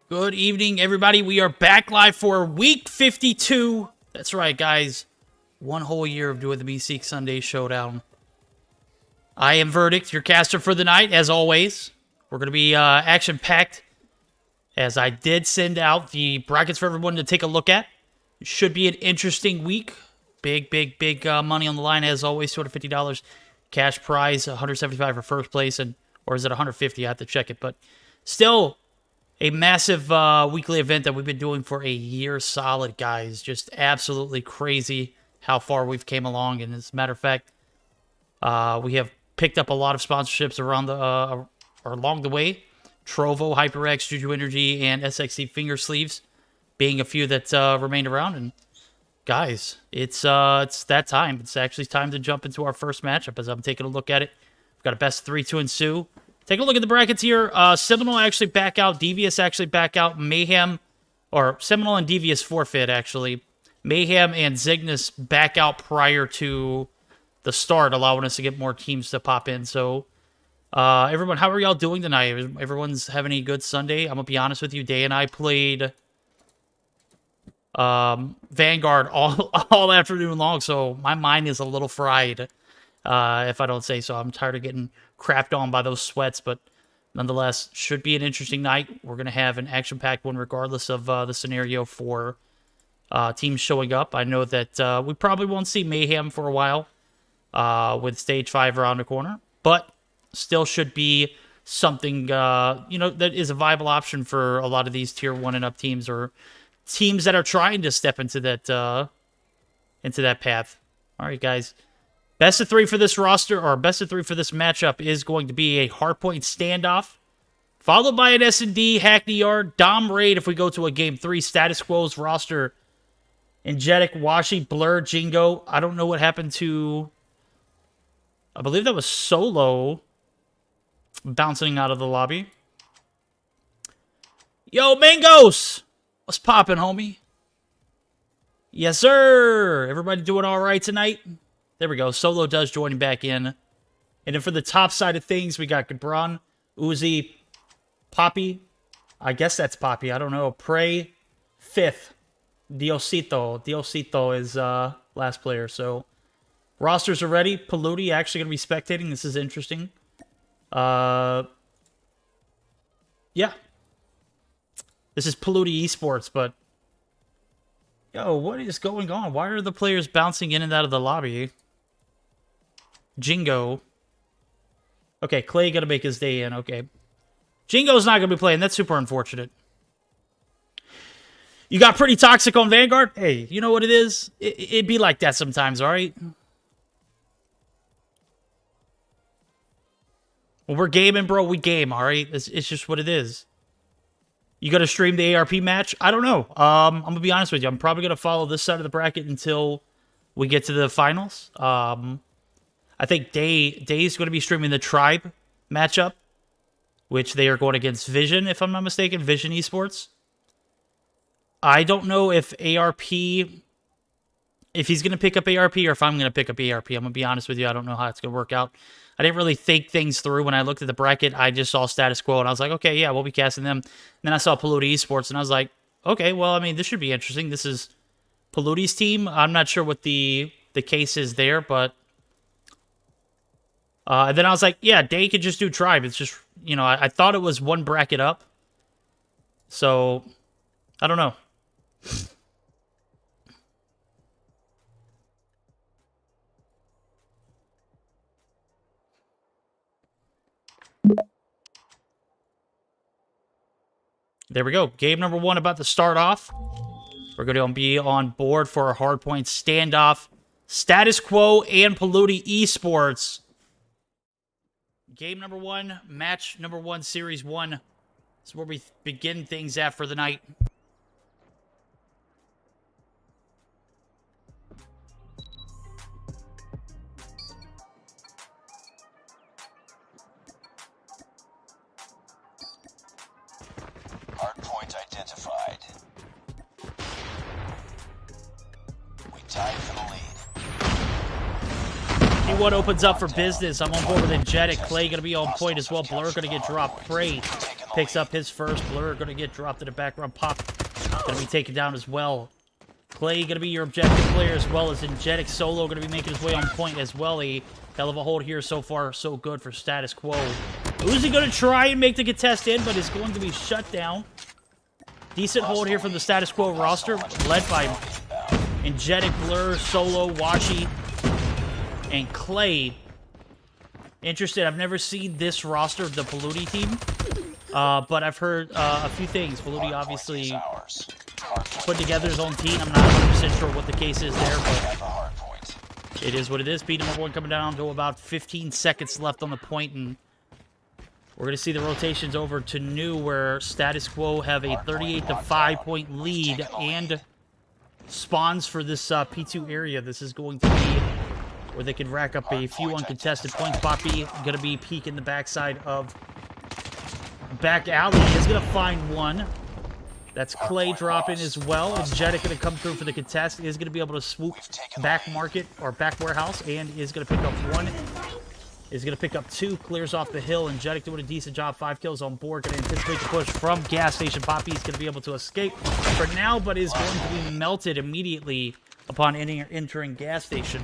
Good evening, everybody. We are back live for week 52. That's right, guys. One whole year of doing the Meseeks Sunday Showdown. I am Verdict, your caster for the night, as always. We're going to be action-packed, as I did send out the brackets for everyone to take a look at. It should be an interesting week. Big money on the line, as always. $250 cash prize, $175 for first place, and or is it $150? I have to check it, but still a massive weekly event that we've been doing for a year solid, guys. Just absolutely crazy how far we've came along. And as a matter of fact, we have picked up a lot of sponsorships around the or along the way. Trovo, HyperX, JuJu Energy, and SXC finger sleeves being a few that remained around. And guys, it's that time. It's actually time to jump into our first matchup as I'm taking a look at it. We've got a best of 3 to ensue. Take a look at the brackets here. Seminole actually back out. Devious actually back out. Mayhem, or Seminole and Devious forfeit, actually. Mayhem and Zygnus back out prior to the start, allowing us to get more teams to pop in. So, everyone, how are y'all doing tonight? Everyone's having a good Sunday? I'm going to be honest with you. Day and I played Vanguard all afternoon long, so my mind is a little fried, if I don't say so. I'm tired of getting crapped on by those sweats, but nonetheless, should be an interesting night. We're going to have an action-packed one regardless of the scenario for teams showing up. I know that we probably won't see Mayhem for a while with Stage 5 around the corner, but still should be something, that is a viable option for a lot of these Tier 1 and up teams or teams that are trying to step into that path. All right, guys. Best of 3 for this roster, or best of 3 for this matchup, is going to be a hardpoint standoff, followed by an S&D, Hackney Yard, Dom Raid if we go to a Game 3, Status Quo's roster, Engetic, Washi, Blur, Jingo. I don't know what happened to, I believe that was Solo bouncing out of the lobby. Yo, Mangos! What's poppin', homie? Yes, sir! Everybody doing all right tonight? There we go. Solo does join back in. And then for the top side of things, we got Gabron, Uzi, Poppy. I guess that's Poppy. I don't know. Prey, fifth. Diosito. Diosito is last player. So rosters are ready. Polluti actually going to be spectating. This is interesting. Yeah. This is Polluti Esports, but yo, what is going on? Why are the players bouncing in and out of the lobby? Jingo. Okay, Clay got to make his day in. Okay. Jingo's not going to be playing. That's super unfortunate. You got pretty toxic on Vanguard? Hey, you know what it is? It'd be like that sometimes, all right? When we're gaming, bro, we game, all right? It's just what it is. You got to stream the ARP match? I don't know. I'm going to be honest with you. I'm probably going to follow this side of the bracket until we get to the finals. I think Day's going to be streaming the Tribe matchup, which they are going against Vision, if I'm not mistaken. Vision Esports. I don't know if ARP, if he's going to pick up ARP or if I'm going to pick up ARP. I'm going to be honest with you. I don't know how it's going to work out. I didn't really think things through when I looked at the bracket. I just saw status quo, and I was like, okay, yeah, we'll be casting them. And then I saw Polluti Esports, and I was like, okay, well, I mean, this should be interesting. This is Polluti's team. I'm not sure what the case is there, but... and then I was like, yeah, Day could just do Tribe. It's just, you know, I thought it was one bracket up. So, I don't know. There we go. Game number 1 about to start off. We're going to be on board for a hardpoint standoff. Status Quo and Polluti Esports. Game number 1, match number 1, series 1. This is where we begin things at for the night. Hardpoint identified. We tied for the lead. P1 opens up for business. I'm on board with Energetic. Clay going to be on point as well. Blur going to get dropped. Prey picks up his first. Blur going to get dropped in the background. Pop going to be taken down as well. Clay going to be your objective player as well as Energetic. Solo going to be making his way on point as well. A hell of a hold here so far. So good for Status Quo. Uzi going to try and make the contest in, but is going to be shut down. Decent hold here from the Status Quo roster, led by Energetic, Blur, Solo, Washi, and Clay. Interested. I've never seen this roster of the Polluti team, but I've heard a few things. Polluti obviously put together his own team. I'm not 100% sure what the case is there, but it is what it is. Beat number 1 coming down to about 15 seconds left on the point, and we're going to see the rotations over to New, where Status Quo have a 38-5 point lead and spawns for this P2 area. This is going to be where they can rack up a few uncontested points. Poppy going to be peeking the backside of back alley. Is going to find one. That's Clay dropping as well. Energetic going to come through for the contest. Is going to be able to swoop back market or back warehouse and is going to pick up one. Is going to pick up 2, clears off the hill. Energetic doing a decent job, 5 kills on board. Going to anticipate the push from gas station. Poppy is going to be able to escape for now, but is going to be melted immediately upon entering gas station.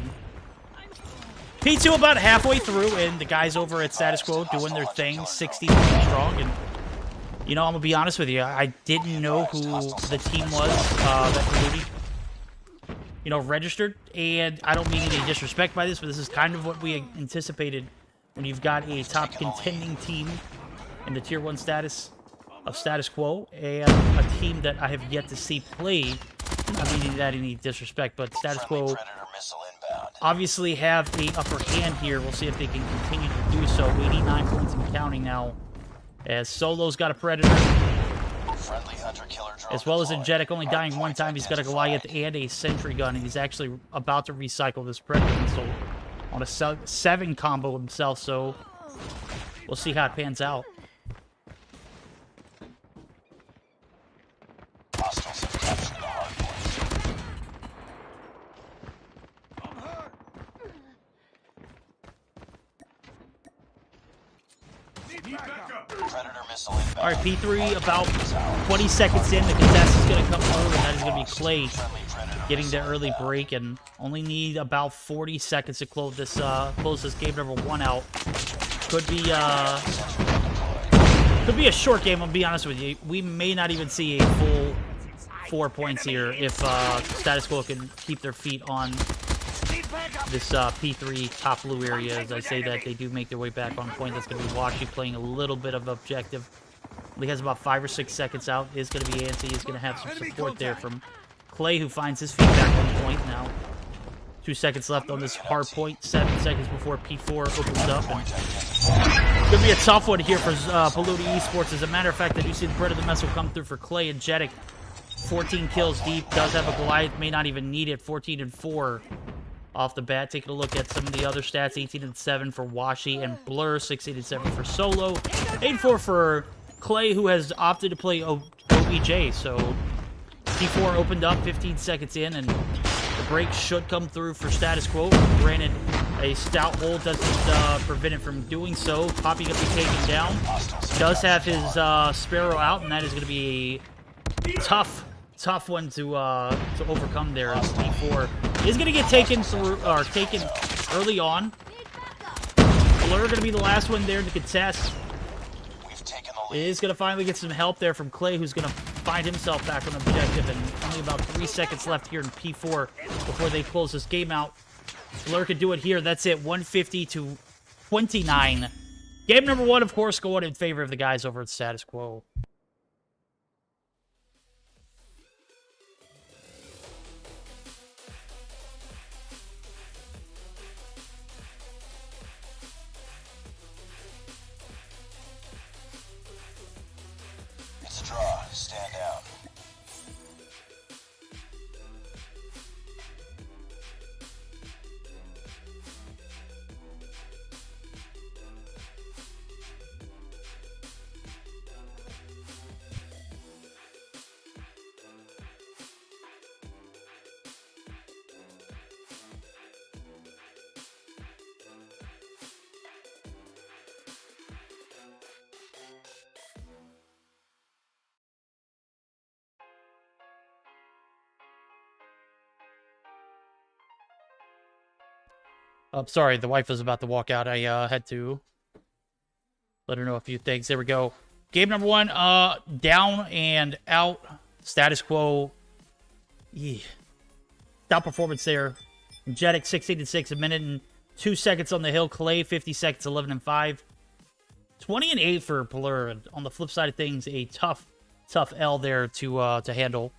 P2 about halfway through, and the guys over at Status Quo doing their thing, 60 strong. And, you know, I'm going to be honest with you, I didn't know who the team was that Polluti, you know, registered. And I don't mean any disrespect by this, but this is kind of what we anticipated when you've got a top contending team in the Tier 1 status of Status Quo and a team that I have yet to see play. I mean that any disrespect, but Status Quo obviously have the upper hand here. We'll see if they can continue to do so. 89 points and counting now, as Solo's got a Predator, as well as Energetic only dying 1 time. He's got a Goliath and a Sentry gun, and he's actually about to recycle this Predator missile on a 7 combo himself, so we'll see how it pans out. Hostiles have captured the hardpoint. Predator missile inbound. All right, P3 about 20 seconds in. The contest is going to come through, and that is going to be Clay getting the early break, and only need about 40 seconds to close this game number 1 out. Could be a short game. I'll be honest with you. We may not even see a full 4 points here if Status Quo can keep their feet on this P3 top blue area. As I say that, they do make their way back on point. That's going to be Washi playing a little bit of objective. He has about 5 or 6 seconds out. Is going to be Anti. He's going to have some support there from Clay, who finds his feet back on point now. 2 seconds left on this hard point. 7 seconds before P4 opens up. And could be a tough one here for Polluted Esports. As a matter of fact, I do see the Predator missile come through for Clay and Jetic. 14 kills deep. Does have a Goliath. May not even need it. 14 and 4 off the bat. Taking a look at some of the other stats. 18 and 7 for Washi and Blur. 16 and 7 for Solo. 8 and 4 for Clay, who has opted to play OBJ. So P4 opened up 15 seconds in, and the break should come through for Status Quo. Granted, a stout hold doesn't prevent it from doing so. Poppy going to be taken down. Does have his Sparrow out, and that is going to be a tough one to overcome there. As P4 is going to get taken early on. Blur going to be the last one there to contest. Is going to finally get some help there from Clay, who's going to find himself back on objective, and only about 3 seconds left here in P4 before they close this game out. Blur could do it here. That's it. 150 to 29. Game number 1, of course, going in favor of the guys over at Status Quo. It's a draw. Stand down. I'm sorry, the wife was about to walk out. I had to let her know a few things. There we go. Game number 1, down and out. Status Quo. Yeah. Stout performance there. Jetic 16 and 6, a minute and 2 seconds on the hill. Clay 50 seconds, 11 and 5. 20 and 8 for Blur. On the flip side of things, a tough L there to handle.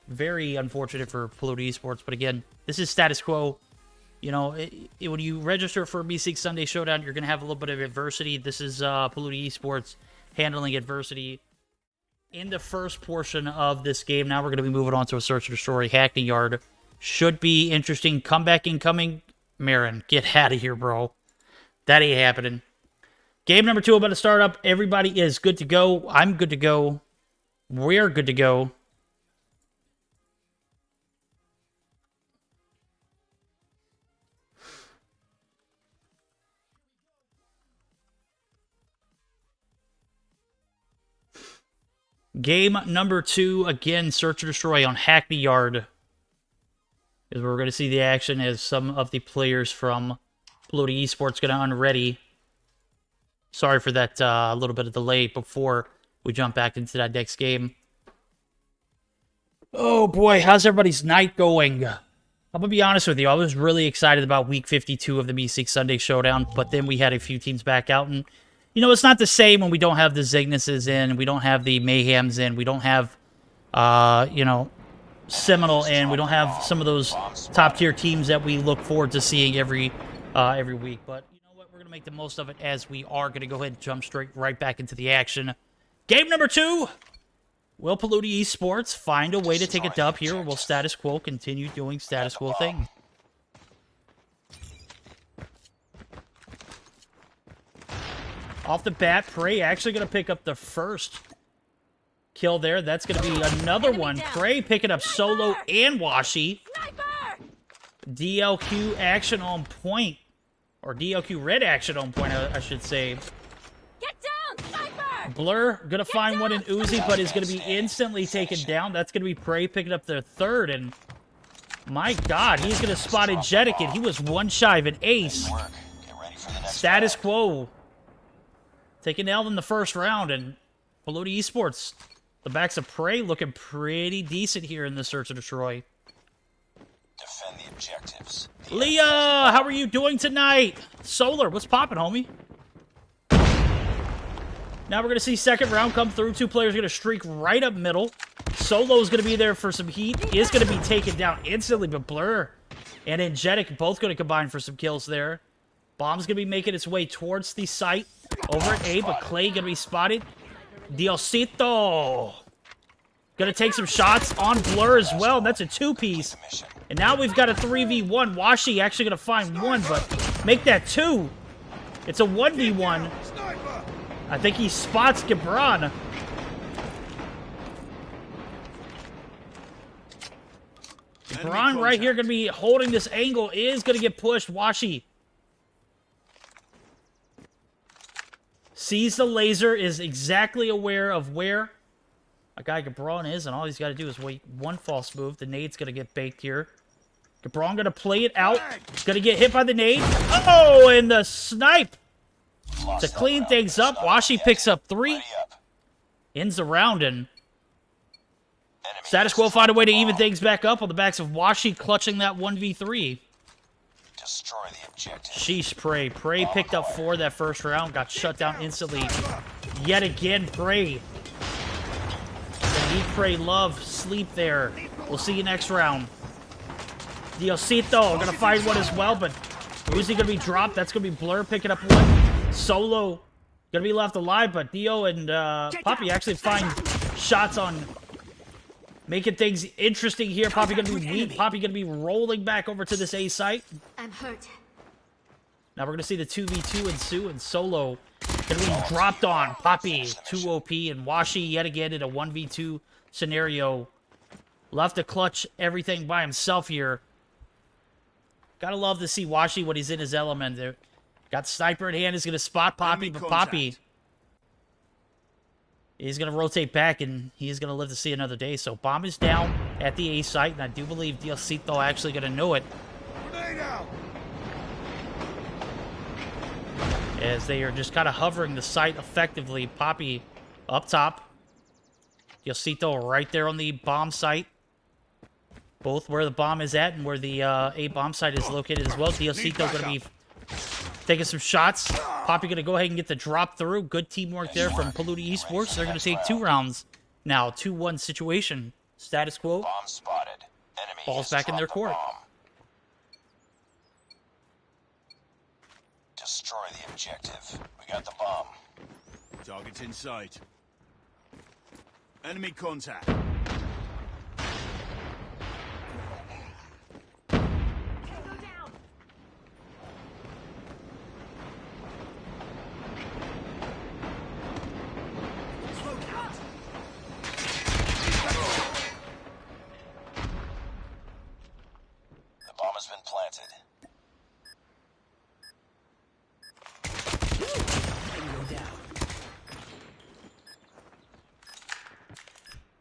Very unfortunate for Polluted Esports, but again, this is Status Quo. You know, when you register for Meseeks Sunday Showdown, you're going to have a little bit of adversity. This is Polluted Esports handling adversity in the first portion of this game. Now we're going to be moving on to a Search and Destroy Hackney Yard. Should be interesting. Comeback incoming. Marin, get out of here, bro. That ain't happening. Game number 2 about to start up. Everybody is good to go. I'm good to go. We're good to go. Game number 2, again, Search and Destroy on Hackney Yard is where we're going to see the action as some of the players from Polluted Esports going to unready. Sorry for that little bit of delay before we jump back into that next game. Oh boy, how's everybody's night going? I'm going to be honest with you, I was really excited about Week 52 of the Meseeks Sunday Showdown, but then we had a few teams back out, and you know, it's not the same when we don't have the Zignuses in, we don't have the Mayhems in, we don't have, you know, Seminole in, we don't have some of those top-tier teams that we look forward to seeing every week. But you know what? We're going to make the most of it as we are going to go ahead and jump straight right back into the action. Game number 2. Will Polluted Esports find a way to take a dub here, or will Status Quo continue doing Status Quo thing? Off the bat, Prey actually going to pick up the first kill there. That's going to be another one. Prey picking up Solo and Washi. DLQ action on point. Or DLQ red action on point, I should say. Get down! Blur gonna find one in Uzi, but is gonna be instantly taken down. That's gonna be Prey picking up their third, and my God, he's gonna spot Jetic, and he was one shy of an ace. Work. Get ready for the next Status round. quo. Taking L in the first round, and Pelota Esports, the backs of Prey looking pretty decent here in the Search and Destroy. Defend the objectives. The Leah, how are you doing tonight? Solar, what's poppin', homie? Now we're going to see second round come through. Two players going to streak right up middle. Solo's going to be there for some heat. Is going to be taken down instantly, but Blur and Jetic both going to combine for some kills there. Bomb's going to be making its way towards the site over at A, but Clay going to be spotted. Diosito going to take some shots on Blur as well. That's a two-piece. And now we've got a 3v1. Washi actually going to find one, but make that two. It's a 1v1. I think he spots Gibran. Gibran right here going to be holding this angle. Is going to get pushed. Washi sees the laser, is exactly aware of where a guy Gibran is, and all he's got to do is wait one false move. The nade's going to get baked here. Gibran going to play it out. Going to get hit by the nade. Oh, and the snipe to clean things up. Washi picks up 3. Ends the round, and Status Quo find a way to even things back up on the backs of Washi clutching that 1v3. Destroy the objective. Sheesh, Prey. Prey picked up 4 that first round. Got shut down instantly. Yet again, Prey. Eat, pray, love, sleep there. We'll see you next round. Diosito gonna find one as well, but Uzi gonna be dropped. That's gonna be Blur picking up one. Solo gonna be left alive, but Dio and Poppy actually find shots on making things interesting here. Poppy gonna be weak. Poppy gonna be rolling back over to this A site. I'm hurt. Now we're gonna see the 2v2 ensue, and Solo gonna be dropped on. Poppy 2 OP, and Washi yet again in a 1v2 scenario. Left to clutch everything by himself here. Gotta love to see Washi when he's in his element there. Got sniper in hand, is gonna spot Poppy, but Poppy is gonna rotate back, and he is gonna live to see another day. So bomb is down at the A site, and I do believe Diosito actually gonna know it, as they are just kind of hovering the site effectively. Poppy up top. Diosito right there on the bomb site. Both where the bomb is at and where the A bomb site is located as well. Diosito going to be taking some shots. Poppy going to go ahead and get the drop through. Good teamwork there from Pelota Esports. They're going to take 2 rounds now. 2-1 situation. Status quo. Bomb spotted. Enemy Ball's has back in their dropped the court. bomb. Destroy the objective. We got the bomb. Target's in sight. Enemy contact. The bomb has been planted.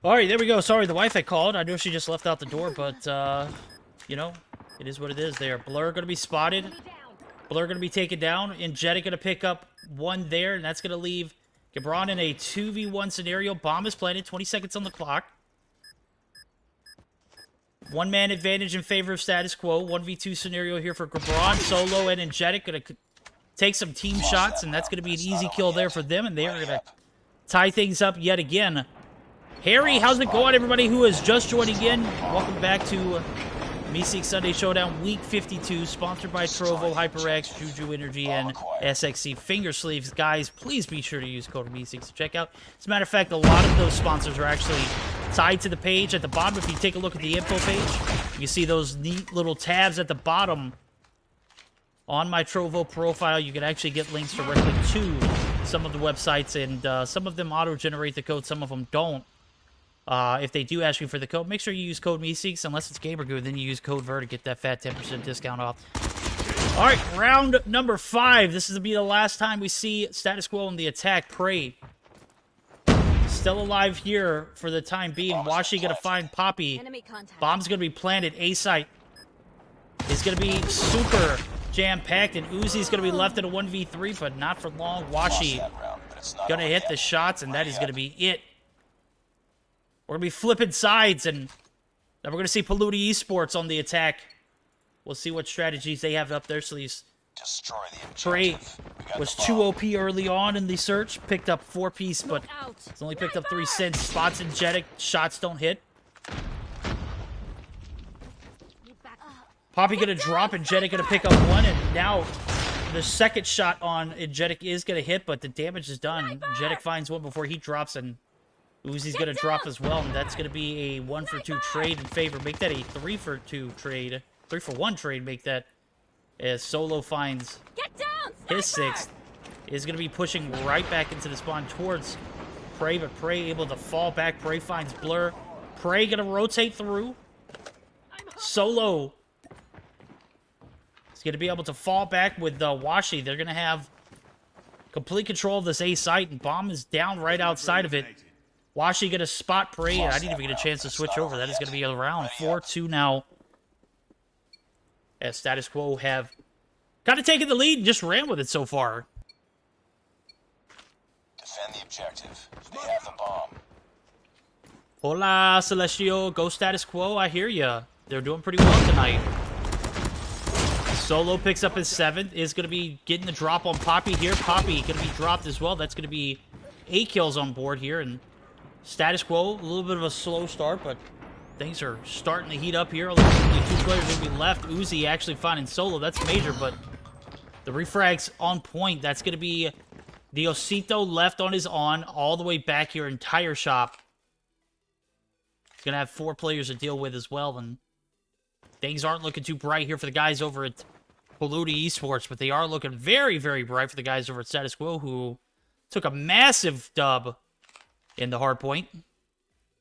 All right, there we go. Sorry, the Wi-Fi called. I know she just left out the door, but, you know, it is what it is there. Blur going to be spotted. Blur going to be taken down. And Jetic going to pick up 1 there, and that's going to leave Gibran in a 2v1 scenario. Bomb is planted. 20 seconds on the clock. 1-man advantage in favor of Status Quo. 1v2 scenario here for Gibran. Solo and Jetic going to take some team shots, and that's going to be an easy kill there for them, and they are going to tie things up yet again. Harry, how's it going, everybody who is just joining in? Welcome back to Meseeks Sunday Showdown Week 52, sponsored by Trovo, HyperX, JuJu Energy, and SXC Finger Sleeves. Guys, please be sure to use code Meseeks to check out. As a matter of fact, a lot of those sponsors are actually tied to the page at the bottom. If you take a look at the info page, you see those neat little tabs at the bottom. On my Trovo profile, you can actually get links directly to some of the websites, and some of them auto-generate the code, some of them don't. If they do ask you for the code, make sure you use code Meseeks. Unless it's GamerGoo, then you use code VER to get that fat 10% discount off. All right, round number 5. This is to be the last time we see Status Quo in the attack. Prey Still alive here for the time being. Washi gonna find Poppy. Enemy contact. Bomb's gonna be planted. A site is gonna be super jam-packed, and Uzi's gonna be left in a 1v3, but not for long. Washi That round, but it's not gonna over hit yet. the shots, and that is gonna be it. We're gonna be flipping sides, and then we're gonna see Polluti Esports on the attack. We'll see what strategies they have up their sleeves. Destroy the Trey objective. We got was the 2 bomb. OP early on in the search, picked up 4-piece, but Out. it's only picked up 3 cents. Spots and Jetic, shots don't hit. Poppy gonna drop, and Jetic gonna pick up 1, and now the second shot on Jetic is gonna hit, but the damage is done. Jetic finds 1 before he drops, and Uzi's gonna drop as well, and that's gonna be a 1-for-2 trade in favor. Make that a 3-for-2 trade. 3-for-1 trade, make that, as Solo finds Get down. his Sniper! 6th. Is going to be pushing right back into the spawn towards Prey, but Prey able to fall back. Prey finds Blur. Prey going to rotate through. Solo is going to be able to fall back with Washi. They're going to have complete control of this A site, and Bomb is down right outside of it. Washi going to spot Prey, and I didn't even get a chance to switch over. That is going to be around 4-2 now, as Status Quo have kind of taken the lead and just ran with it so far. Defend the objective. They have the bomb. Hola, Celestio. Go Status Quo. I hear ya. They're doing pretty well tonight. Solo picks up his 7th. Is going to be getting the drop on Poppy here. Poppy going to be dropped as well. That's going to be 8 kills on board here. And Status Quo, a little bit of a slow start, but things are starting to heat up here. Only 2 players going to be left. Uzi actually finding Solo. That's major, but the refrag's on point. That's going to be Diosito left on his all the way back here in Tire Shop. He's going to have 4 players to deal with as well, and things aren't looking too bright here for the guys over at Polluti Esports, but they are looking very, very bright for the guys over at Status Quo, who took a massive dub in the hard point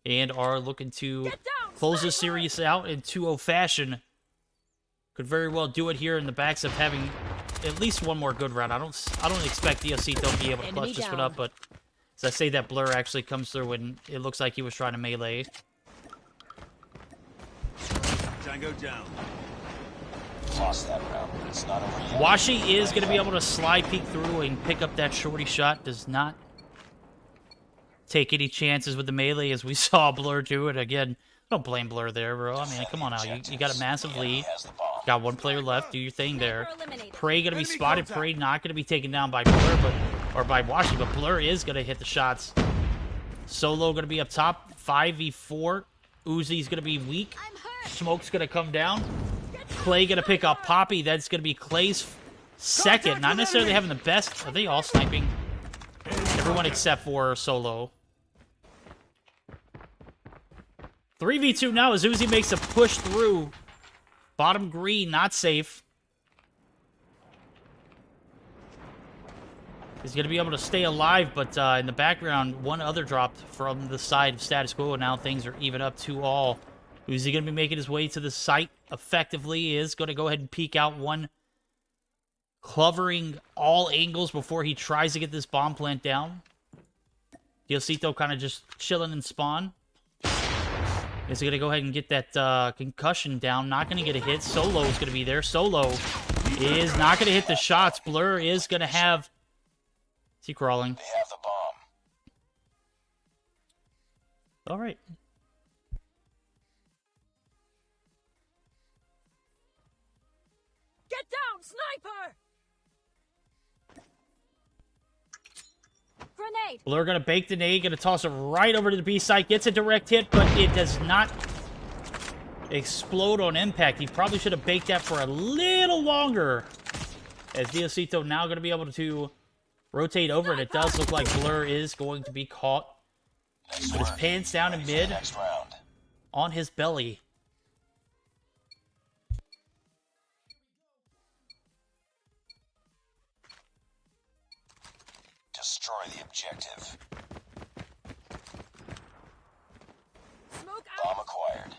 and are looking to close this series out in 2-0 fashion. Could very well do it here in the backs of having at least 1 more good round. I don't expect Diosito to be able to clutch this one up, but as I say, that Blur actually comes through and it looks like he was trying to melee. Tango down. Lost that round, but it's not over yet. Washi is going to be able to slide peek through and pick up that shorty shot. Does not take any chances with the melee, as we saw Blur do it again. Don't blame Blur there, bro. I mean, come on now. You got a massive lead. Has the bomb. Got 1 player left. Do your thing there. Eliminated. Prey going to be spotted. Prey not going to be taken down by Blur, or by Washi, but Blur is going to hit the shots. Solo going to be up top. 5v4. Uzi's going to be weak. I'm hurt. Smoke's going to come down. Clay going to pick up Poppy. That's going to be Clay's 2nd. Not necessarily having the best. Are they all sniping? Everyone except for Solo. 3v2 now as Uzi makes a push through. Bottom green, not safe. He's going to be able to stay alive, but in the background, 1 other dropped from the side of Status Quo, and now things are even up 2-all. Uzi going to be making his way to the site effectively. He is going to go ahead and peek out 1, covering all angles before he tries to get this bomb plant down. Diosito kind of just chilling in spawn. Is going to go ahead and get that concussion down. Not going to get a hit. Solo is going to be there. Solo is not going to hit the shots. Blur is going to have... Is he crawling? They have the bomb. All right. Get down, sniper! Grenade. Blur going to bake the nade. Going to toss it right over to the B site. Gets a direct hit, but it does not explode on impact. He probably should have baked that for a little longer. As Diosito now going to be able to rotate over, and it does look like Blur is going to be caught. Nice But his work. pants down in Ready for the mid, next round. on his belly. Destroy the objective. Smoke out. Bomb acquired.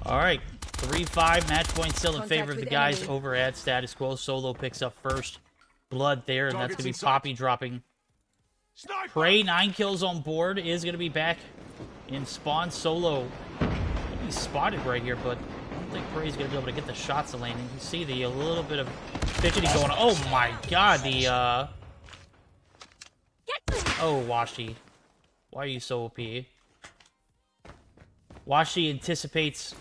All right, 3-5, match point still in Contact favor of with the guys enemy. over at Status Quo. Solo picks up first. blood there, and that's going to be Poppy dropping. Sniper! Prey, 9 kills on board, is going to be back in spawn solo. He's spotted right here, but I don't think Prey's going to be able to get the shots to landing. You see a little bit of fidgety going on. Oh my god, Oh, Washi. Why are you so OP? Washi anticipates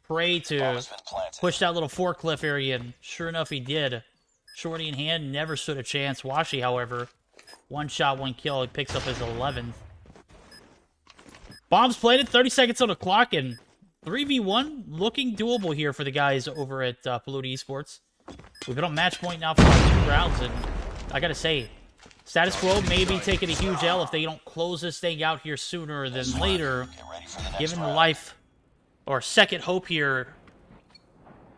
Prey to push that little forklift area, and sure enough, he did. Shorty in hand, never stood a chance. Washi, however, 1 shot, 1 kill. He picks up his 11th. Bombs planted, 30 seconds on the clock, and 3v1 looking doable here for the guys over at Polluted Esports. We've been on match point now for about 2 rounds, and I gotta say, Status Quo may be taking a huge L if they don't close this thing out here sooner than later, given the life or second hope here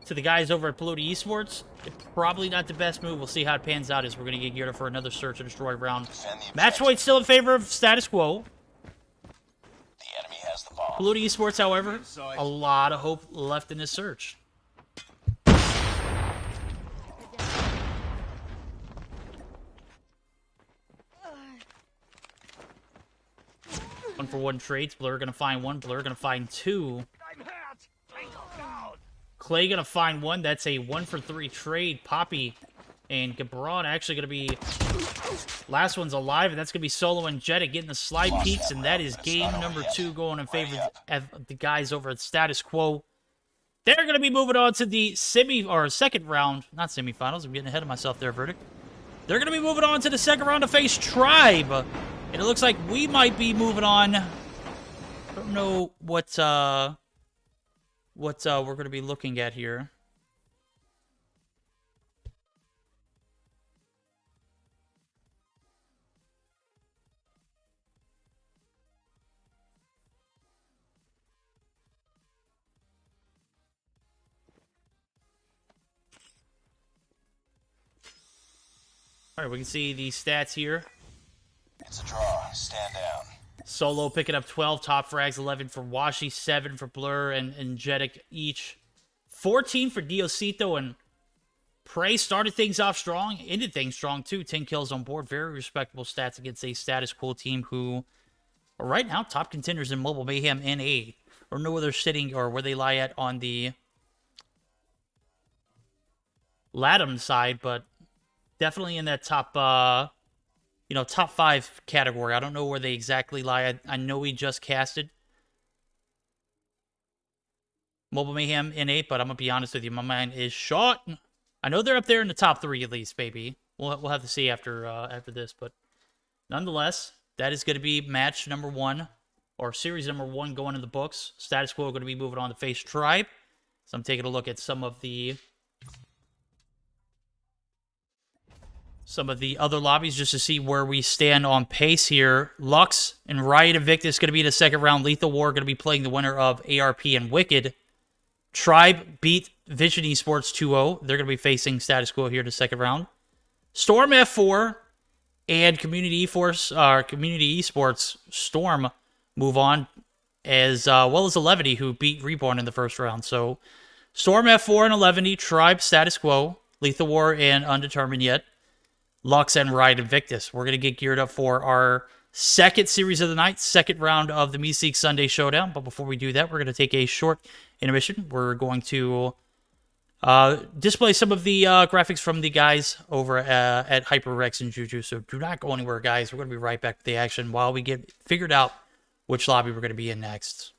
to the guys over at Polluted Esports. Probably not the best move. We'll see how it pans out as we're going to get geared up for another search and destroy round. Match point still in favor of Status Quo. The enemy has the bomb. Polluted Esports, however, a lot of hope left in this search. 1-for-1 trades. Blur gonna find 1. Blur gonna find 2. Clay gonna find 1. That's a 1-for-3 trade. Poppy and Gabron actually gonna be... Last one's alive, and that's gonna be Solo and Jetta getting the slide peaks, and that is game number 2 going in favor of the guys over at Status Quo. They're gonna be moving on to the second round. Not semifinals. I'm getting ahead of myself there, Verdict. They're gonna be moving on to the second round to face Tribe. And it looks like we might be moving on. I don't know what we're going to be looking at here. All right, we can see the stats here. It's a draw. Stand down. Solo picking up 12, top frags 11 for Washi, 7 for Blur and Jetic each. 14 for Diosito, and Prey started things off strong, ended things strong too. 10 kills on board. Very respectable stats against a Status Quo team who are right now top contenders in Mobile Mayhem NA. Or know where they're sitting or where they lie at on the Latham side, but definitely in that top top 5 category. I don't know where they exactly lie. I know we just casted Mobile Mayhem NA, but I'm going to be honest with you. My mind is shot. I know they're up there in the top 3 at least, baby. We'll have to see after this, but nonetheless, that is going to be match number 1, or series number 1 going in the books. Status Quo going to be moving on to face Tribe. So I'm taking a look at some of the other lobbies just to see where we stand on pace here. Lux and Riot Invictus going to be the second round. Lethal War going to be playing the winner of ARP and Wicked. Tribe beat Vision Esports 2-0. They're going to be facing Status Quo here in the second round. Storm F4 and Community Esports Storm move on, as well as Elevity, who beat Reborn in the first round. So Storm F4 and Elevity, Tribe, Status Quo, Lethal War, and Undetermined Yet. Lux and Riot Invictus. We're going to get geared up for our second series of the night, second round of the Meseeks Sunday Showdown. But before we do that, we're going to take a short intermission. We're going to display some of the graphics from the guys over at HyperX and JuJu. So do not go anywhere, guys. We're going to be right back with the action while we get figured out which lobby we're going to be in next.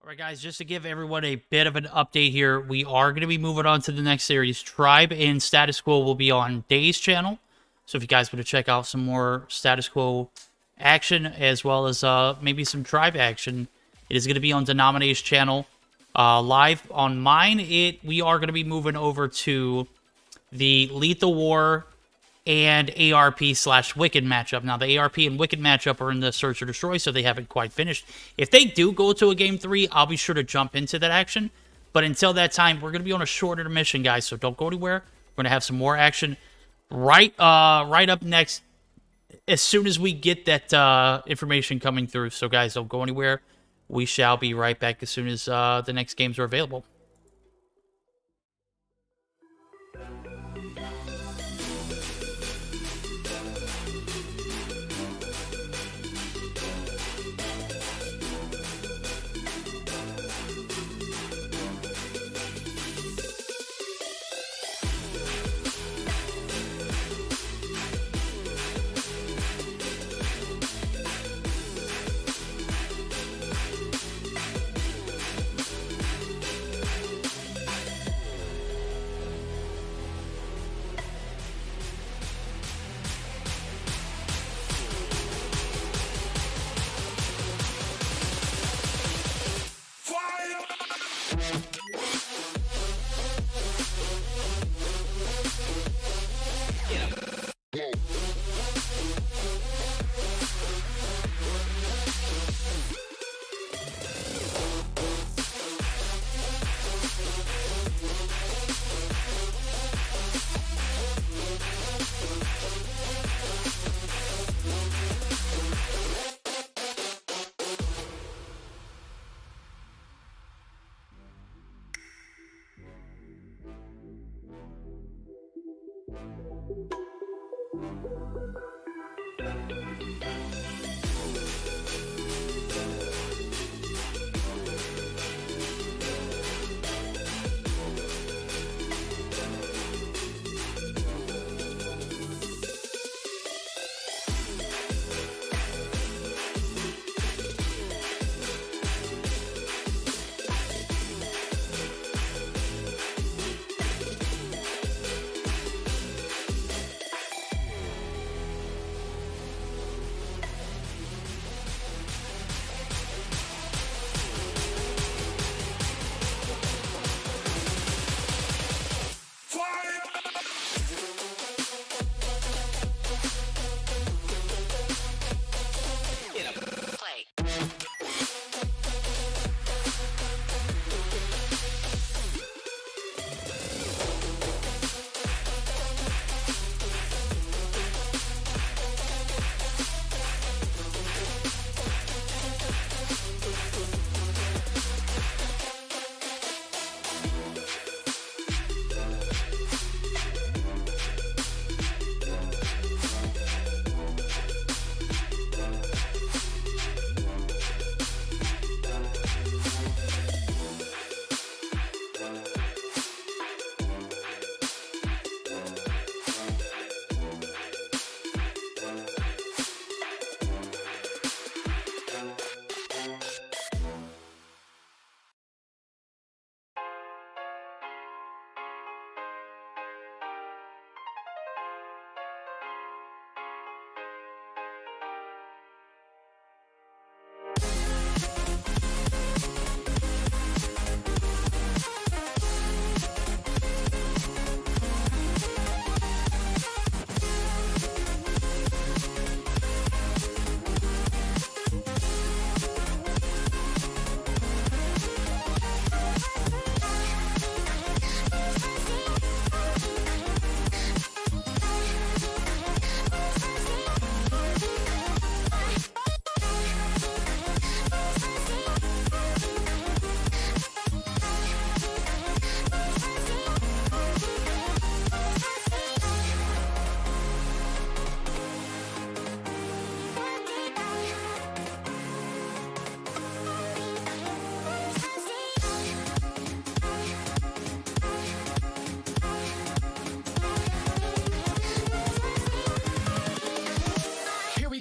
All right, guys, just to give everyone a bit of an update here, we are going to be moving on to the next series. Tribe and Status Quo will be on Dave's channel. So if you guys want to check out some more Status Quo action, as well as maybe some Tribe action, it is going to be on Denominate's channel. Live on mine, we are going to be moving over to the Lethal War and ARP/Wicked matchup. Now, the ARP and Wicked matchup are in the Search or Destroy, so they haven't quite finished. If they do go to a Game 3, I'll be sure to jump into that action. But until that time, we're going to be on a short intermission, guys, so don't go anywhere. We're going to have some more action right up next as soon as we get that information coming through. So, guys, don't go anywhere. We shall be right back as soon as the next games are available.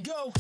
go.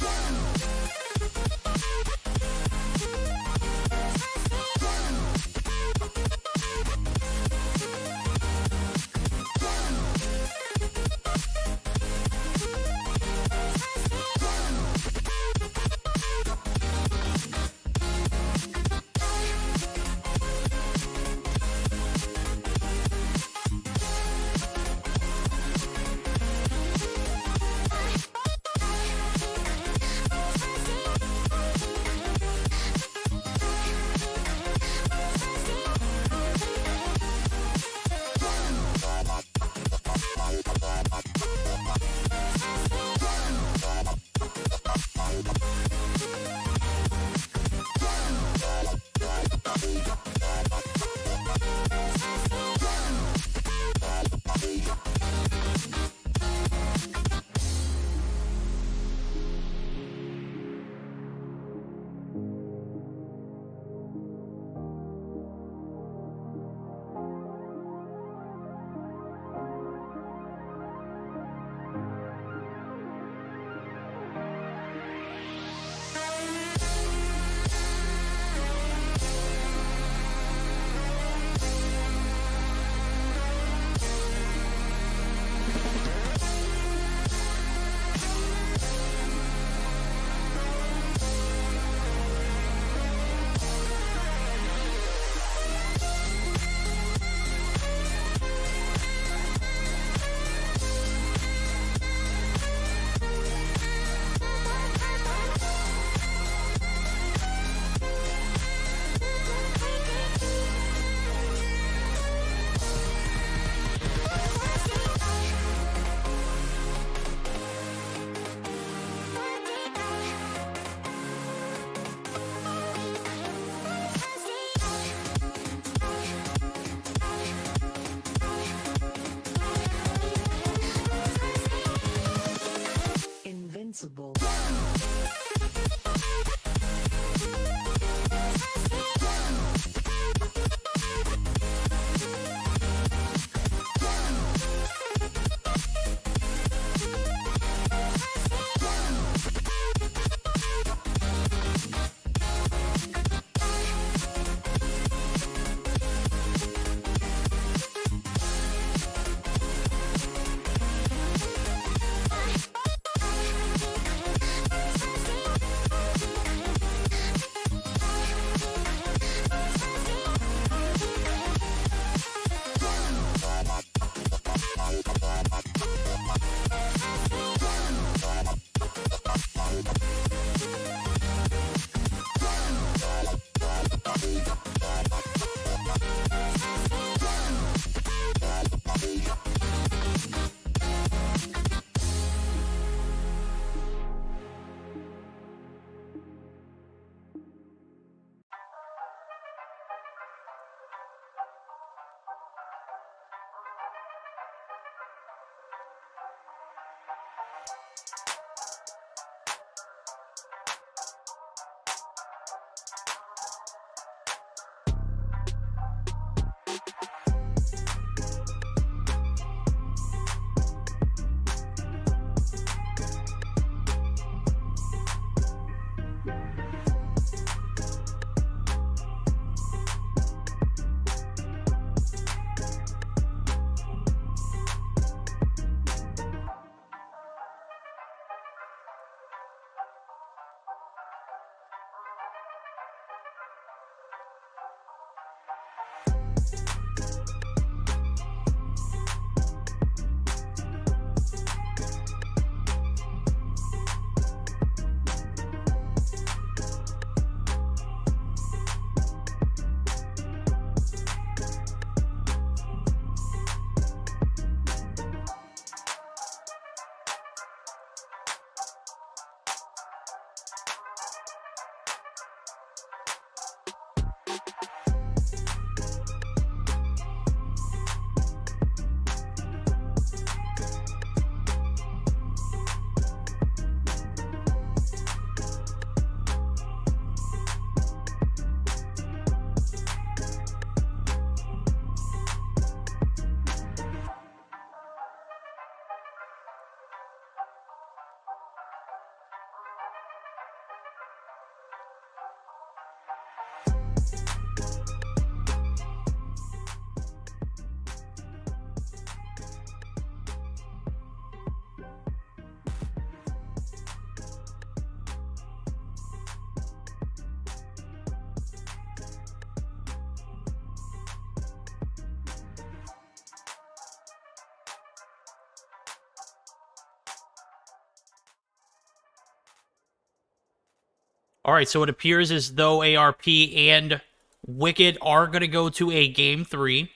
All right, so it appears as though ARP and Wicked are going to go to a Game 3.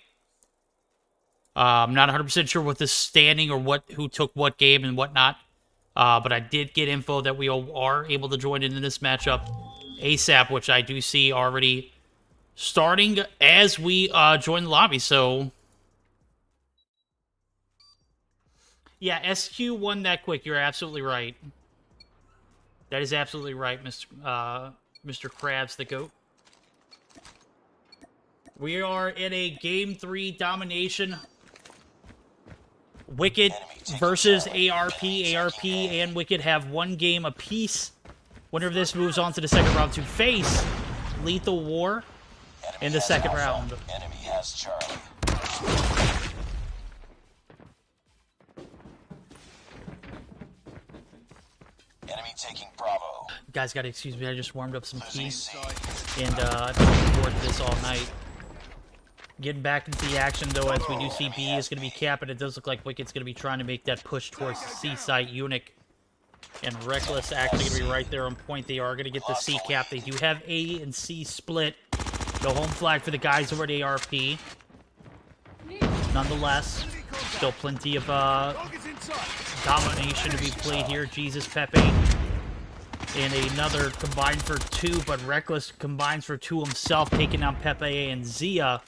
I'm not 100% sure what the standing or who took what game and whatnot. But I did get info that we are able to join in this matchup ASAP, which I do see already starting as we join the lobby. So, yeah, SQ won that quick. You're absolutely right. That is absolutely right, Mr. Krabs the GOAT. We are in a Game 3 domination. Wicked versus ARP. ARP and Wicked have one game apiece. Winner of this moves on to the second round to face Lethal War in the second round. Enemy has Charlie. Enemy taking Bravo. Guys, gotta excuse me. I just warmed up some tea, C. and I've been looking forward to this all night. Getting back into the action, though, as we do see B is going to be capping. It does look like Wicked's going to be trying to make that push towards the C site. Eunuch and Reckless actually going to be right there on point. They are going to get the C cap. They do have A and C split. The home flag for the guys over at ARP. Nonetheless, still plenty of domination to be played here. Jesus Pepe. And another combined for 2, but Reckless combines for 2 himself, taking down Pepe and Zia.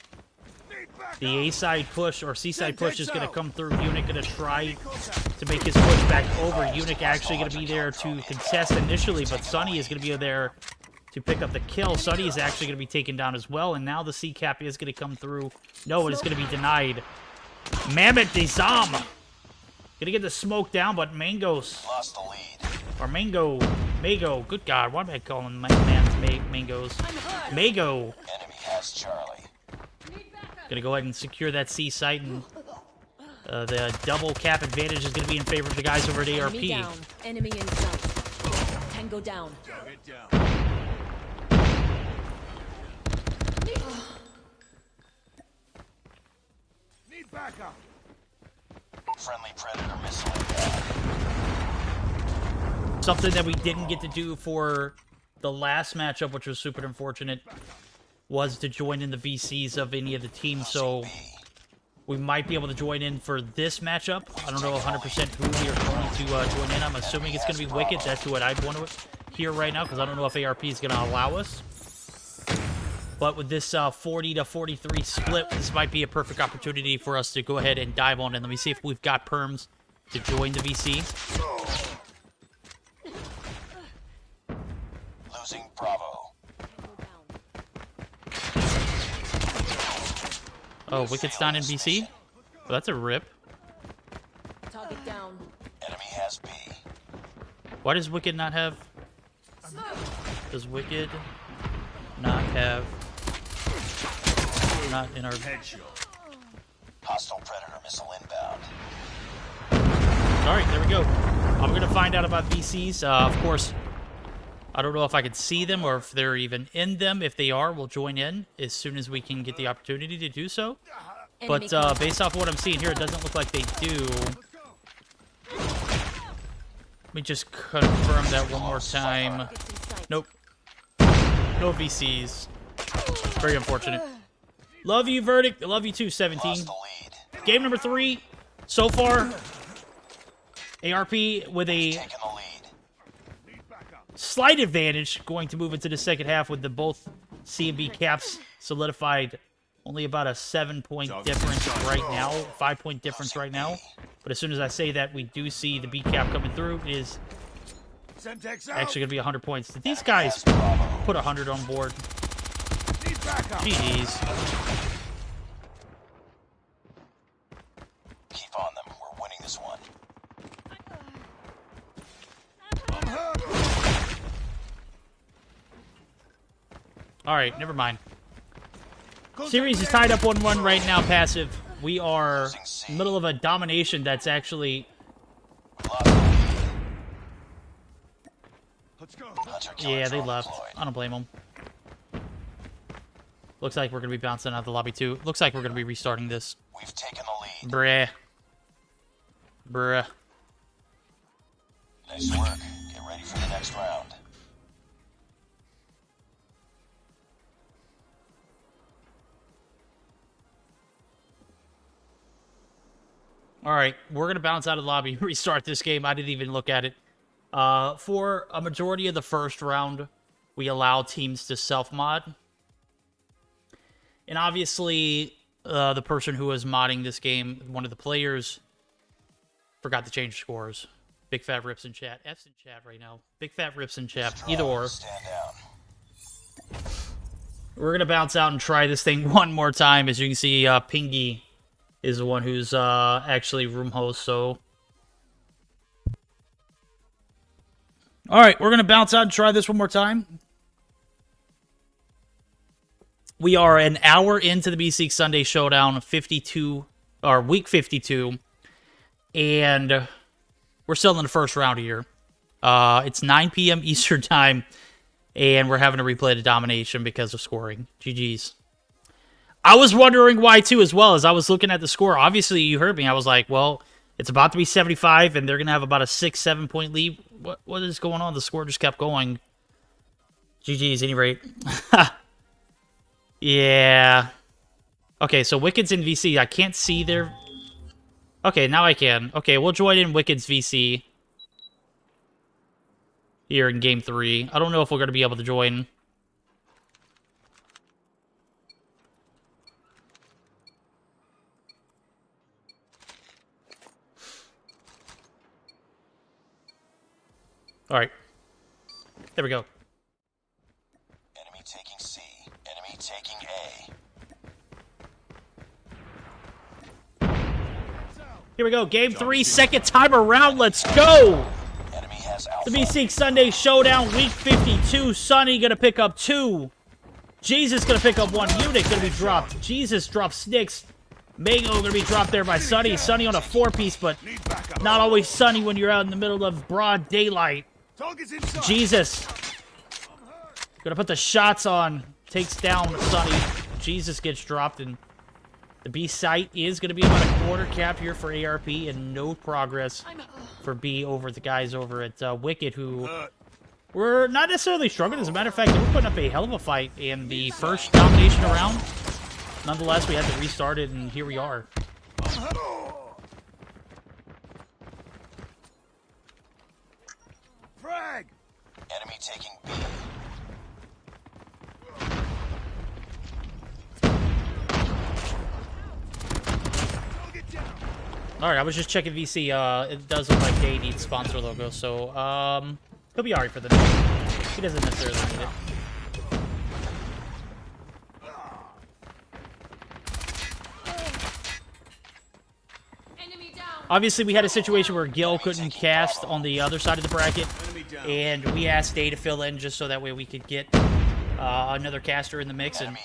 The A-side push, or C-side push, is going to come through. Eunuch going to try to make his push back over. Eunuch actually going to be there to contest initially, but Sunny is going to be there to pick up the kill. Sunny is actually going to be taken down as well, and now the C-cap is going to come through. No, it is going to be denied. Mammoth Dezam going to get the smoke down, but Mangos, Lost the lead. or Mango, good God, why am I calling man's Mangos? Mago. Enemy has Charlie. Gonna go ahead and secure that C site, and the double cap advantage is gonna be in favor of the guys over at ARP. Enemy down. Enemy in sight. Tango down. Get down. Need backup. Friendly Predator missile inbound. Something that we didn't get to do for the last matchup, which was super unfortunate, was to join in the VCs of any of the teams, so we might be able to join in for this matchup. I don't know 100% who we are going to join in. I'm assuming it's going to be Wicked. That's what I'd want to hear right now, because I don't know if ARP is going to allow us. But with this 40 to 43 split, this might be a perfect opportunity for us to go ahead and dive on in. Let me see if we've got perms to join the VC. Losing Bravo. Oh, Wicked's not in VC? Well, that's a rip. Target down. Enemy has B. Why does Wicked not have... Does Wicked not have... Not in our... Headshot. Hostile Predator missile inbound. Alright, there we go. I'm going to find out about VCs. Of course, I don't know if I can see them or if they're even in them. If they are, we'll join in as soon as we can get the opportunity to do so. But based off what I'm seeing here, it doesn't look like they do. Let me just confirm that one more time. Nope. No VCs. Very unfortunate. Love you, Verdict. I love you too, 17. Lost the lead. Game number 3. So far, ARP with a Taking the lead. slight advantage going to move into the second half with the both C and B caps solidified. Only about a 7-point difference right now, 5-point difference right now. But as soon as I say that, we do see the B cap coming through. It is actually going to be 100 points. Did these guys put 100 on board? Jeez. Keep on them. We're winning this one. All right, never mind. Series is tied up 1-1 right now, passive. We are middle of a domination that's actually... Lost the lead. Let's go. Hunter killer Yeah, they drone left. deployed. I don't blame them. Looks like we're going to be bouncing out of the lobby, too. Looks like we're going to be restarting this. We've taken the lead. Bruh. Bruh. Nice work. Get ready for the next round. All right, we're going to bounce out of the lobby and restart this game. I didn't even look at it. For a majority of the first round, we allow teams to self-mod. And obviously, the person who was modding this game, one of the players, forgot to change scores. Big fat rips in chat. F's in chat right now. Big fat rips in chat. Either or. Stand down. We're going to bounce out and try this thing one more time. As you can see, Pingy is the one who's actually room host, so... Alright, we're going to bounce out and try this one more time. We are an hour into the Meseeks Sunday Showdown 52, or week 52, and we're still in the first round here. It's 9 p.m. Eastern Time, and we're having to replay the domination because of scoring. GG's. I was wondering why, too, as well, as I was looking at the score. Obviously, you heard me. I was like, well, it's about to be 75, and they're going to have about a 6-7 point lead. What is going on? The score just kept going. GG's, any rate. Yeah. Okay, so Wicked's in VC. I can't see their... Okay, now I can. Okay, we'll join in Wicked's VC here in Game 3. I don't know if we're going to be able to join... All right. There we go. Enemy taking C. Enemy taking A. Here we go. Game 3, second time around. Let's go. Enemy has Alpha. The Meseeks Sunday Showdown, Week 52. Sunny going to pick up 2. Jesus going to pick up 1. Unit going to be dropped. Jesus drops Snicks. Mango going to be dropped there by Sunny. Sunny on a 4-piece, but not always sunny when you're out in the middle of broad daylight. Jesus. Gonna put the shots on. Takes down Sunny. Jesus gets dropped, and the B site is gonna be about a quarter cap here for ARP, and no progress for B over the guys over at Wicked, who were not necessarily struggling. As a matter of fact, they were putting up a hell of a fight in the first domination round. Nonetheless, we had to restart it, and here we are. Frag. Enemy taking B. Alright, I was just checking VC. It does look like they need sponsor logo, so, he'll be alright for the night. He doesn't necessarily need it. Obviously, we had a situation where Gil couldn't cast on the other side of the bracket, and we asked Day to fill in just so that way we could get another caster in the mix. And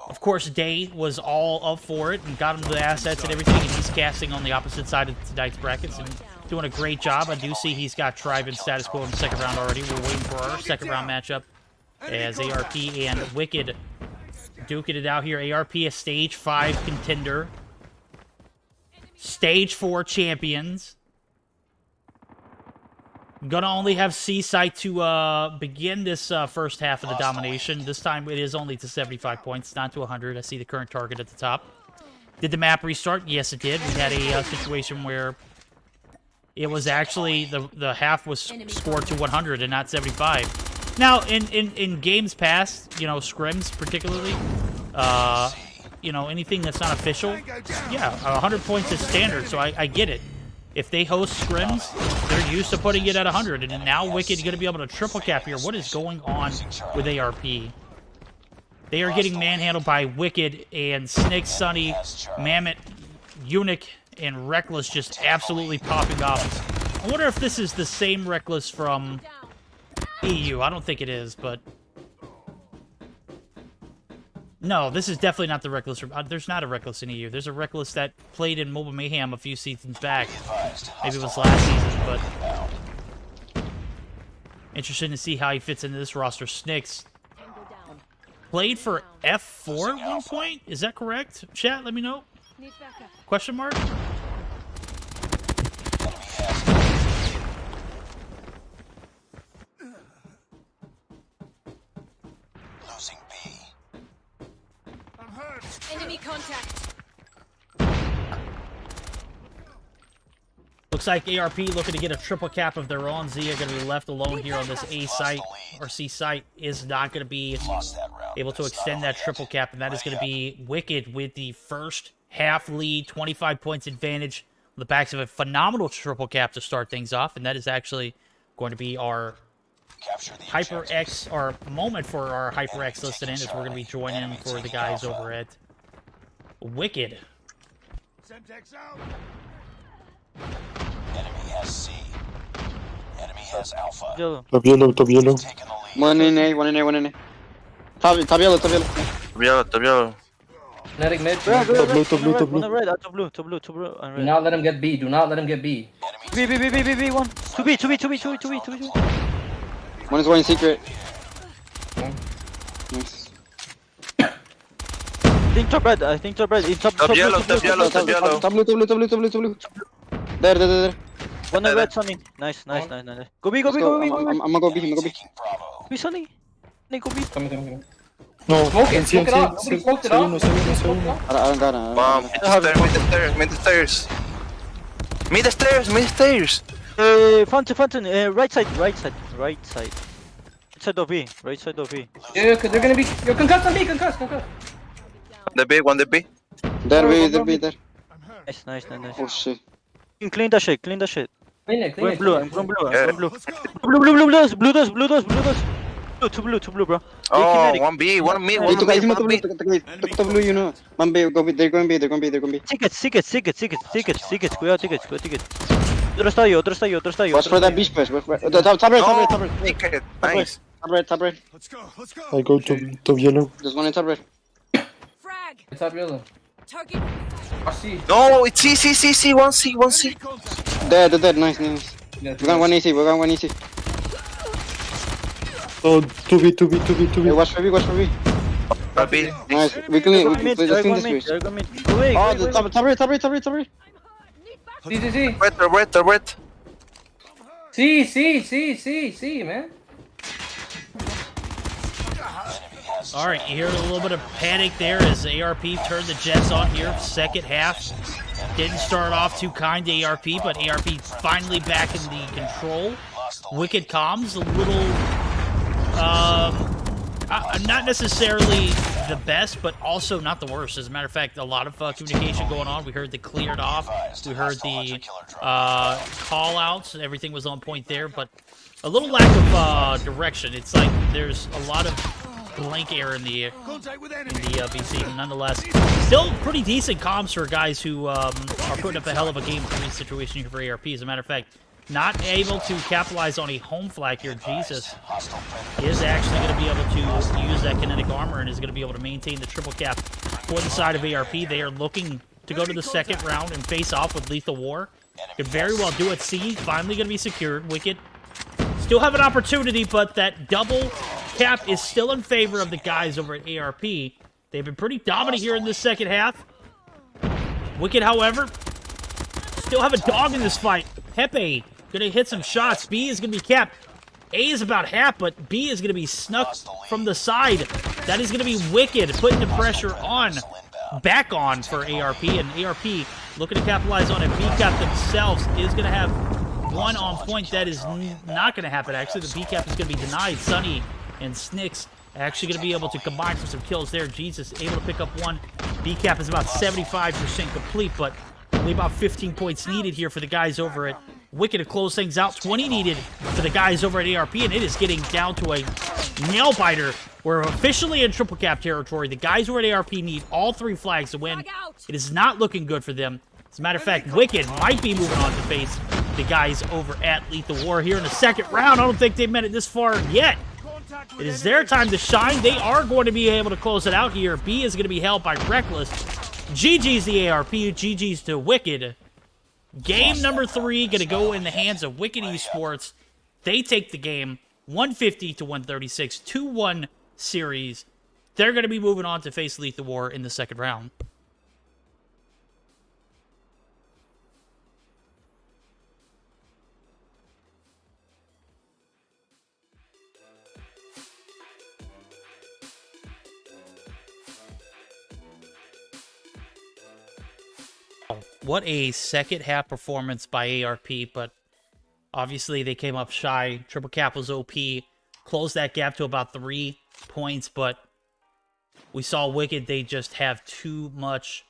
of course, Day was all up for it and got him the assets and everything, and he's casting on the opposite side of tonight's brackets and doing a great job. I do see he's got Tribe and status quo in the second round already. We're waiting for our second round matchup as ARP and Wicked duking it out here. ARP, a stage 5 contender. Stage 4 champions. Gonna only have C site to begin this first half of the domination. This time it is only to 75 points, not to 100. I see the current target at the top. Did the map restart? Yes, it did. We had a situation where it was actually the half was scored to 100 and not 75. Now, in games past, you know, scrims particularly, you know, anything that's not official, yeah, 100 points is standard, so I get it. If they host scrims, they're used to putting it at 100, and now Wicked going to be able to triple cap here. What is going on with ARP? They are getting manhandled by Wicked, and Snick, Sunny, Mammoth, Eunuch, and Reckless just absolutely popping off. I wonder if this is the same Reckless from EU. I don't think it is, but... No, this is definitely not the Reckless. There's not a Reckless in EU. There's a Reckless that played in Mobile Mayhem a few seasons back. Maybe it was last season, but... Interesting to see how he fits into this roster. Snicks played for F4 at one point? Is that correct? Chat, let me know. Question mark? Losing B. Enemy contact. looks like ARP looking to get a triple cap of their own. Zia going to be left alone here on this A site. Or C site is not going to be able to extend that triple cap, and that is going to be Wicked with the first half lead, 25 points advantage on the backs of a phenomenal triple cap to start things off, and that is actually going to be our HyperX, our moment for our HyperX listed in, as we're going to be joining for the guys over at Wicked. Semtex out. Enemy has C. Enemy has Alpha. Yellow. Top yellow, top yellow. Taking the lead. One in A, one in A, one in A. Top yellow, top yellow. Top yellow. Kinetic mid. Top blue, top blue, top On blue. the red, top blue, top blue, top blue, and Do red. not let him get B. Do not let him get B. B, one. 2B. One is one secret. Nice. Think top red, I think top red. Top yellow, top yellow, top yellow. Top blue. There. One on red, Sunny. Nice. Go B. Let's go. I'm gonna go B, I'm gonna go B. B, Sunny. Go B. Come. No, Smoke it out. Nobody smoked it out. Segundo. I don't got it. Bomb, mid the stairs. Mid the stairs. Fountain, right side. Right side of B. Yeah, cause they're gonna be. Yo, concuss on B. Concuss. The big one, the big. There. Nice. Oh shit. Clean that shit. Clean it. I'm going blue. Yeah. Blue doors. Two blue, bro. Oh, one B, one mid, Hey, one to guys, mid, to one mid. blue, you know. Man, go B. They're going B. Tickets. Cuidado, tickets. Otro estadio. Watch for that beach push. Top red. Ticket, nice. Top red. Let's go. I go top yellow. There's one in top red. Frag. It's top yellow. Target. I see. No, it's C, one C. Enemy contact. Dead. Nice. Yeah, We're going one AC. Oh, 2B. Hey, watch for B. A B. Nice. We clean this switch. They're going mid. Wait. Oh, the top red. See. Red. See, man. All right, you hear a little bit of panic there as ARP turned the Jets on here. Second half didn't start off too kind to ARP, but ARP finally back in the control. Wicked comms, a little, not necessarily the best, but also not the worst. As a matter of fact, a lot of communication going on. We heard the cleared off. We heard the call-outs. Everything was on point there, but a little lack of direction. It's like there's a lot of blank air in the Contact with in enemy. the BC. Nonetheless, still pretty decent comms for guys who are putting up a hell of a game 3 situation here for ARP. As a matter of fact, not able to capitalize on a home flag here. Jesus is actually going to be able to use that kinetic armor and is going to be able to maintain the triple cap for the side of ARP. They are looking to go to the second round and face off with Lethal War. Could very well do it. C finally going to be secured. Wicked still have an opportunity, but that double cap is still in favor of the guys over at ARP. They've been pretty dominant here in this second half. Wicked, however, still have a dog in this fight. Pepe gonna hit some shots. B is gonna be capped. A is about half, but B is gonna be snuck from the side. That is gonna be Wicked putting the pressure on, back on for ARP, and ARP looking to capitalize on it. B cap themselves is gonna have one on point. That is not gonna happen. Actually, the B cap is gonna be denied. Sunny and Snicks actually going to be able to combine for some kills there. Jesus able to pick up one. B-cap is about 75% complete, but only about 15 points needed here for the guys over at Wicked to close things out. 20 needed for the guys over at ARP, and it is getting down to a nail-biter. We're officially in triple cap territory. The guys over at ARP need all 3 flags to win. It is not looking good for them. As a matter of fact, Wicked might be moving on to face the guys over at Lethal War here in the second round. I don't think they've made it this far yet. It is their time to shine. They are going to be able to close it out here. B is going to be held by Reckless. GG's the ARP. GG's to Wicked. Game number 3 going to go in the hands of Wicked Esports. They take the game 150 to 136. 2-1 series. They're going to be moving on to face Lethal War in the second round. What a second half performance by ARP, but obviously they came up shy. Triple cap was OP. Closed that gap to about 3 points, but we saw Wicked, they just have too much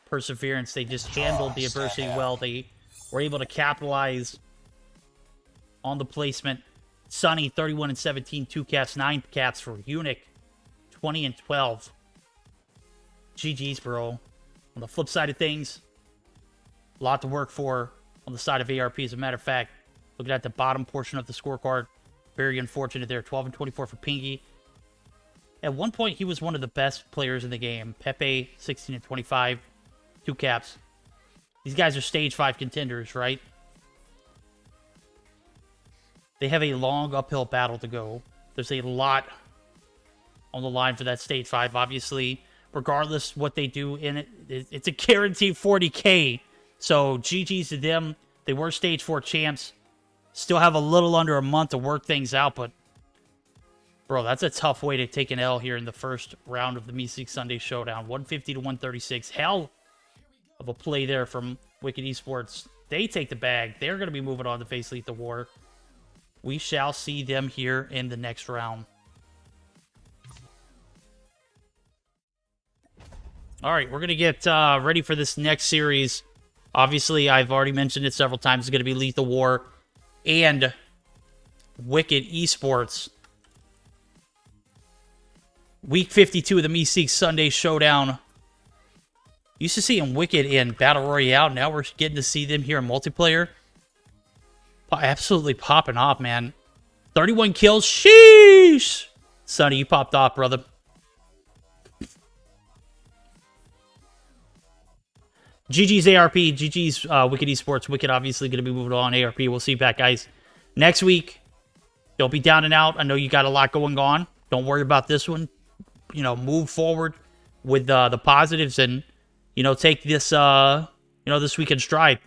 perseverance. They just handled the adversity well. They were able to capitalize on the placement. Sunny, 31 and 17, 2 caps, 9 caps for Unic, 20 and 12. GG's, bro. On the flip side of things, a lot to work for on the side of ARP. As a matter of fact, looking at the bottom portion of the scorecard, very unfortunate there. 12 and 24 for Pingy. At one point, he was one of the best players in the game. Pepe, 16 and 25, 2 caps. These guys are stage 5 contenders, right? They have a long uphill battle to go. There's a lot on the line for that stage 5. Obviously, regardless what they do in it, it's a guaranteed 40K. So GG's to them. They were stage 4 champs. Still have a little under a month to work things out, but bro, that's a tough way to take an L here in the first round of the Meseeks Sunday Showdown. 150 to 136. Hell of a play there from Wicked Esports. They take the bag. They're going to be moving on to face Lethal War. We shall see them here in the next round. All right, we're going to get ready for this next series. Obviously, I've already mentioned it several times. It's going to be Lethal War and Wicked Esports. Week 52 of the Meseeks Sunday Showdown. Used to see them Wicked in Battle Royale. Now we're getting to see them here in multiplayer. Absolutely popping off, man. 31 kills. Sheesh! Sonny, you popped off, brother. GG's ARP, GG's Wicked Esports. Wicked obviously going to be moving on. ARP, we'll see you back, guys. Next week, don't be down and out. I know you got a lot going on. Don't worry about this one. You know, move forward with the positives and, you know, take this, this week in stride.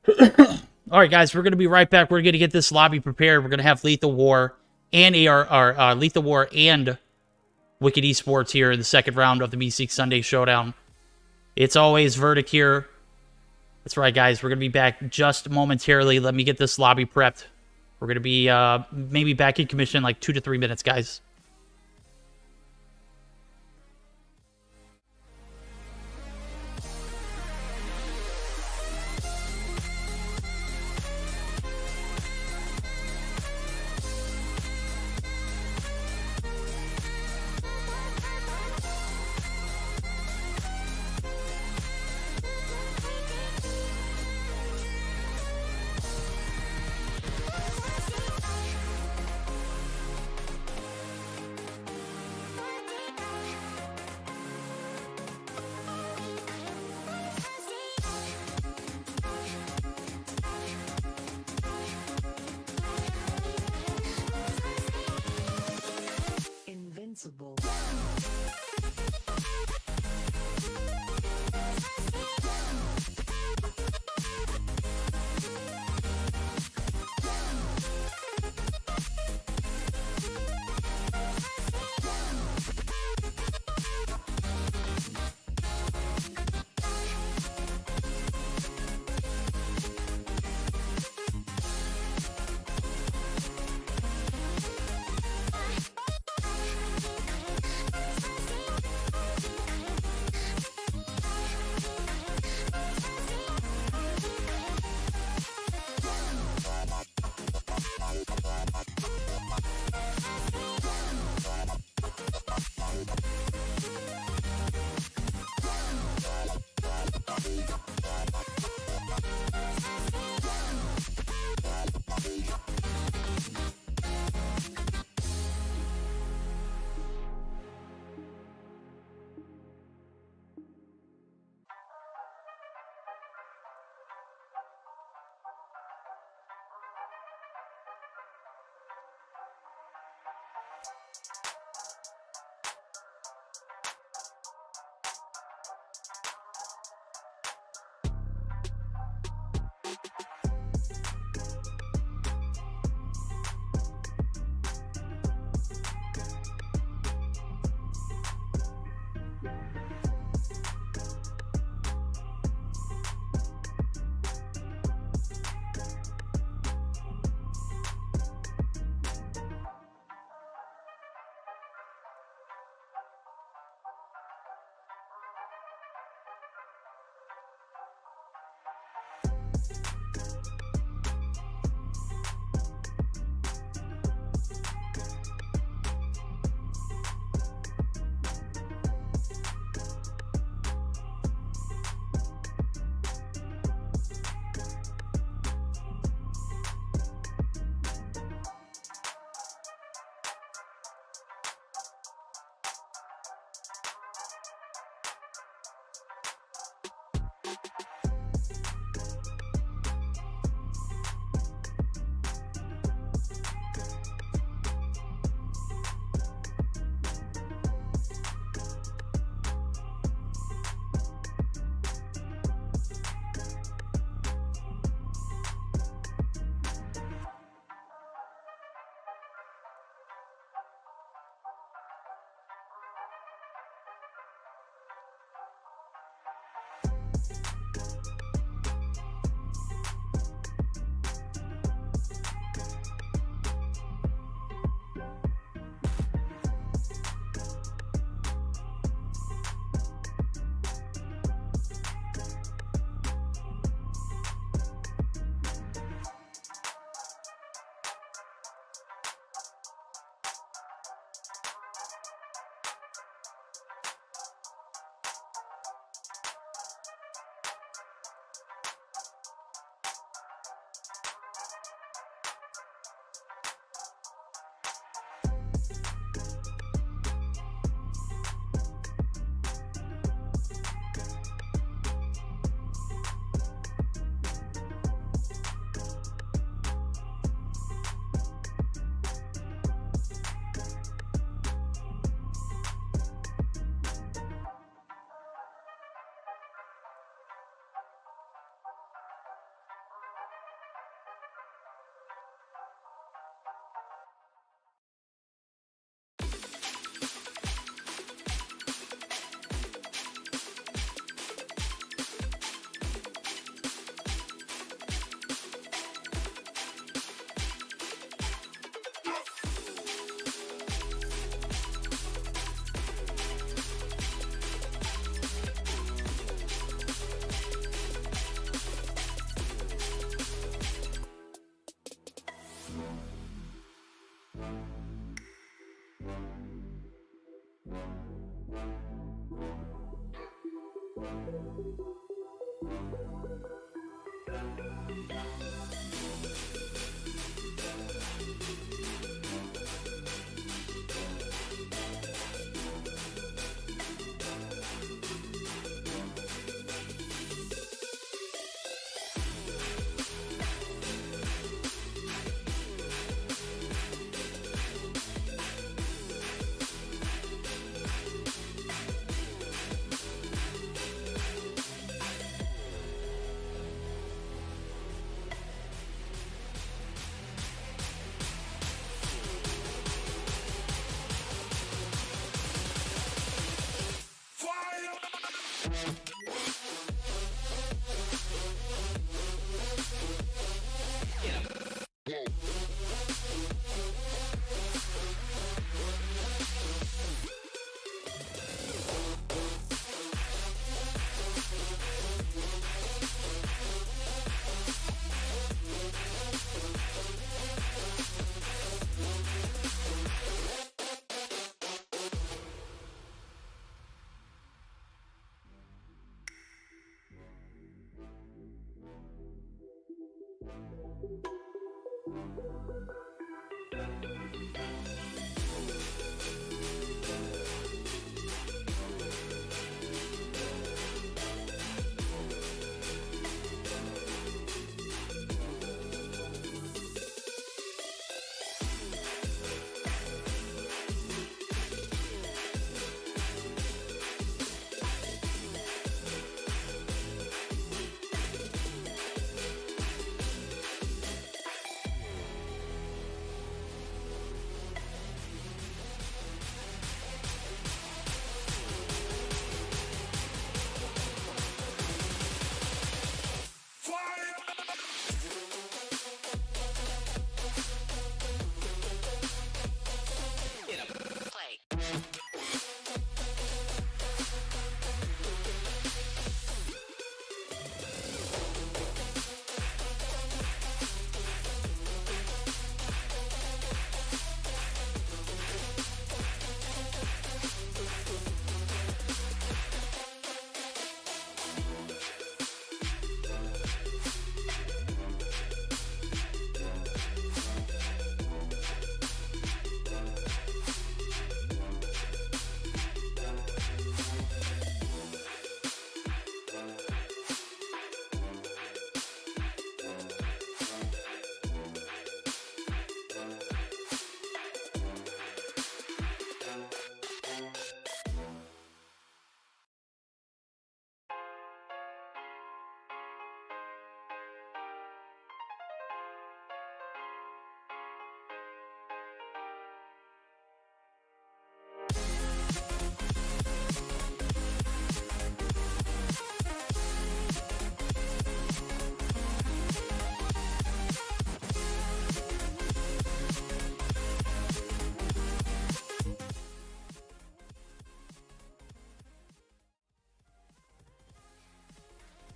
All right, guys, we're going to be right back. We're going to get this lobby prepared. We're going to have Lethal War and Lethal War and Wicked Esports here in the second round of the Meseeks Sunday Showdown. It's always Verdict here. That's right, guys. We're going to be back just momentarily. Let me get this lobby prepped. We're going to be maybe back in commission in like 2 to 3 minutes, guys.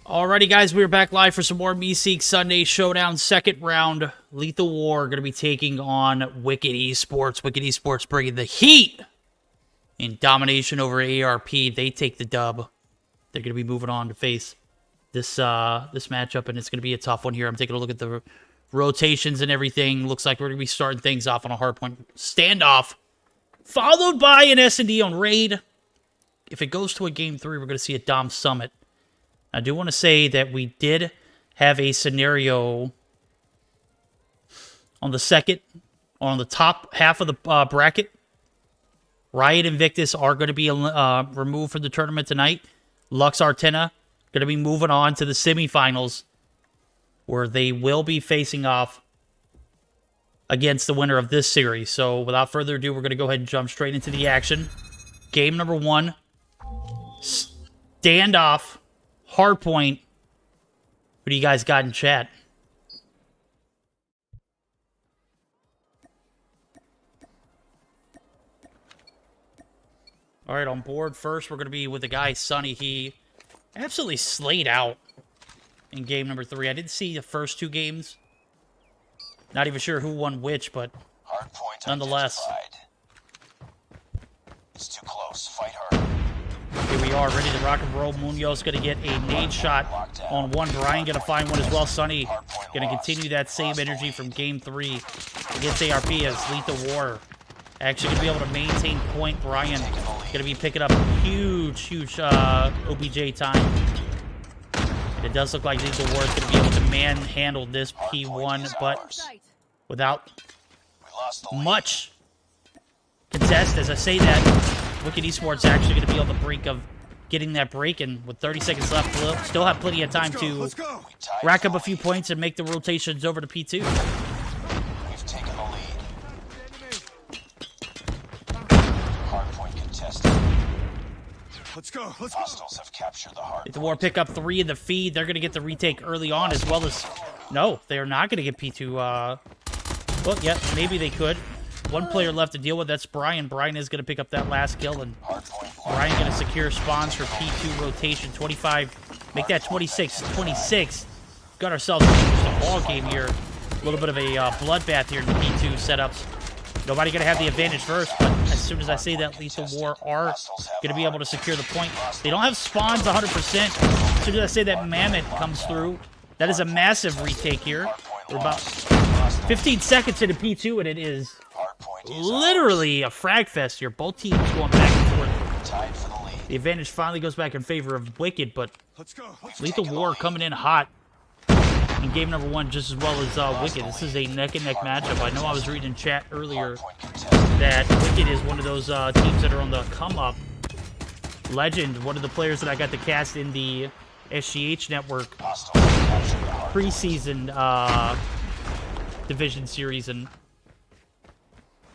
Alrighty, guys, we are back live for some more Meseeks Sunday Showdown. Second round, Lethal War, going to be taking on Wicked Esports. Wicked Esports bringing the heat in domination over ARP. They take the dub. They're going to be moving on to face this this matchup, and it's going to be a tough one here. I'm taking a look at the rotations and everything. Looks like we're going to be starting things off on a hardpoint standoff, followed by an S&D on raid. If it goes to a game 3, we're going to see a Dom Summit. I do want to say that we did have a scenario on the second, on the top half of the bracket. Riot and Victus are going to be removed from the tournament tonight. Lux Artena going to be moving on to the semifinals, where they will be facing off against the winner of this series. So without further ado, we're going to go ahead and jump straight into the action. Game number 1, standoff. Hardpoint. What do you guys got in chat? All right, on board first, we're going to be with the guy, Sonny. He absolutely slayed out in game number 3. I didn't see the first 2 games. Not even sure who won which, but Hardpoint nonetheless. identified. It's too close. Fight hard. Here we are, ready to rock and roll. Munoz going to get a nade shot on one. Brian going to find one as well. Sonny going to continue that same energy from Game 3 against ARP as Lethal War. Actually going to be able to maintain point. Brian going to be picking up huge OBJ time. And it does look like Lethal War is going to be able to manhandle this P1, but without much contest. As I say that, Wicked Esports actually going to be on the brink of getting that break, and with 30 seconds left, we'll still have plenty of time to rack up a few points and make the rotations over to P2. We've taken the lead. Hardpoint contested. Let's go. Hostiles have captured the hard. The War pick up 3 in the feed. They're going to get the retake early on, as well as... No, they're not going to get P2. Well, yeah, maybe they could. One player left to deal with. That's Brian. Brian is going to pick up that last kill, and Brian going to secure spawns for P2 rotation. 25. Make that 26. 26. Got ourselves a ball game here. A little bit of a bloodbath here in the P2 setups. Nobody going to have the advantage first, but as soon as I say that, Lethal War are going to be able to secure the point. They don't have spawns 100%. As soon as I say that Mammoth comes through, that is a massive retake here. We're about 15 seconds into P2, and it is literally a frag fest here. Both teams going back and forth. The advantage finally goes back in favor of Wicked, but Lethal War coming in hot in game number 1 just as well as Wicked. This is a neck-and-neck matchup. I know I was reading in chat earlier that Wicked is one of those teams that are on the come-up. Legend, one of the players that I got to cast in the SGH network preseason division series, and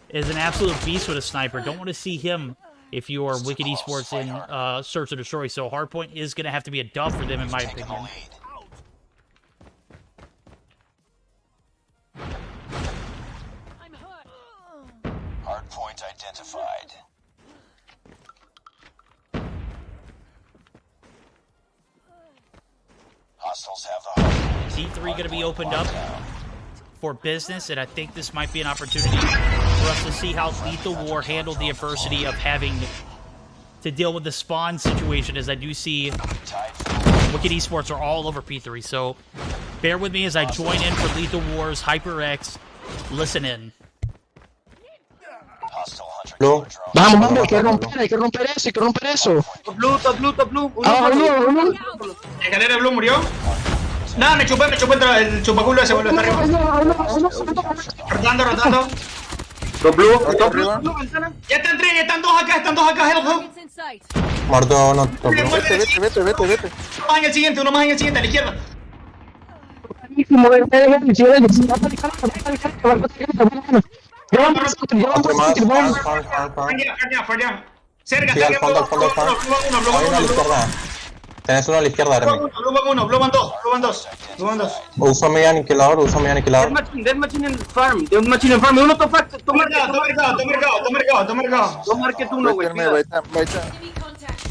is an absolute beast with a sniper. Don't want to see him if you are Wicked Esports in Search and Destroy. So Hardpoint is going to have to be a dub for them, in my opinion. Hardpoint identified. Hostiles have the hardpoint. D3 going to be opened up for business, and I think this might be an opportunity for us to see how Lethal War handled the adversity of having to deal with the spawn situation, as I do see Wicked Esports are all over P3. So bear with me as I join in for Lethal War's HyperX. Listen in. Vamos, vamos, hay que romper eso, hay que romper eso. Top blue. Blue. Escalera blue murió. Nada, me chupé el chupaculo ese, boludo, está arriba. Rotando. Top blue. Ya están 3, están dos acá, help. It's in sight. Muerto, no, top blue. Vete. Uno más en el siguiente, a la izquierda. Far. Cerca, Sí, al fondo. Hay uno a la izquierda. Tenés uno a la izquierda, Remy. Blue van dos. Uso mi aniquilador. Death machine en farm, uno top mercado. Dos market uno, güey. Enemy contact.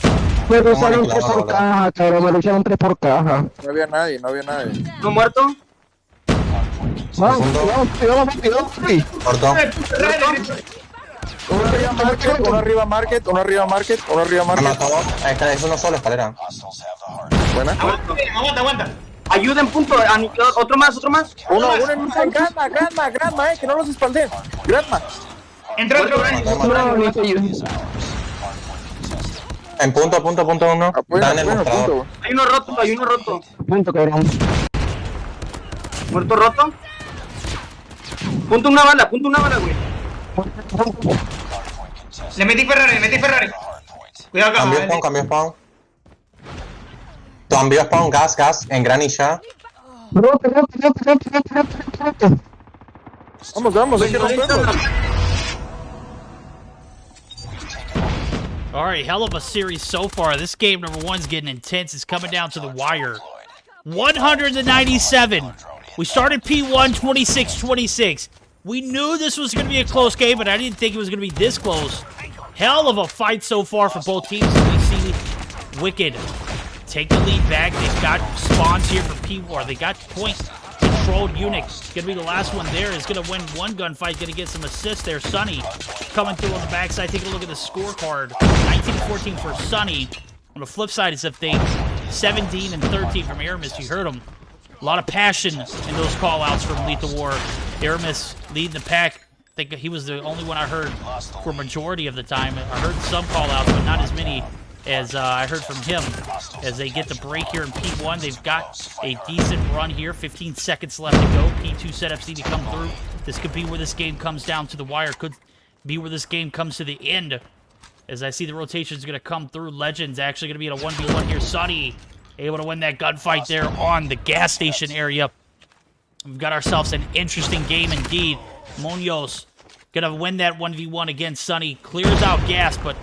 Me usaron 3 por caja, cabrón, me lo hicieron 3 por caja. No había nadie. ¿No muerto? Vamos. Corto. Uno arriba market. Me mató. Es uno solo, escalera. Buena. Aguanta. Ayuden, punto. Otro más. Uno en Grandma, que no los espaldeen. Grandma. Entra otro. En punto 1. Dan el mostrador. Hay uno roto. Punto, cabrón. Muerto roto. Punto una bala, güey. Le metí Ferrari. Cuidado acá. Cambio spawn. Cambio spawn, gas, en granilla. Vamos, hay que romperlo. All right, hell of a series so far. This game number 1's getting intense. It's coming down to the wire. 197. We started P1 26-26. We knew this was going to be a close game, but I didn't think it was going to be this close. Hell of a fight so far for both teams. We see Wicked take the lead back. They've got spawns here for P-War. They got point controlled units. Going to be the last one there. Is going to win one gunfight. Going to get some assists there. Sunny coming through on the backside. Taking a look at the scorecard. 19-14 for Sunny. On the flip side is of things, 17 and 13 from Aramis. You heard him. A lot of passion in those call-outs from Lethal War. Aramis leading the pack. I think he was the only one I heard for a majority of the time. I heard some call-outs, but not as many as I heard from him. As they get the break here in P1, they've got a decent run here. 15 seconds left to go. P2 setups need to come through. This could be where this game comes down to the wire. Could be where this game comes to the end. As I see the rotation is going to come through. Legend's actually going to be in a 1v1 here. Sunny able to win that gunfight there on the gas station area. We've got ourselves an interesting game indeed. Munoz going to win that 1v1 against Sunny. Clears out gas, but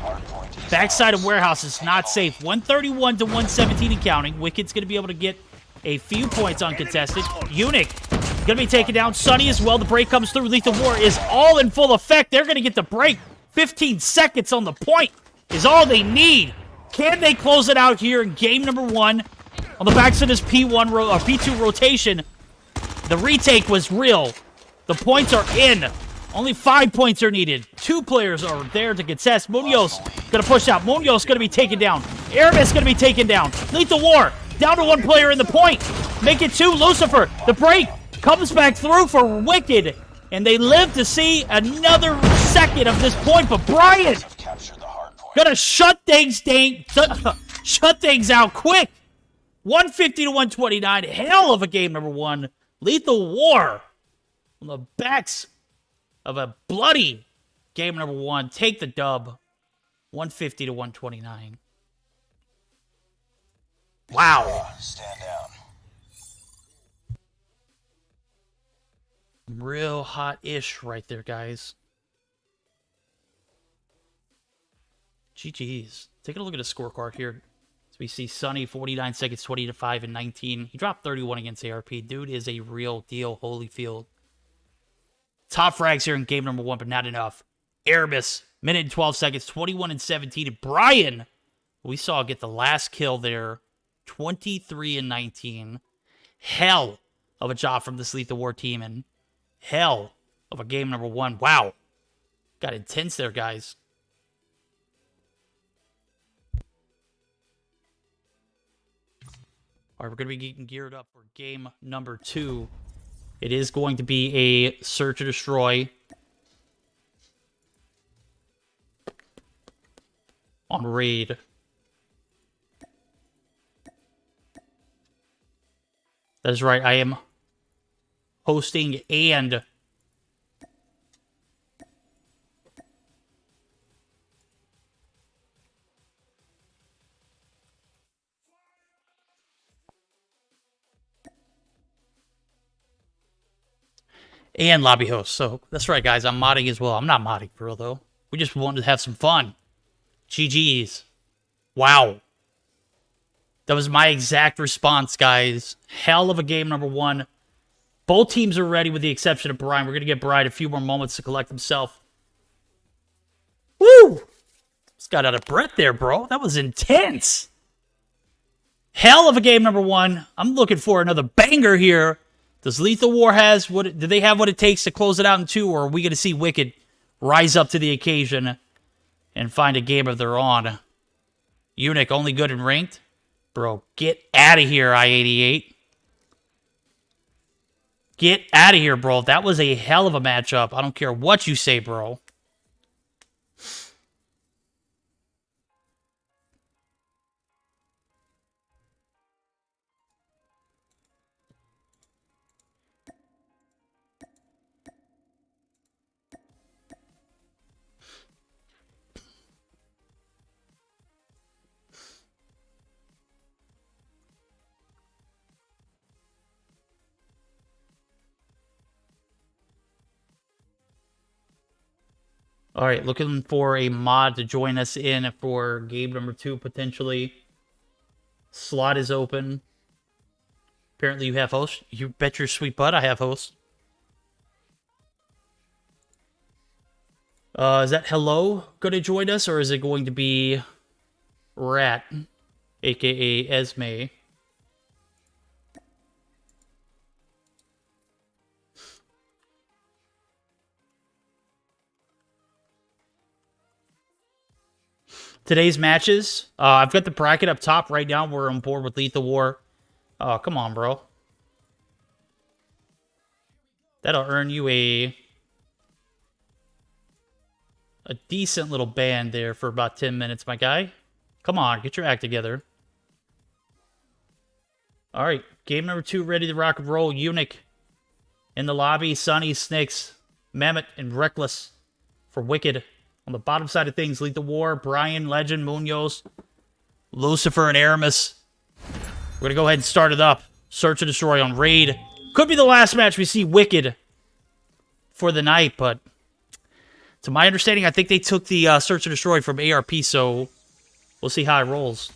backside of warehouse is not safe. 131 to 117 and counting. Wicked's going to be able to get a few points uncontested. Eunuch going to be taken down. Sunny as well. The break comes through. Lethal War is all in full effect. They're going to get the break. 15 seconds on the point is all they need. Can they close it out here in game number 1? On the backs of this P1 or P2 rotation, the retake was real. The points are in. Only 5 points are needed. 2 players are there to contest. Munoz going to push out. Munoz going to be taken down. Aramis going to be taken down. Lethal War down to 1 player in the point. Make it 2. Lucifer. The break comes back through for Wicked. And they live to see another second of this point. But Brian gonna shut things out quick. 150 to 129. Hell of a game number 1. Lethal War on the backs of a bloody game number 1. Take the dub. 150 to 129. Wow. Stand down. Real hot-ish right there, guys. GG's. Taking a look at the scorecard here. So we see Sunny, 49 seconds, 20 to 5 and 19. He dropped 31 against ARP. Dude is a real deal, Holyfield. Top frags here in game number 1, but not enough. Aramis, minute and 12 seconds, 21 and 17. And Brian, we saw get the last kill there, 23 and 19. Hell of a job from this Lethal War team, and hell of a game number 1. Wow. Got intense there, guys. All right, we're going to be getting geared up for game number 2. It is going to be a search or destroy on raid. That is right, I am hosting and lobby host. So that's right, guys. I'm modding as well. I'm not modding for real, though. We just wanted to have some fun. GG's. Wow. That was my exact response, guys. Hell of a game number 1. Both teams are ready with the exception of Brian. We're going to get Brian a few more moments to collect himself. Woo! Just got out of breath there, bro. That was intense. Hell of a game number 1. I'm looking for another banger here. Does Lethal War do they have what it takes to close it out in 2, or are we going to see Wicked rise up to the occasion and find a game of their own? Eunuch only good in ranked? Bro, get out of here, I-88. Get out of here, bro. That was a hell of a matchup. I don't care what you say, bro. All right, looking for a mod to join us in for game number 2, potentially. Slot is open. Apparently you have host. You bet your sweet butt I have host. Is that Hello going to join us, or is it going to be Rat, a.k.a. Esme? today's matches. I've got the bracket up top right now. We're on board with Lethal War. Oh, come on, bro. That'll earn you a decent little ban there for about 10 minutes, my guy. Come on, get your act together. All right, game number 2, ready to rock and roll. Eunuch in the lobby. Sunny, Snicks, Mammoth, and Reckless for Wicked. On the bottom side of things, Lethal War, Brian, Legend, Munoz, Lucifer, and Aramis. We're going to go ahead and start it up. Search and Destroy on Raid. Could be the last match we see Wicked for the night, but to my understanding, I think they took the Search and Destroy from ARP, so we'll see how it rolls.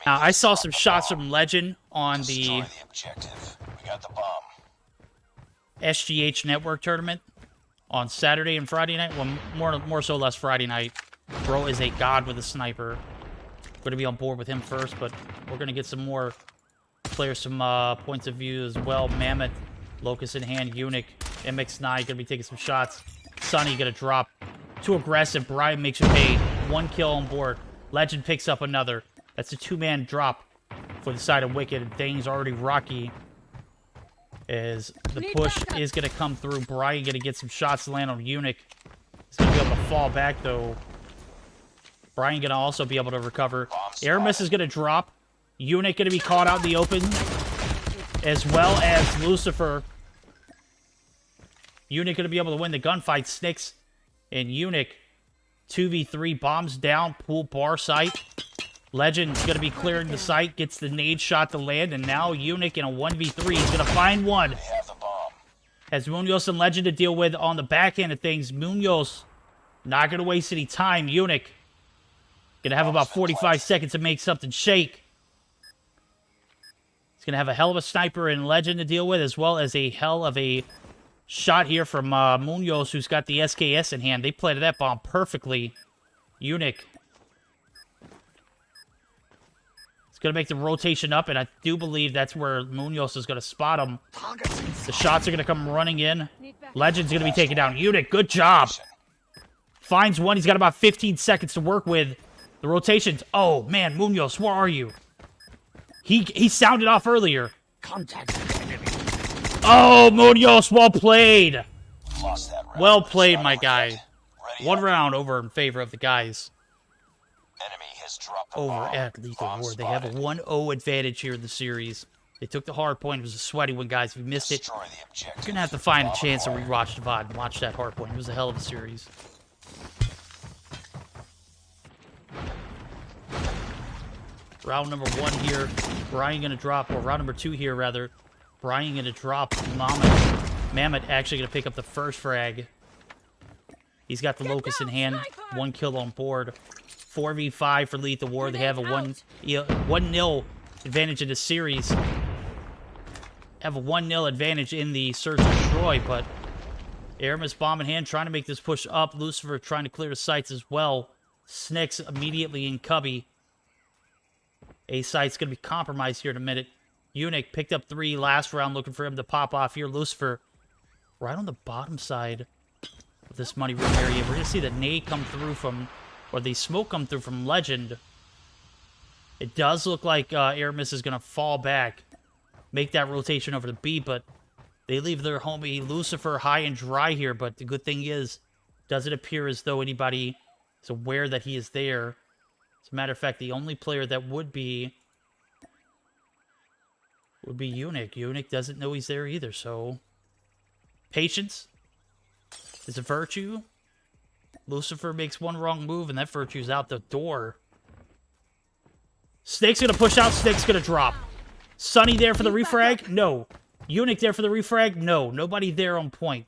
Now, I saw some shots from Legend on the objective. We got the bomb. SGH Network tournament on Saturday and Friday night. Well, more so less Friday night. Bro is a god with a sniper. Going to be on board with him first, but we're going to get some more players, some points of view as well. Mammoth, Locust in hand, Eunuch, MX9 going to be taking some shots. Sunny going to drop. Too aggressive. Brian makes you pay. 1 kill on board. Legend picks up another. That's a 2-man drop for the side of Wicked, and things already rocky as the push is going to come through. Brian going to get some shots to land on Eunuch. He's going to be able to fall back, though. Brian going to also be able to recover. Aramis is going to drop. Eunuch going to be caught out in the open, as well as Lucifer. Eunuch going to be able to win the gunfight. Snicks and Eunuch. 2v3, bombs down, pool bar site. Legend's going to be clearing the site, gets the nade shot to land, and now Eunuch in a 1v3 is going to find one. Has Munoz and Legend to deal with on the back end of things. Munoz not going to waste any time. Eunuch going to have about 45 seconds to make something shake. He's going to have a hell of a sniper and Legend to deal with, as well as a hell of a shot here from Munoz, who's got the SKS in hand. They planted that bomb perfectly. Eunuch. It's going to make the rotation up, and I do believe that's where Munoz is going to spot him. The shots are going to come running in. Legend's going to be taken down. Eunuch, good job. Finds one. He's got about 15 seconds to work with. The rotations. Oh, man, Munoz, where are you? He sounded off earlier. Oh, Munoz, well played. Well played, my guy. 1 round over in favor of the guys over at Lethal War. They have a 1-0 advantage here in the series. They took the hard point. It was a sweaty one, guys. If you missed it, you're going to have to find a chance to rewatch the VOD and watch that hard point. It was a hell of a series. Round number 1 here. Brian going to drop, or round number 2 here, rather. Brian going to drop Mammoth. Mammoth actually going to pick up the first frag. He's got the Locust in hand. 1 kill on board. 4v5 for Lethal War. They have a 1-0 advantage in the series. Have a 1-0 advantage in the Search and Destroy, but Aramis bomb in hand, trying to make this push up. Lucifer trying to clear the sites as well. Snicks immediately in cubby. A site's going to be compromised here in a minute. Eunuch picked up 3 last round, looking for him to pop off here. Lucifer right on the bottom side of this money room area. We're going to see the nade come through from, or the smoke come through from Legend. It does look like Aramis is going to fall back, make that rotation over to B, but they leave their homie Lucifer high and dry here. But the good thing is, doesn't appear as though anybody is aware that he is there. As a matter of fact, the only player that would be Eunuch. Eunuch doesn't know he's there either, so patience is a virtue. Lucifer makes 1 wrong move, and that virtue's out the door. Snake's gonna push out, Snake's gonna drop. Sunny there for the refrag? No. Eunuch there for the refrag? No. Nobody there on point.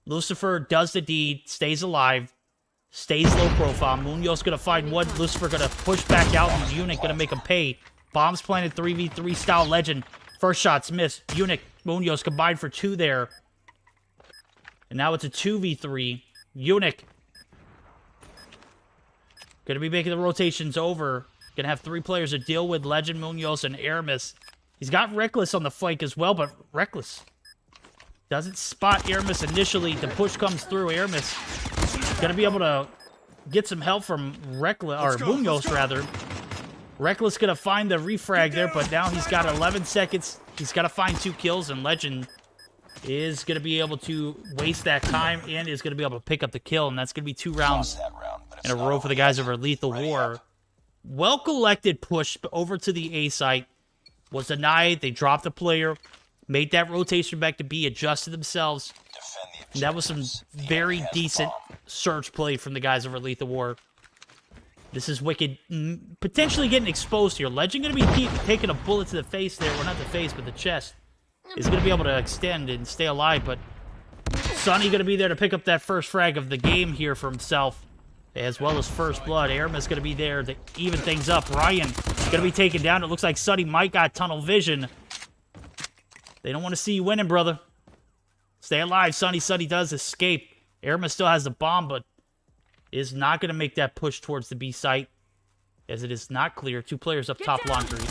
Lucifer does the deed, stays alive, stays low profile. Munoz gonna find one. Lucifer gonna push back out, and Eunuch gonna make him pay. Bombs planted, 3v3 style Legend. First shots missed. Eunuch, Munoz combined for 2 there. And now it's a 2v3. Eunuch gonna be making the rotations over. Gonna have 3 players to deal with. Legend, Munoz, and Aramis. He's got Reckless on the flank as well, but Reckless Doesn't spot Aramis initially. The push comes through. Aramis gonna be able to get some help from Reckless, or Munoz rather. Reckless gonna find the refrag there, but now he's got 11 seconds. He's got to find 2 kills, and Legend is gonna be able to waste that time and is gonna be able to pick up the kill, and that's gonna be 2 rounds in a row for the guys over Lethal War. Well collected push over to the A site. Was denied. They dropped the player. Made that rotation back to B. Adjusted themselves. And that was some very decent search play from the guys over Lethal War. This is Wicked potentially getting exposed here. Legend going to be taking a bullet to the face there. Well, not the face, but the chest. Is going to be able to extend and stay alive, but Sonny going to be there to pick up that first frag of the game here for himself, as well as first blood. Aramis going to be there to even things up. Ryan going to be taken down. It looks like Sonny might got tunnel vision. They don't want to see you winning, brother. Stay alive, Sonny. Sonny does escape. Aramis still has the bomb, but is not going to make that push towards the B site, as it is not clear. 2 players up top laundry.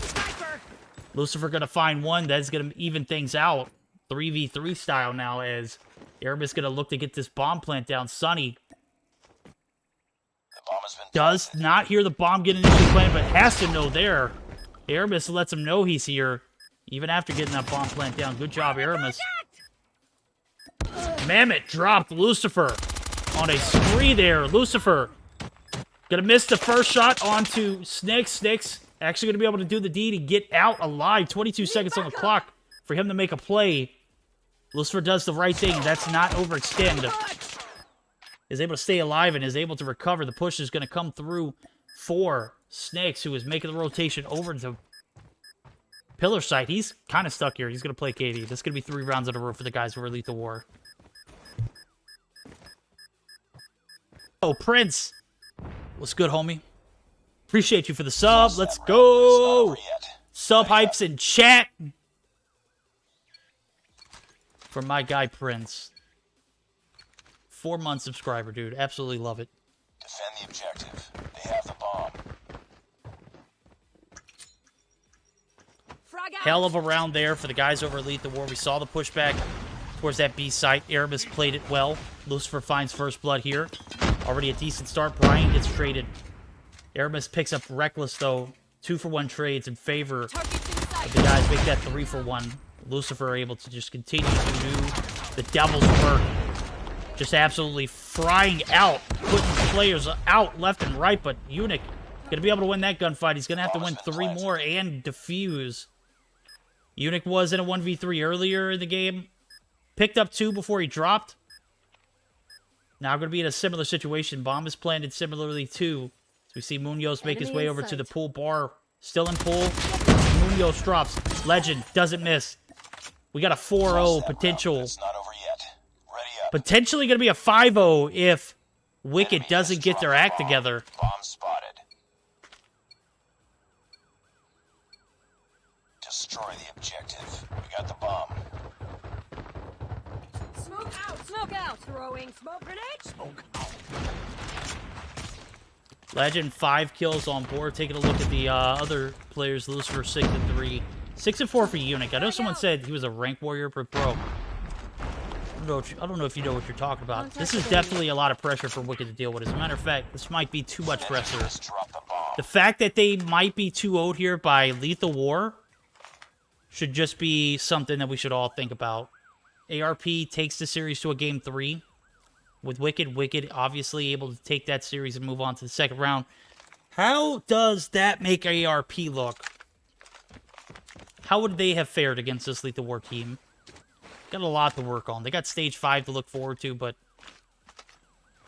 Lucifer going to find one. That's going to even things out. 3v3 style now, as Aramis going to look to get this bomb plant down. Sonny does not hear the bomb get initially planted, but has to know there. Aramis lets him know he's here, even after getting that bomb plant down. Good job, Aramis. Mammoth dropped Lucifer on a spree there. Lucifer gonna miss the first shot onto Snicks. Snicks actually gonna be able to do the D to get out alive. 22 seconds on the clock for him to make a play. Lucifer does the right thing. That's not overextend. Is able to stay alive and is able to recover. The push is gonna come through for Snicks, who is making the rotation over to Pillar site. He's kind of stuck here. He's gonna play KD. This is gonna be 3 rounds in a row for the guys who are Lethal War. Oh, Prince. What's good, homie? Appreciate you for the sub. Let's go. Sub hypes in chat. For my guy, Prince. 4-month subscriber, dude. Absolutely love it. Defend the objective. They have the bomb. Hell of a round there for the guys over Lethal War. We saw the pushback towards that B site. Aramis played it well. Lucifer finds first blood here. Already a decent start. Brian gets traded. Aramis picks up Reckless, though. 2-for-1 trades in favor of the guys. Make that 3-for-1. Lucifer able to just continue to do the devil's work. Just absolutely frying out. Putting players out left and right. But Eunuch going to be able to win that gunfight. He's going to have to win 3 more and defuse. Eunuch was in a 1v3 earlier in the game. Picked up 2 before he dropped. Now going to be in a similar situation. Bomb is planted similarly too. So we see Munoz make his way over to the pool bar. Still in pool. Munoz drops. Legend doesn't miss. We got a 4-0 potential. It's not over yet. Ready up. Potentially going to be a 5-0 if Wicked doesn't get their act together. Bomb spotted. Destroy the objective. We got the bomb. Smoke out! Smoke out! Throwing smoke grenade! Smoke out. Legend 5 kills on board. Taking a look at the other players. Lucifer 6-3. 6-4 for Eunuch. I know someone said he was a rank warrior, but bro, I don't know if you know what you're talking about. This is definitely a lot of pressure for Wicked to deal with. As a matter of fact, this might be too much pressure. The fact that they might be 2-0'd here by Lethal War should just be something that we should all think about. ARP takes the series to a game 3. With Wicked, Wicked obviously able to take that series and move on to the second round. How does that make ARP look? How would they have fared against this Lethal War team? Got a lot to work on. They got stage 5 to look forward to, but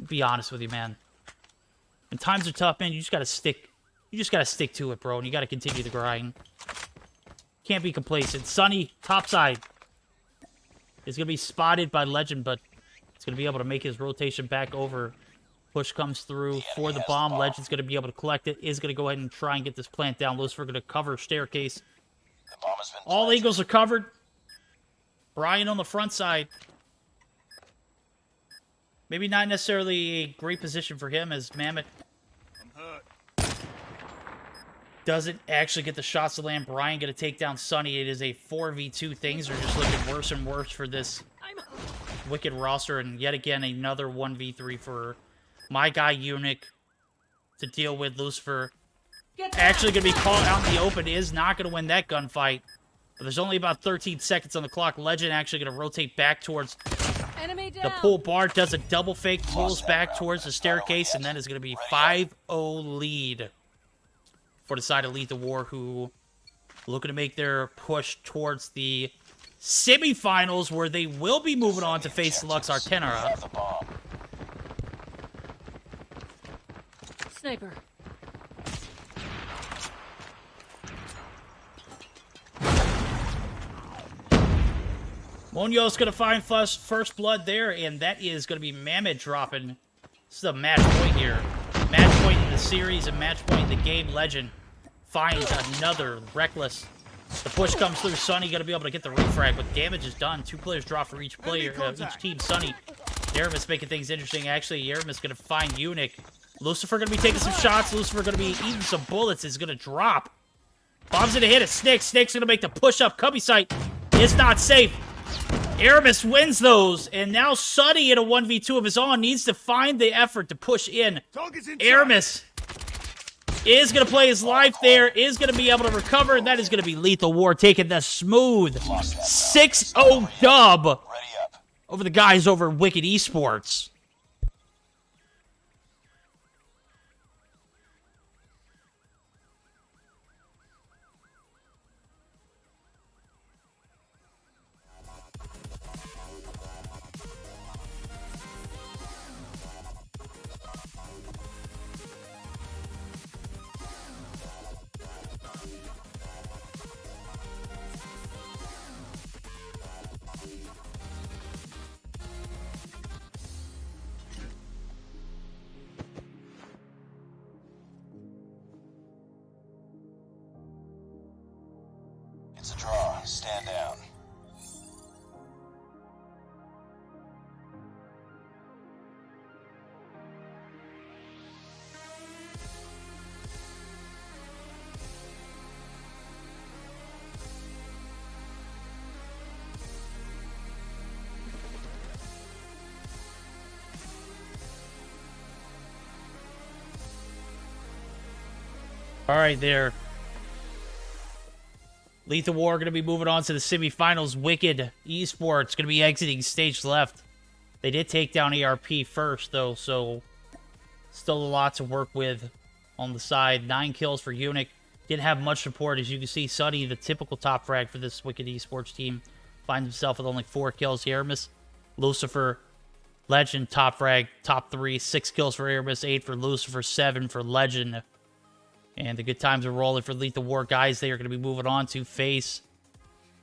I'll be honest with you, man. When times are tough, man, you just gotta stick. You just gotta stick to it, bro, and you gotta continue the grind. Can't be complacent. Sonny, topside, is gonna be spotted by Legend, but it's gonna be able to make his rotation back over. Push comes through for the bomb. Legend's gonna be able to collect it. Is gonna go ahead and try and get this plant down. Lucifer gonna cover staircase. All Eagles are covered. Brian on the front side. Maybe not necessarily a great position for him, as Mammoth doesn't actually get the shots to land. Brian going to take down Sonny. It is a 4v2. Things are just looking worse and worse for this Wicked roster, and yet again, another 1v3 for my guy, Eunuch, to deal with. Lucifer actually going to be caught out in the open, is not going to win that gunfight. But there's only about 13 seconds on the clock. Legend actually going to rotate back towards Enemy down. the pool bar, does a double fake, pulls back towards the staircase, and then is going to be 5-0 lead for the side of Lethal War, who looking to make their push towards the semifinals, where they will be moving on to face Lux Artenera. The bomb. Sniper. Monyo's going to find first blood there, and that is going to be Mammoth dropping. This is a match point here. Match point in the series and match point in the game. Legend finds another Reckless. The push comes through. Sunny going to be able to get the refrag, but damage is done. 2 players drop for each player, each team. Sunny. Aramis making things interesting. Actually, Aramis going to find Eunuch. Lucifer going to be taking some shots. Lucifer going to be eating some bullets. Is going to drop. Bomb's going to hit a Snake. Snake's going to make the push up. Cubby sight is not safe. Aramis wins those, and now Sunny in a 1v2 of his own needs to find the effort to push in. Aramis is going to play his life there, is going to be able to recover, and that is going to be Lethal War taking the smooth 6-0 dub over the guys over at Wicked Esports. It's a draw. Stand down. All right, there. Lethal War going to be moving on to the semifinals. Wicked Esports going to be exiting stage left. They did take down ARP first, though, so still a lot to work with on the side. 9 kills for Eunuch. Didn't have much support. As you can see, Sunny, the typical top frag for this Wicked Esports team, finds himself with only 4 kills. Aramis, Lucifer, Legend, top frag, top 3. 6 kills for Aramis, 8 for Lucifer, 7 for Legend. And the good times are rolling for Lethal War. Guys, they are going to be moving on to face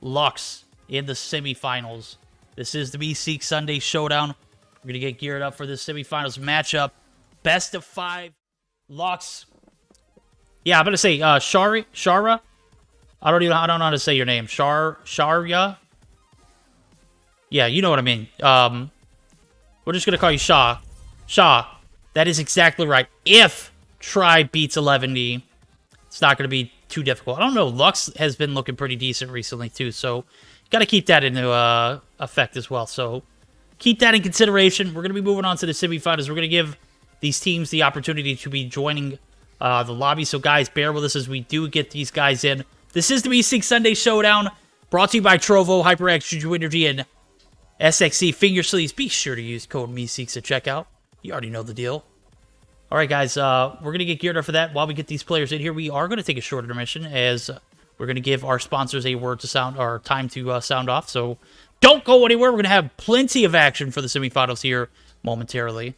Lux in the semifinals. This is the Meseeks Sunday Showdown. We're going to get geared up for this semifinals matchup. Best of 5. Lux. Yeah, I'm going to say Shara. I don't know how to say your name. Sharya. Yeah, you know what I mean. We're just going to call you Shaw. Shaw. That is exactly right. If Tribe beats 11D, it's not going to be too difficult. I don't know. Lux has been looking pretty decent recently, too. So, got to keep that into effect as well. So, keep that in consideration. We're going to be moving on to the semifinals. We're going to give these teams the opportunity to be joining the lobby. So, guys, bear with us as we do get these guys in. This is the Meseeks Sunday Showdown, brought to you by Trovo, HyperX, JuJu Energy, and SXC. Finger sleeves. Be sure to use code Meseeks at checkout. You already know the deal. All right, guys, we're going to get geared up for that. While we get these players in here, we are going to take a short intermission as we're going to give our sponsors a word to sound, or time to sound off. So don't go anywhere. We're going to have plenty of action for the semifinals here momentarily.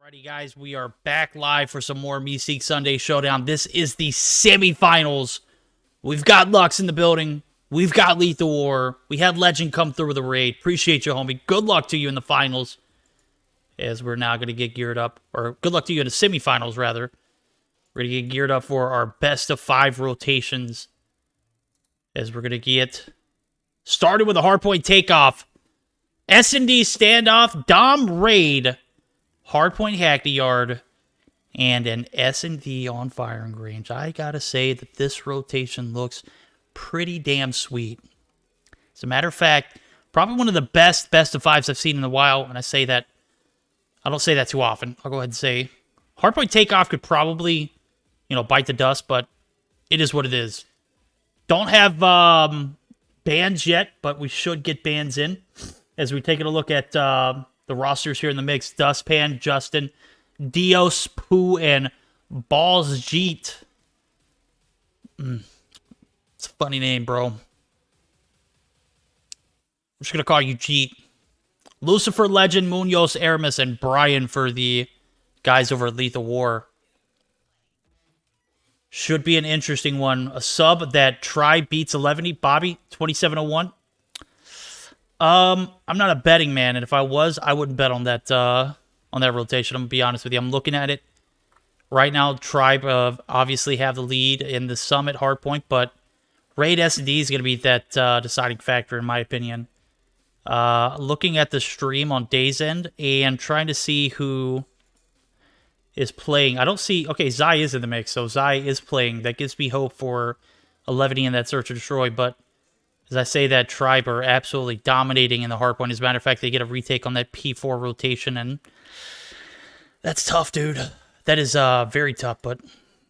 Alrighty, guys, we are back live for some more Meseeks Sunday Showdown. This is the semifinals. We've got Lux in the building. We've got Lethal War. We had Legend come through with a raid. Appreciate you, homie. Good luck to you in the finals, as we're now going to get geared up. Or good luck to you in the semifinals, rather. We're going to get geared up for our best of 5 rotations, as we're going to get started with a hardpoint takeoff. S&D standoff, Dom raid. Hardpoint hack the yard, and an S&D on firing range. I gotta say that this rotation looks pretty damn sweet. As a matter of fact, probably one of the best of 5s I've seen in a while, and I say that, I don't say that too often. I'll go ahead and say, hardpoint takeoff could probably, bite the dust, but it is what it is. Don't have bans yet, but we should get bans in, as we take a look at the rosters here in the mix. Dustpan, Justin, Dios, Pooh, and Balls Jeet. It's a funny name, bro. I'm just going to call you Jeet. Lucifer, Legend, Munoz, Aramis, and Brian for the guys over at Lethal War. Should be an interesting one. A sub that Tribe beats 11. Bobby, 2701. I'm not a betting man, and if I was, I wouldn't bet on that rotation. I'm gonna be honest with you. I'm looking at it right now. Tribe obviously have the lead in the Summit hardpoint, but Raid S&D is gonna be that deciding factor in my opinion. Looking at the stream on Day's End and trying to see who is playing. I don't see. Okay, Zai is in the mix, so Zai is playing. That gives me hope for 11 in that Search and Destroy, but as I say that, Tribe are absolutely dominating in the hardpoint. As a matter of fact, they get a retake on that P4 rotation, and that's tough, dude. That is very tough, but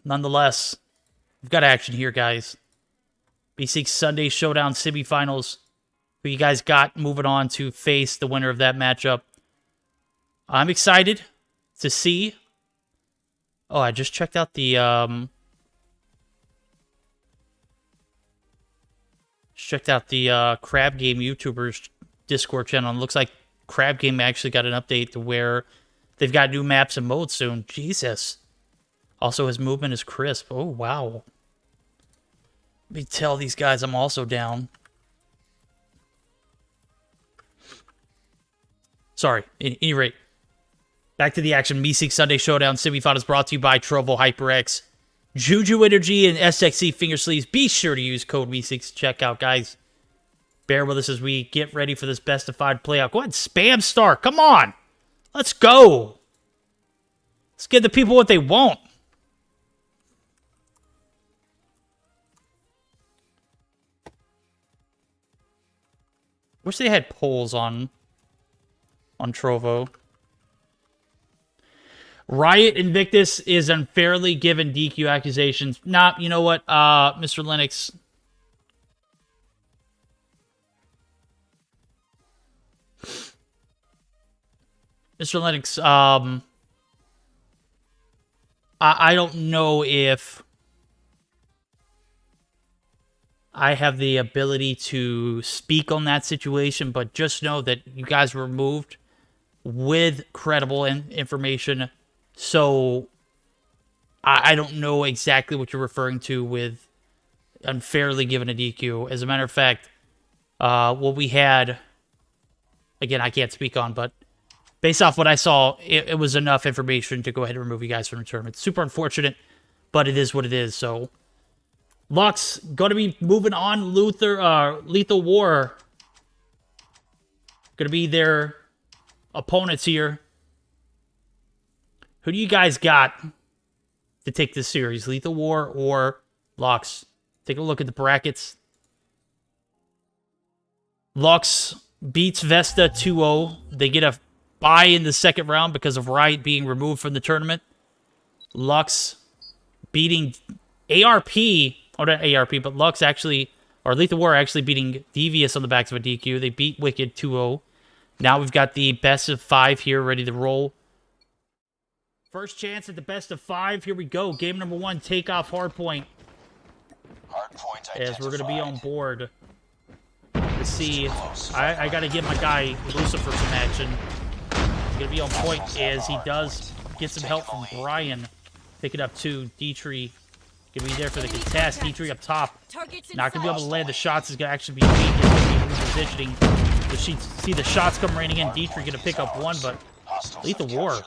nonetheless, we've got action here, guys. Meseeks Sunday Showdown semifinals. Who you guys got moving on to face the winner of that matchup? I'm excited to see. Oh, I just checked out the Crab Game YouTubers Discord channel. It looks like Crab Game actually got an update to where they've got new maps and modes soon. Jesus. Also, his movement is crisp. Oh, wow. Let me tell these guys I'm also down. Sorry. At any rate, back to the action. Meseeks Sunday Showdown semifinals brought to you by Trovo, HyperX, JuJu Energy, and SXC Finger Sleeves. Be sure to use code Meseeks to check out, guys. Bear with us as we get ready for this best of 5 playout. Go ahead and spam start. Come on. Let's go. Let's give the people what they want. Wish they had polls on Trovo. Riot Invictus is unfairly given DQ accusations. Nah, you know what, Mr. Lennox. Mr. Lennox, I don't know if I have the ability to speak on that situation, but just know that you guys were moved with credible information. So I don't know exactly what you're referring to with unfairly given a DQ. As a matter of fact, what we had, again, I can't speak on, but based off what I saw, it was enough information to go ahead and remove you guys from the tournament. Super unfortunate, but it is what it is. So Lux going to be moving on. Lethal War going to be their opponents here. Who do you guys got to take this series? Lethal War or Lux? Take a look at the brackets. Lux beats Vesta 2-0. They get a bye in the second round because of Riot being removed from the tournament. Lux beating ARP. Oh, not ARP, but Lux actually, or Lethal War actually beating Devious on the backs of a DQ. They beat Wicked 2-0. Now we've got the best of 5 here ready to roll. First chance at the best of 5. Here we go. Game number 1, take off Hardpoint. Hardpoint As we're going to be on identified. board. Let's see. I got to give my guy Lucifer some action. He's going to be on point as he does get some help from Brian. Pick it up to Dietrich. Going to be there for the contest. Dietrich up top. Not going to be able to land the shots. Is going to actually be weak. It's going to be repositioning. See the shots come raining in. Dietrich going to pick up one, but Lethal War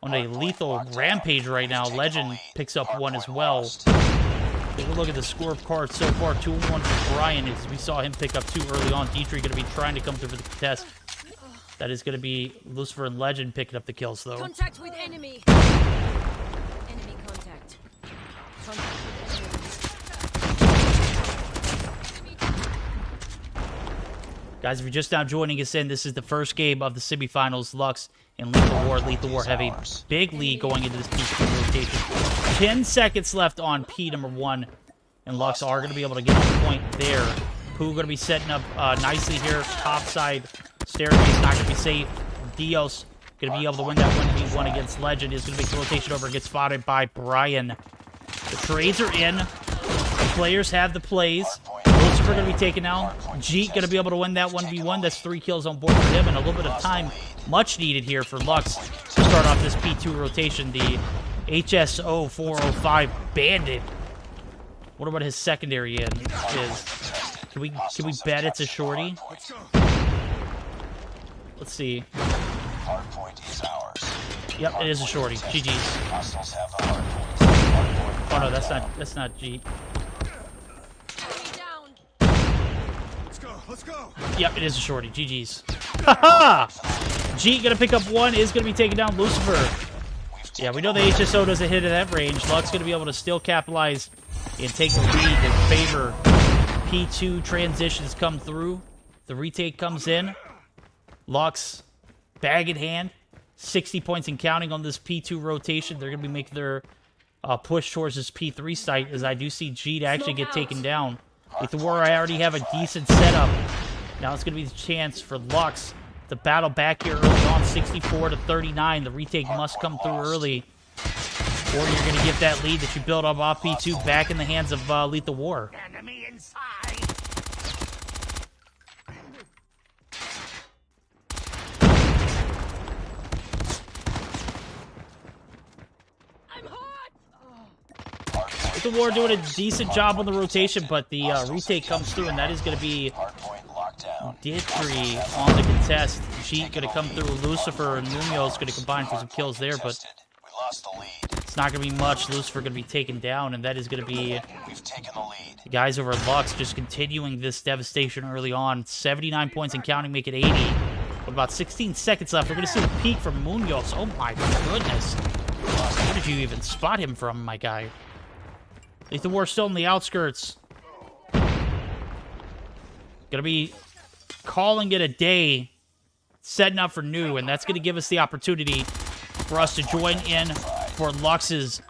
on a lethal rampage right now. Legend picks up one as well. Take a look at the scorecard so far. 2-1 for Brian as we saw him pick up 2 early on. Dietrich going to be trying to come through for the contest. That is going to be Lucifer and Legend picking up the kills, though. Contact with enemy. Enemy contact. Contact with enemy. Guys, if you're just now joining us in, this is the first game of the semifinals. Lux and Lethal War. Lethal War have a big lead going into this P2 rotation. 10 seconds left on P number 1. And Lux are going to be able to get on point there. Pooh going to be setting up nicely here. Top side staircase, not going to be safe. Dios going to be able to win that 1v1 against Legend. Is going to make the rotation over. Gets spotted by Brian. The trades are in. The players have the plays. Lucifer going to be taken out. Jeet going to be able to win that 1v1. That's 3 kills on board for him. And a little bit of time much needed here for Lux to start off this P2 rotation. The HSO 405 Bandit. What about his secondary in? Can we bet it's a shorty? Let's see. Hardpoint is ours. Yep, it is a shorty. GG's. Hostiles have the hardpoint. Oh no, that's not Jeet. Let's go. Yep, it is a shorty. GG's. Haha! Jeet gonna pick up 1, is gonna be taking down Lucifer. Yeah, we know the HSO doesn't hit at that range. Lux gonna be able to still capitalize and take the lead in favor. P2 transitions come through. The retake comes in. Lux, bag in hand. 60 points and counting on this P2 rotation. They're gonna be making their push towards this P3 site, as I do see Jeet actually get taken down. With the war, I already have a decent setup. Now it's going to be the chance for Lux to battle back here early on, 64-39. The retake must come through early, or you're going to get that lead that you built up off P2 back in the hands of Lethal War. Enemy inside. Lethal War doing a decent job on the rotation, but the retake comes through, and that is going to be Dietrich on the contest. Jeet going to come through. Lucifer and Munoz going to combine for some kills there, but it's not going to be much. Lucifer going to be taken down, and that is going to be the guys over at Lux just continuing this devastation early on. 79 points and counting, make it 80. With about 16 seconds left, we're going to see the peak from Munoz. Oh my goodness. Where did you even spot him from, my guy? Lethal War still in the outskirts. Gonna be calling it a day, setting up for new, and that's gonna give us the opportunity for us to join in for Lux's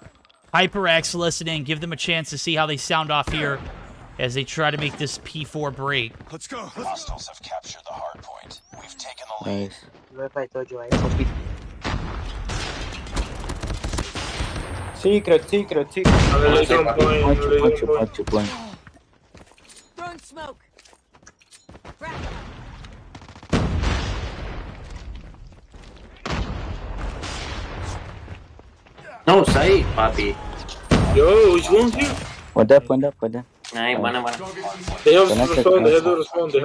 HyperX listening, give them a chance to see how they sound off here as they try to make this P4 break. Let's go. Hostiles have captured the hardpoint. We've taken the lead. Secret. Throwing smoke. No, say, papi. Yo, which one's you? What up? Ay, buena. Deja de respond.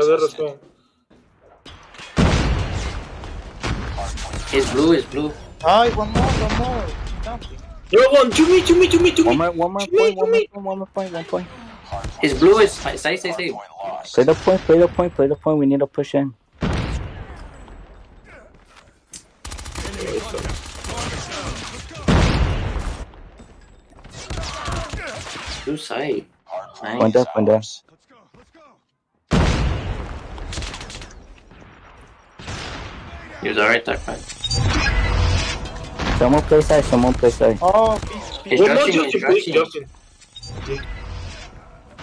It's blue. Ay, one more. Yo, one, to me. One more point. His blue is stay. Play the point. We need to push in. Blue side. Point Nice. up. He was alright that fight. Someone play side. Oh, He's One more, rushing. Justin, please, Justin.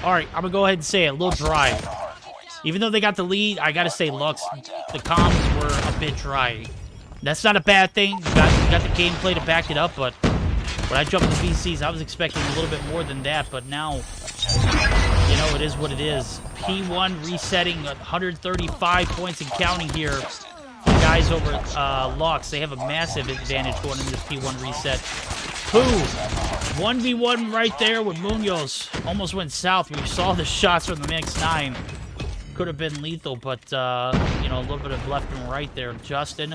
All right, I'm gonna go ahead and say it. A little dry. Even though they got the lead, I gotta say, Lux, the comms were a bit dry. That's not a bad thing. You got the gameplay to back it up, but when I jumped to VCs, I was expecting a little bit more than that, but now, you know, it is what it is. P1 resetting 135 points and counting here for the guys over Lux. They have a massive advantage going into this P1 reset. Who? 1v1 right there with Munoz. Almost went south. We saw the shots from the MX-9. Could have been lethal, but, you know, a little bit of left and right there. Justin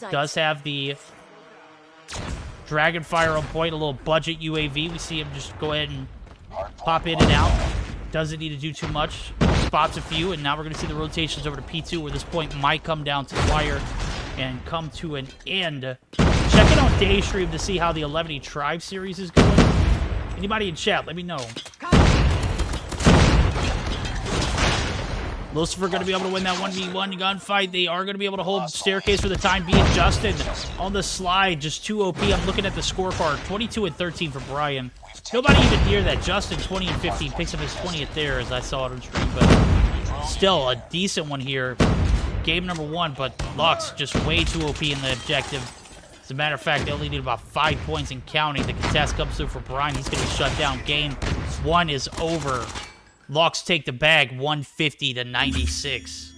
does have the Dragonfire on point, a little budget UAV. We see him just go ahead and pop in and out. Doesn't need to do too much. Spots a few, and now we're going to see the rotations over to P2, where this point might come down to the wire and come to an end. Check it on Daystream to see how the 11E Tribe series is going. Anybody in chat, let me know. Lucifer going to be able to win that 1v1 gunfight. They are going to be able to hold staircase for the time being. Justin on the slide, just 2 OP. I'm looking at the scorecard. 22 and 13 for Brian. Nobody even near that. Justin, 20 and 15, picks up his 20th there, as I saw it on stream. But still, a decent one here. Game number 1, but Lux just way too OP in the objective. As a matter of fact, they only need about 5 points and counting. The contest comes through for Brian. He's going to be shut down. Game 1 is over. Lux take the bag, 150 to 96.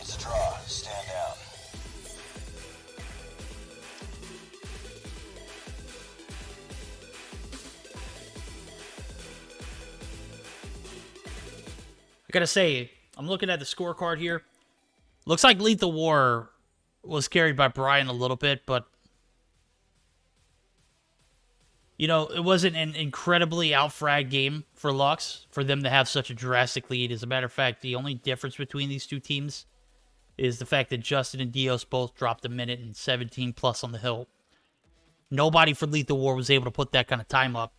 It's a draw. Stand down. I gotta say, I'm looking at the scorecard here. Looks like Lethal War was carried by Brian a little bit, but you know, it wasn't an incredibly out-frag game for Lux for them to have such a drastic lead. As a matter of fact, the only difference between these two teams is the fact that Justin and Dios both dropped a minute and 17 plus on the hill. Nobody for Lethal War was able to put that kind of time up.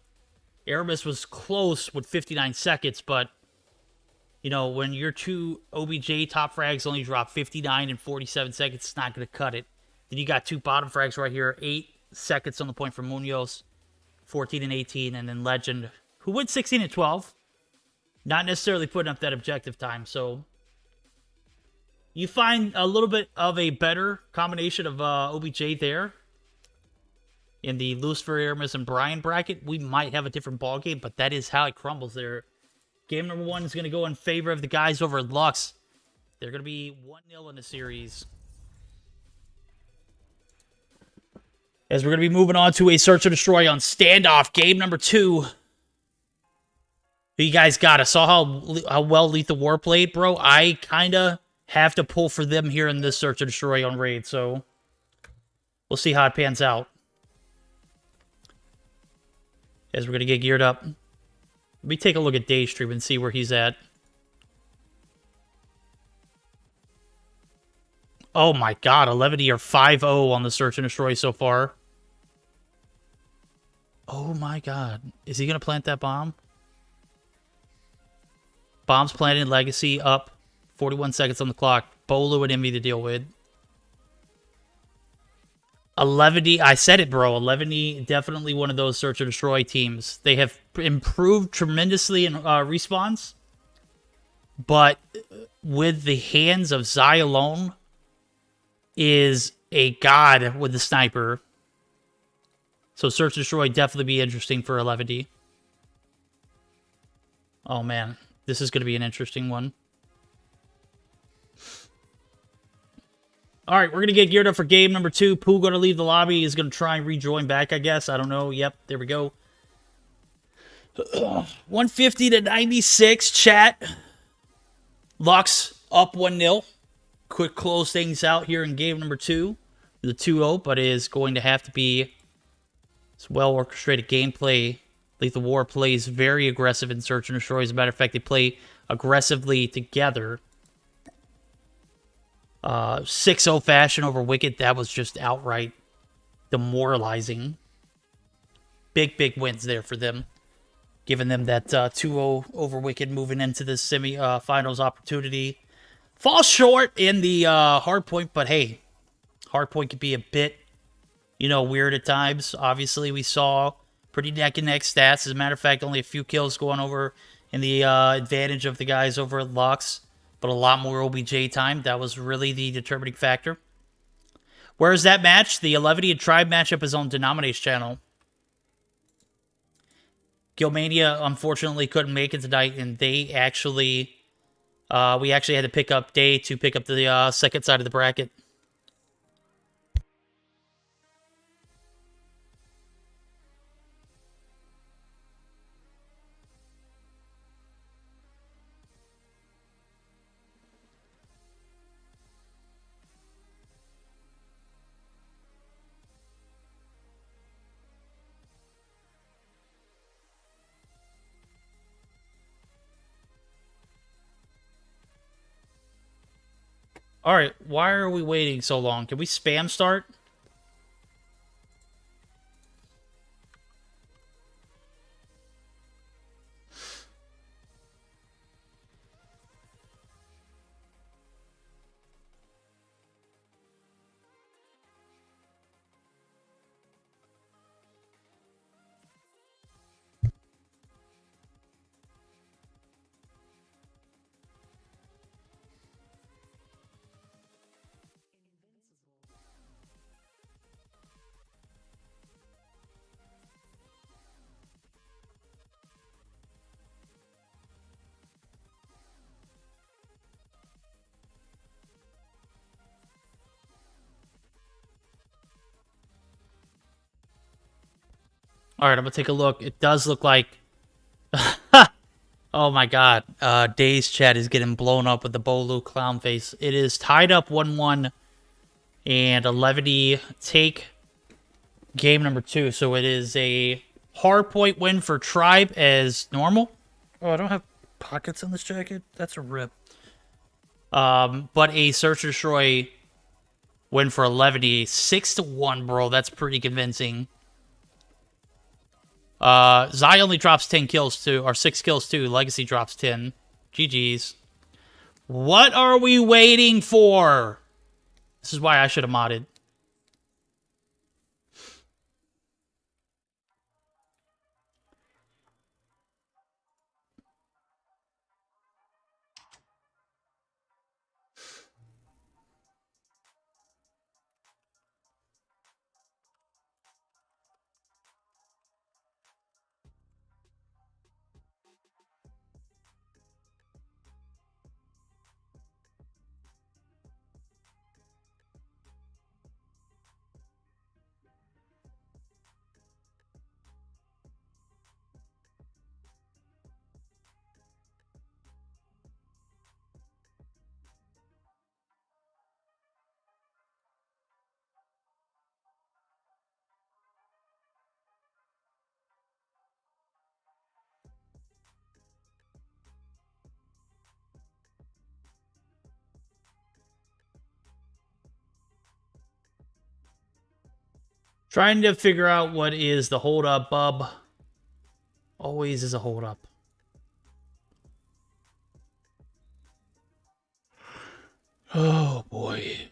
Aramis was close with 59 seconds, but you know, when your two OBJ top frags only drop 59 and 47 seconds, it's not going to cut it. Then you got two bottom frags right here, 8 seconds on the point for Munoz, 14 and 18, and then Legend, who went 16 and 12. Not necessarily putting up that objective time, so you find a little bit of a better combination of OBJ there. In the Lucifer, Aramis, and Brian bracket, we might have a different ballgame, but that is how it crumbles there. Game number 1 is going to go in favor of the guys over at Lux. They're going to be 1-0 in the series. As we're going to be moving on to a Search and Destroy on Standoff. Game number 2. Who you guys got? I saw how well Lethal War played, bro. I kind of have to pull for them here in this Search and Destroy on Raid, so we'll see how it pans out. As we're going to get geared up. Let me take a look at Daystream and see where he's at. Oh my god, 11E are 5-0 on the Search and Destroy so far. Oh my god. Is he going to plant that bomb? Bomb's planted, Legacy up. 41 seconds on the clock. Bolu and Envy to deal with. 11E, I said it, bro. 11E, definitely one of those Search and Destroy teams. They have improved tremendously in respawns, but with the hands of Zai alone, is a god with the sniper. So Search and Destroy definitely be interesting for 11D. Oh man, this is going to be an interesting one. All right, we're going to get geared up for game number 2. Pooh going to leave the lobby. He's going to try and rejoin back, I guess. I don't know. Yep, there we go. 150 to 96, chat. Lux up 1-0. Quick close things out here in game number 2. The 2-0, but it is going to have to be well-orchestrated gameplay. Lethal War plays very aggressive in Search and Destroy. As a matter of fact, they play aggressively together. 6-0 fashion over Wicked. That was just outright demoralizing. Big wins there for them. Giving them that 2-0 over Wicked moving into the semi-finals opportunity. Falls short in the hardpoint, but hey, hardpoint could be a bit, weird at times. Obviously, we saw pretty neck-and-neck stats. As a matter of fact, only a few kills going over in the advantage of the guys over at Lux, but a lot more OBJ time. That was really the determining factor. Where's that match? The 11 and Tribe matchup is on Denominate's channel. Gilmania, unfortunately, couldn't make it tonight, and they actually... we actually had to pick up Day to pick up the second side of the bracket. All right, why are we waiting so long? Can we spam start? All right, I'm going to take a look. It does look like... oh my god. Day's chat is getting blown up with the Bolu clown face. It is tied up 1-1 and 11 take game number 2. So it is a hardpoint win for Tribe as normal. Oh, I don't have pockets on this jacket. That's a rip. But a Search and Destroy win for 11 6-1, bro. That's pretty convincing. Zai only drops 10 kills too, or 6 kills too. Legacy drops 10. GG's. What are we waiting for? This is why I should have modded. Trying to figure out what is the hold up, bub. Always is a hold up. Oh boy.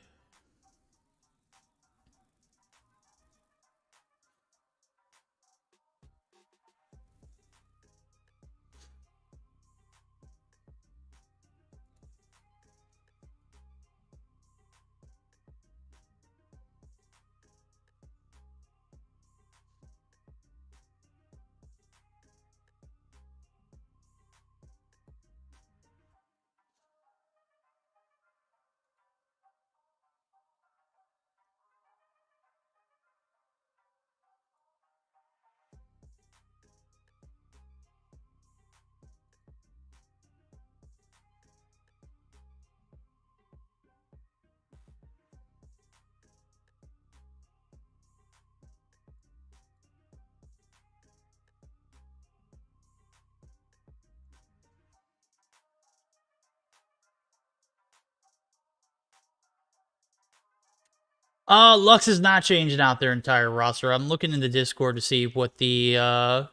Lux is not changing out their entire roster. I'm looking in the Discord to see what the,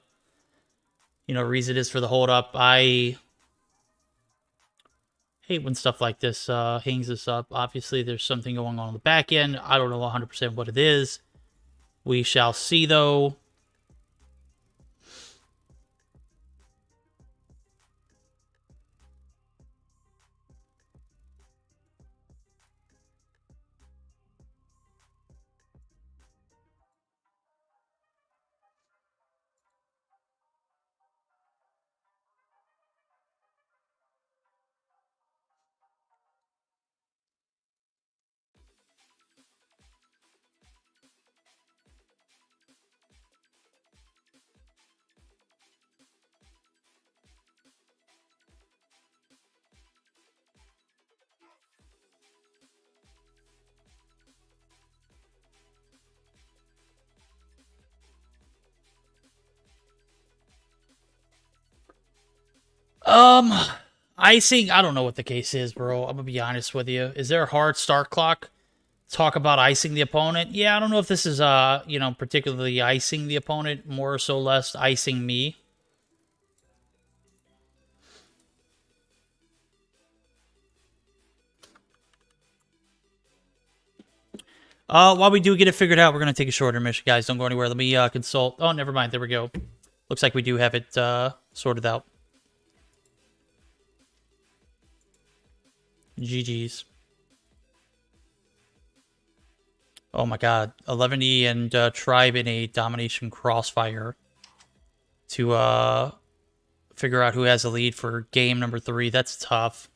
reason is for the hold-up. I hate when stuff like this hangs us up. Obviously, there's something going on the back end. I don't know 100% what it is. We shall see, though. Icing, I don't know what the case is, bro. I'm gonna be honest with you. Is there a hard start clock? Talk about icing the opponent? Yeah, I don't know if this is, particularly icing the opponent, more or so less icing me. While we do get it figured out, we're gonna take a short intermission, guys. Don't go anywhere. Let me, consult. Oh, never mind. There we go. Looks like we do have it, sorted out. GG's. Oh my god. 11E and Tribe in a domination crossfire to figure out who has the lead for game number 3. That's tough.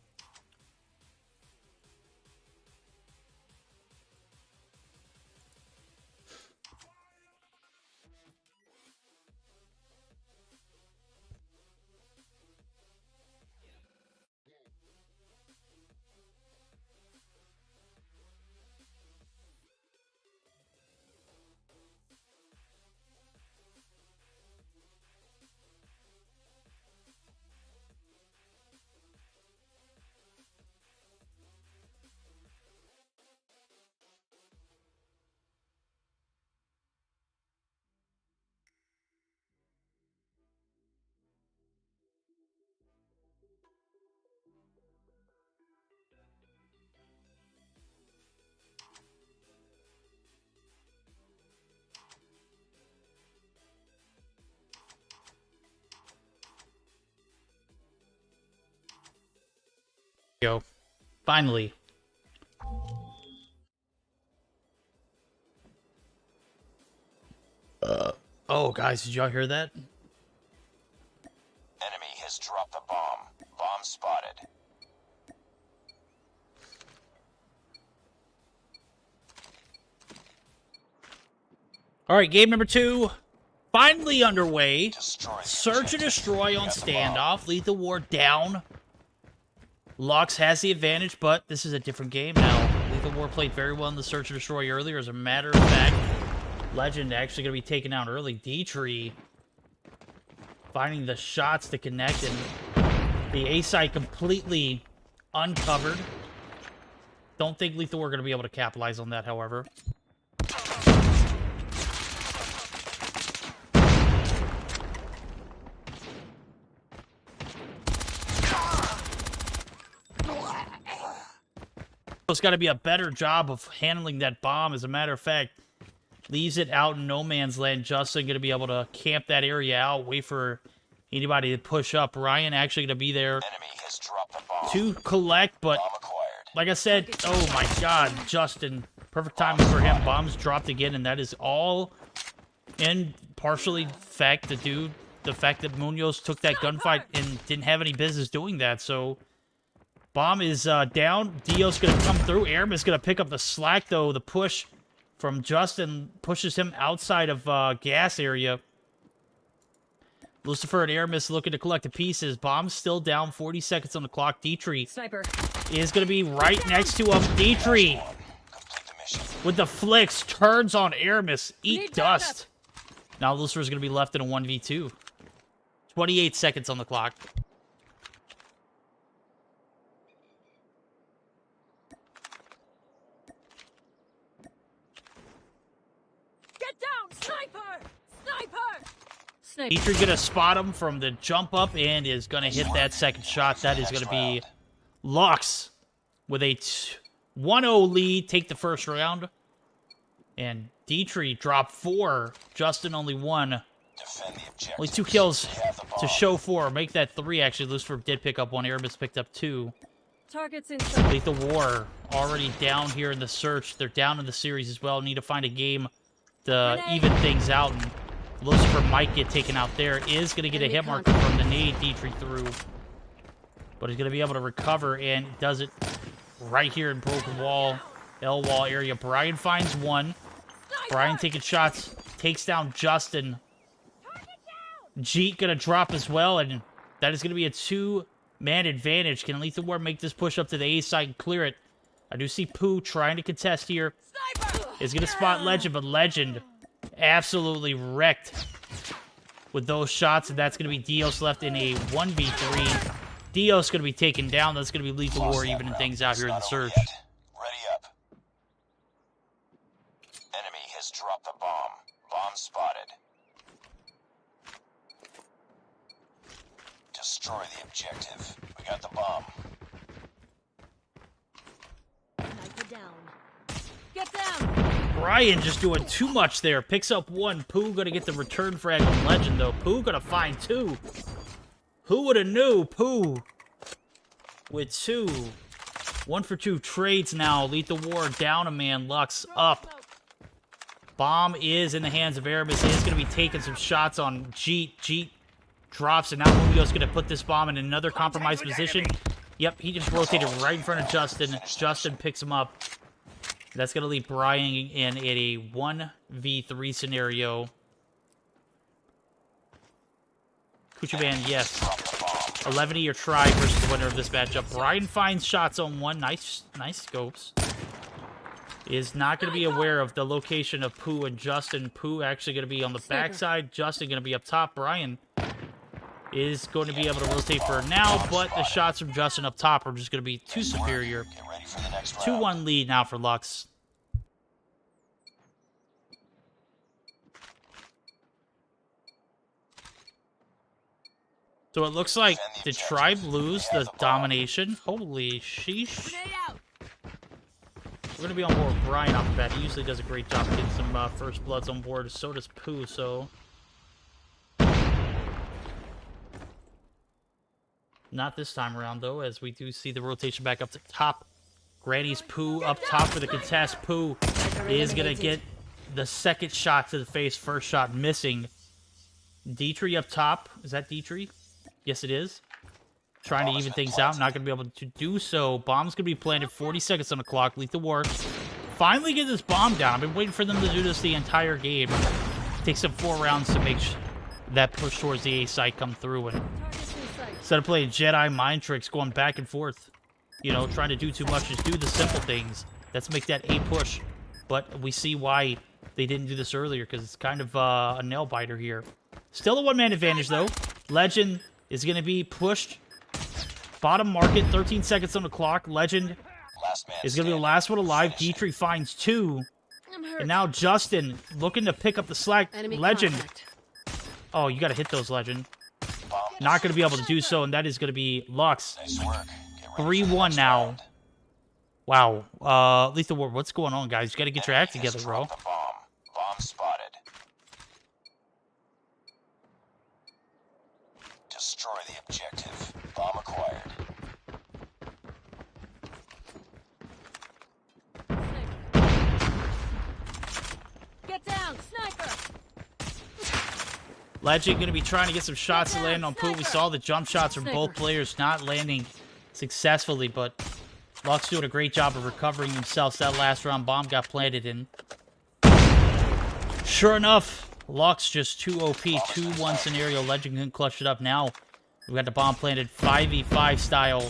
Go. Finally. Oh, guys, did y'all hear that? Enemy has dropped the bomb. Bomb spotted. All right, game number 2. Finally underway. Search and destroy on standoff. Lethal War down. Lux has the advantage, but this is a different game now. Lethal War played very well in the Search and Destroy earlier. As a matter of fact, Legend actually going to be taken out early. D-Tree finding the shots to connect, and the A-side completely uncovered. Don't think Lethal War going to be able to capitalize on that, however. It's got to be a better job of handling that bomb. As a matter of fact, leaves it out in no man's land. Justin going to be able to camp that area out, wait for anybody to push up. Ryan actually going to be there to collect, but like I said, oh my god, Justin, perfect timing for him. Bombs dropped again, and that is all in partially fact the fact that Munoz took that gunfight and didn't have any business doing that. So bomb is down. Dio's going to come through. Airman is going to pick up the slack, though. The push from Justin pushes him outside of gas area. Lucifer and Aramis looking to collect the pieces. Bomb's still down. 40 seconds on the clock. D-Tree is going to be right next to him. D-Tree with the flicks turns on Aramis. Eat dust. Now Lucifer's going to be left in a 1v2. 28 seconds on the clock. Dietrich gonna spot him from the jump up and is gonna hit that second shot. That is gonna be Lux with a 1-0 lead, take the first round. And Dietrich dropped 4. Justin only 1. Only 2 kills to show 4. Make that 3, actually. Lucifer did pick up 1. Erebus picked up 2. Targets inside. Lethal War already down here in the search. They're down in the series as well. Need to find a game to even things out. And Lucifer might get taken out there. Is going to get a hit marker from the nade Dietrich threw. But he's going to be able to recover and does it right here in Broken Wall, L wall area. Brian finds 1. Brian taking shots. Takes down Justin. Jeet going to drop as well. And that is going to be a 2-man advantage. Can Lethal War make this push up to the A side and clear it? I do see Pooh trying to contest here. Is going to spot Legend, but Legend absolutely wrecked with those shots, and that's going to be Dios left in a 1v3. Dios going to be taken down. That's going to be Lethal War evening things out here in the search. Ready up. Enemy has dropped the bomb. Bomb spotted. Destroy the objective. We got the bomb. Sniper down. Get down. Brian just doing too much there. Picks up 1. Pooh going to get the return frag on Legend, though. Pooh going to find 2. Who would have knew? Pooh with 2. 1 for 2 trades now. Lethal War down a man. Lux up. Bomb is in the hands of Erebus. He is going to be taking some shots on Jeet. Jeet drops, and now Julio's going to put this bomb in another compromised position. Yep, he just rotated right in front of Justin. Justin picks him up. That's going to leave Brian in a 1v3 scenario. Kuchaban, yes. 11-year try versus the winner of this matchup. Brian finds shots on 1. Nice scopes. Is not going to be aware of the location of Pooh and Justin. Pooh actually going to be on the backside. Justin going to be up top. Brian is going to be able to rotate for now, but the shots from Justin up top are just going to be too superior. 2-1 lead now for Lux. So it looks like the Tribe lose the domination. Holy sheesh. We're going to be on board with Brian off the bat. He usually does a great job getting some first bloods on board. So does Pooh, so... Not this time around, though, as we do see the rotation back up to top. Granny's Pooh up top for the contest. Pooh is going to get the second shot to the face. First shot missing. Dietrich up top. Is that Dietrich? Yes, it is. Trying to even things out. Not going to be able to do so. Bomb's going to be planted. 40 seconds on the clock. Lethal War. Finally get this bomb down. I've been waiting for them to do this the entire game. Takes them 4 rounds to make that push towards the A site come through. And instead of playing Jedi mind tricks, going back and forth, you know, trying to do too much, just do the simple things. Let's make that A push. But we see why they didn't do this earlier, because it's kind of a nail-biter here. Still a 1-man advantage, though. Legend is going to be pushed. Bottom market, 13 seconds on the clock. Legend is going to be the last one alive. Dietrich finds 2. And now Justin looking to pick up the slack. Legend. Oh, you got to hit those, Legend. Not going to be able to do so, and that is going to be Lux. 3-1 now. Wow. Lethal War, what's going on, guys? You got to get your act together, bro. Bomb spotted. Destroy the objective. Bomb acquired. Get down, sniper. Legend going to be trying to get some shots to land on Pooh. We saw the jump shots from both players not landing successfully, but Lux doing a great job of recovering himself. So that last round bomb got planted in. Sure enough, Lux just 2 OP, 2-1 scenario. Legend can clutch it up now. We got the bomb planted 5v5 style.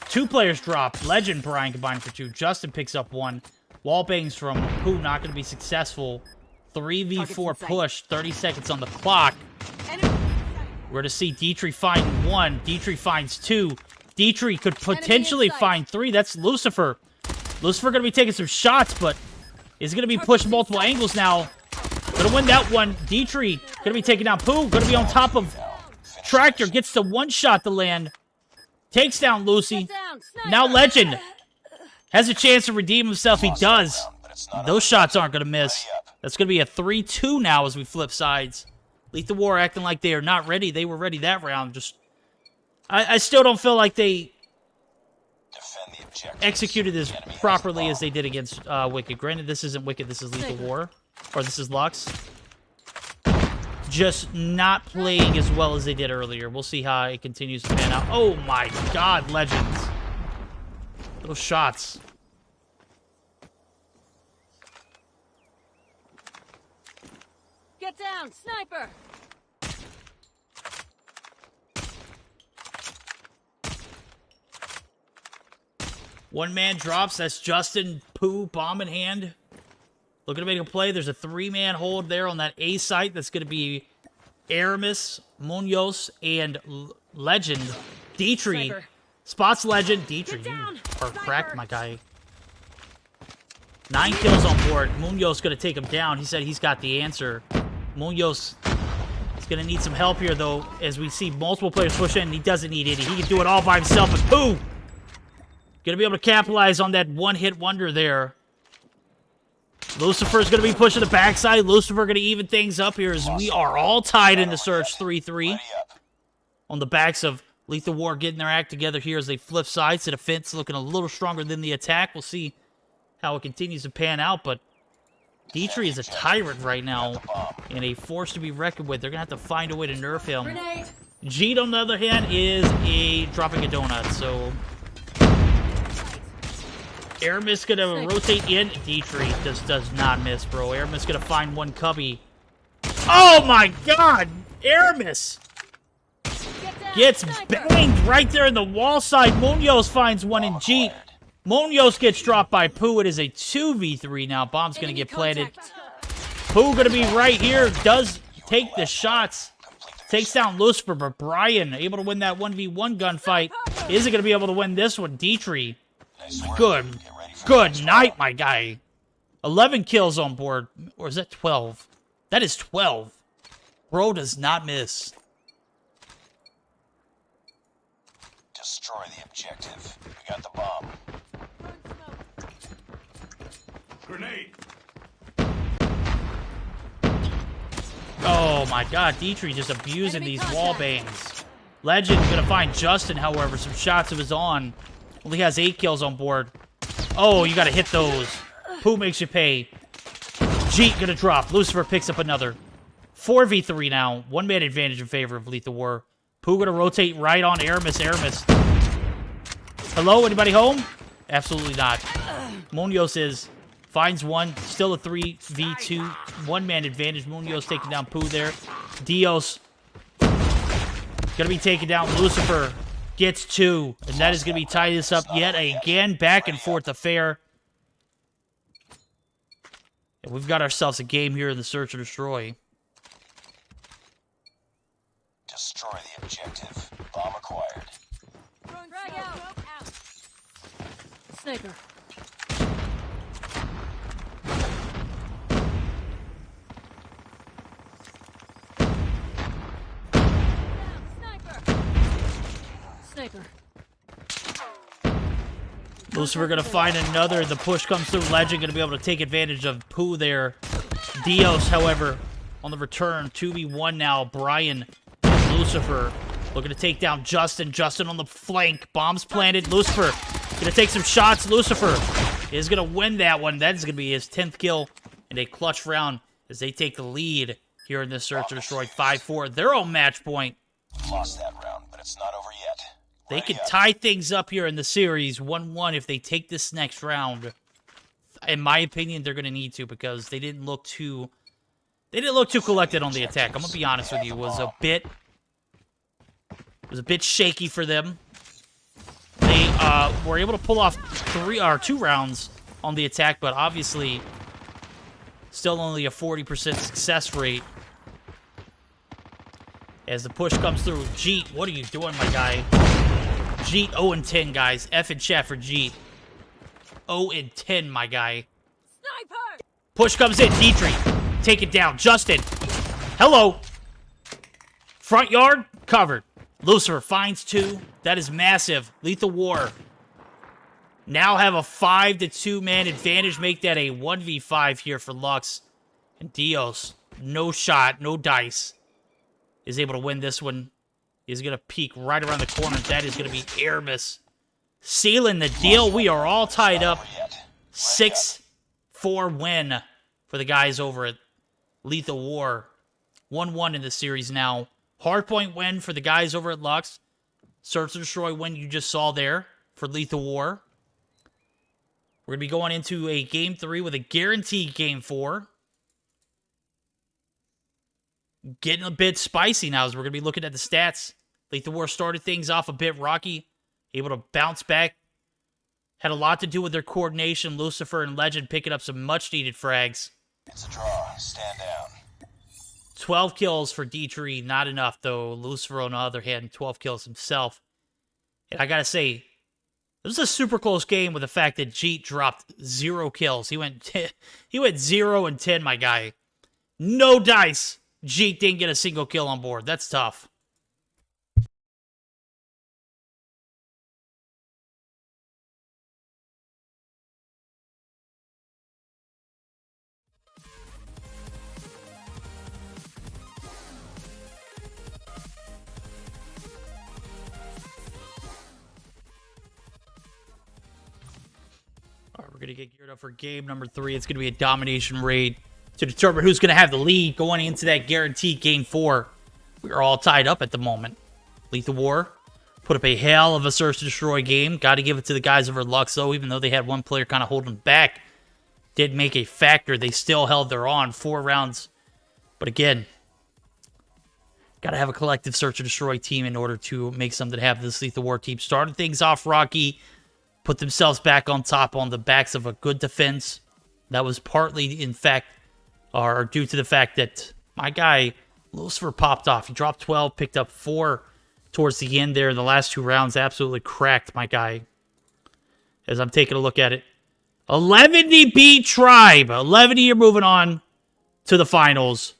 2 players drop. Legend, Brian combined for 2. Justin picks up 1. Wall bangs from Pooh not going to be successful. 3v4 push, 30 seconds on the clock. We're going to see Dietrich find 1. Dietrich finds 2. Dietrich could potentially find 3. That's Lucifer. Lucifer going to be taking some shots, but is going to be pushed multiple angles now. Gonna win that one. Dietrich gonna be taking down Pooh. Gonna be on top of Tractor. Gets the one shot to land. Takes down Lucy. Now Legend has a chance to redeem himself. He does. Those shots aren't gonna miss. That's gonna be a 3-2 now as we flip sides. Lethal War acting like they are not ready. They were ready that round. Just, I still don't feel like they executed this properly as they did against Wicked. Granted, this isn't Wicked. This is Lethal War. Or this is Lux. Just not playing as well as they did earlier. We'll see how it continues to pan out. Oh my god, Legends. Those shots. Get down, sniper. One man drops. That's Justin. Pooh, bomb in hand. Looking to make a play. There's a 3-man hold there on that A site. That's going to be Aramis, Munoz, and Legend. Dietrich. Spots Legend. Dietrich, you are cracked, my guy. 9 kills on board. Munoz going to take him down. He said he's got the answer. Munoz is going to need some help here, though, as we see multiple players push in. He doesn't need any. He can do it all by himself. But Pooh going to be able to capitalize on that one-hit wonder there. Lucifer's going to be pushing the backside. Lucifer going to even things up here as we are all tied in the search 3-3. On the backs of Lethal War getting their act together here as they flip sides. The defense looking a little stronger than the attack. We'll see how it continues to pan out, but Dietrich is a tyrant right now and a force to be reckoned with. They're going to have to find a way to nerf him. Jeet, on the other hand, is dropping a donut, so Aramis gonna rotate in. Dietrich just does not miss, bro. Aramis gonna find one cubby. Oh my god! Aramis gets banged right there in the wall side. Munoz finds one in Jeet. Munoz gets dropped by Pooh. It is a 2v3 now. Bomb's gonna get planted. Pooh gonna be right here. Does take the shots. Takes down Lucifer, but Brian able to win that 1v1 gunfight. Isn't gonna be able to win this one. Dietrich. Good night, my guy. 11 kills on board. Or is that 12? That is 12. Bro does not miss. Destroy the objective. We got the bomb. Grenade. Oh my god, Dietrich just abusing these wall bangs. Legend gonna find Justin, however, some shots of his on. Only has 8 kills on board. Oh, you gotta hit those. Pooh makes you pay. Jeet gonna drop. Lucifer picks up another. 4v3 now. 1-man advantage in favor of Lethal War. Pooh gonna rotate right on Aramis. Aramis. Hello, anybody home? Absolutely not. Munoz finds one. Still a 3v2. 1-man advantage. Munoz taking down Pooh there. Dios gonna be taking down Lucifer. Gets 2, and that is going to be tie this up yet again. Back and forth affair. And we've got ourselves a game here in the Search and Destroy. Destroy the objective. Bomb acquired. Frag out. Sniper. Sniper. Lucifer going to find another. The push comes through. Legend going to be able to take advantage of Pooh there. Dios, however, on the return. 2v1 now. Brian and Lucifer looking to take down Justin. Justin on the flank. Bombs planted. Lucifer going to take some shots. Lucifer is going to win that one. That is going to be his 10th kill in a clutch round as they take the lead here in this Search and Destroy 5-4. They're on match point. Lost that round, but it's not over yet. They could tie things up here in the series 1-1 if they take this next round. In my opinion, they're going to need to because they didn't look too collected on the attack. I'm going to be honest with you. It was a bit shaky for them. They were able to pull off 2 rounds on the attack, but obviously still only a 40% success rate. As the push comes through, Jeet, what are you doing, my guy? Jeet 0-10, guys. F in chat for Jeet. 0-10, my guy. Sniper! Push comes in. Dietrich Take it down. Justin. Hello. Front yard, covered. Lucifer finds 2. That is massive. Lethal War. Now have a 5-2 man advantage. Make that a 1v5 here for Lux. And Dios, no shot, no dice, is able to win this one. He's going to peek right around the corner. That is going to be air miss. Sealing the deal. We are all tied up. 6-4 win for the guys over at Lethal War. 1-1 in the series now. Hardpoint win for the guys over at Lux. Search and Destroy win you just saw there for Lethal War. We're going to be going into a Game 3 with a guaranteed Game 4. Getting a bit spicy now as we're going to be looking at the stats. Lethal War started things off a bit rocky. Able to bounce back. Had a lot to do with their coordination. Lucifer and Legend picking up some much-needed frags. It's a draw. Stand down. 12 kills for D3. Not enough, though. Lucifer, on the other hand, 12 kills himself. And I got to say, this was a super close game with the fact that Jeet dropped 0 kills. He went 0 and 10, my guy. No dice. Jeet didn't get a single kill on board. That's tough. All right, we're going to get geared up for game number 3. It's going to be a domination raid to determine who's going to have the lead going into that guaranteed Game 4. We are all tied up at the moment. Lethal War put up a hell of a Search and Destroy game. Got to give it to the guys over Lux, though, even though they had one player kind of holding back. Did make a factor. They still held their own 4 rounds. But again, got to have a collective Search and Destroy team in order to make something happen. This Lethal War team started things off rocky, put themselves back on top on the backs of a good defense. That was partly, in fact, or due to the fact that my guy, Lucifer, popped off. He dropped 12, picked up 4 towards the end there in the last 2 rounds. Absolutely cracked my guy. As I'm taking a look at it. 11 beat Tribe. 11 you're moving on to the finals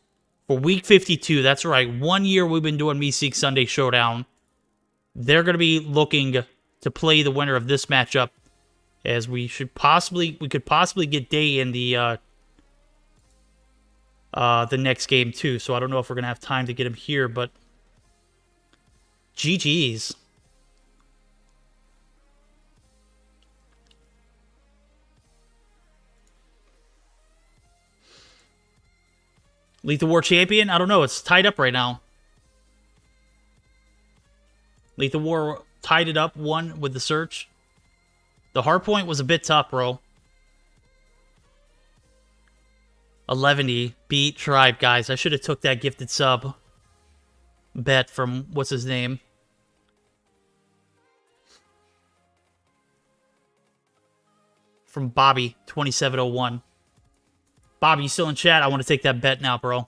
for week 52. That's right. 1 year we've been doing Meseeks Sunday Showdown. They're going to be looking to play the winner of this matchup, as we could possibly get Day in the next game too. So I don't know if we're gonna have time to get him here, but GG's. Lethal War champion? I don't know. It's tied up right now. Lethal War tied it up 1 with the search. The hardpoint was a bit tough, bro. 11 beat Tribe, guys. I should have took that gifted sub bet from, what's his name? From Bobby, 2701. Bobby, you still in chat? I want to take that bet now, bro.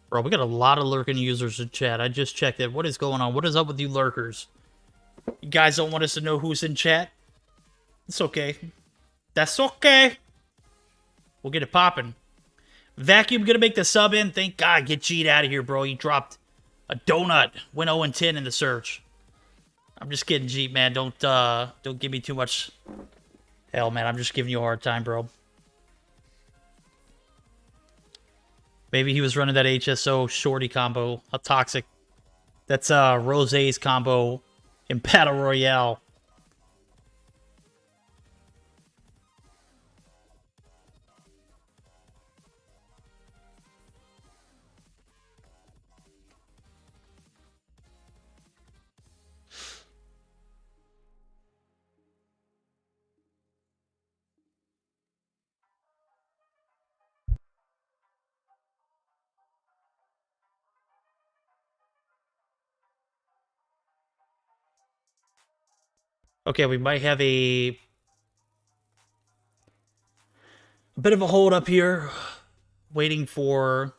Bro, we got a lot of lurking users in chat. I just checked it. What is going on? What is up with you lurkers? You guys don't want us to know who's in chat? It's okay. That's okay. We'll get it popping. Vacuum gonna make the sub in. Thank God. Get Jeet out of here, bro. You dropped a donut. Went 0-10 in the search. I'm just kidding, Jeet, man. Don't give me too much hell, man. I'm just giving you a hard time, bro. Maybe he was running that HSO shorty combo. A toxic. That's Rose's combo in Battle Royale. Okay, we might have a bit of a hold up here, waiting for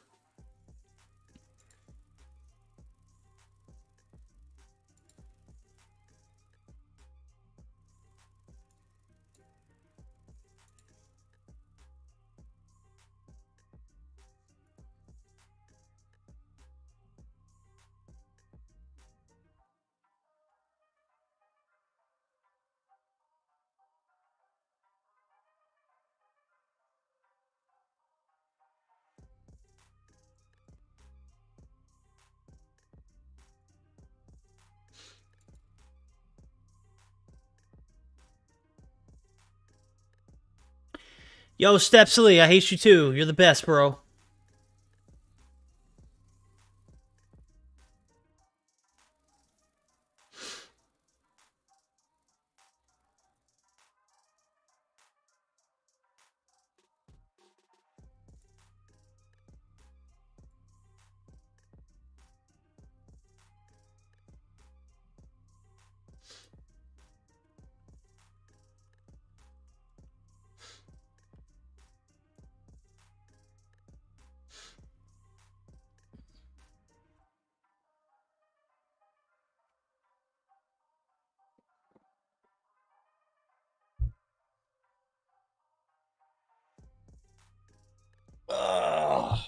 Yo, Stepsley, I hate you too. You're the best, bro.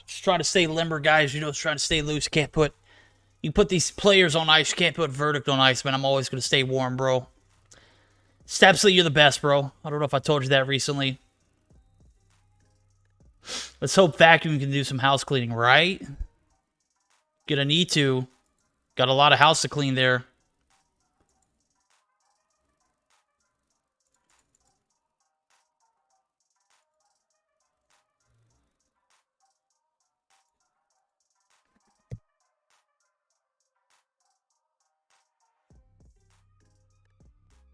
Just trying to stay limber, guys. You know, trying to stay loose. You put these players on ice. You can't put Verdict on ice, man. I'm always going to stay warm, bro. Stepsley, you're the best, bro. I don't know if I told you that recently. Let's hope Vacuum can do some house cleaning, right? Gonna need to. Got a lot of house to clean there.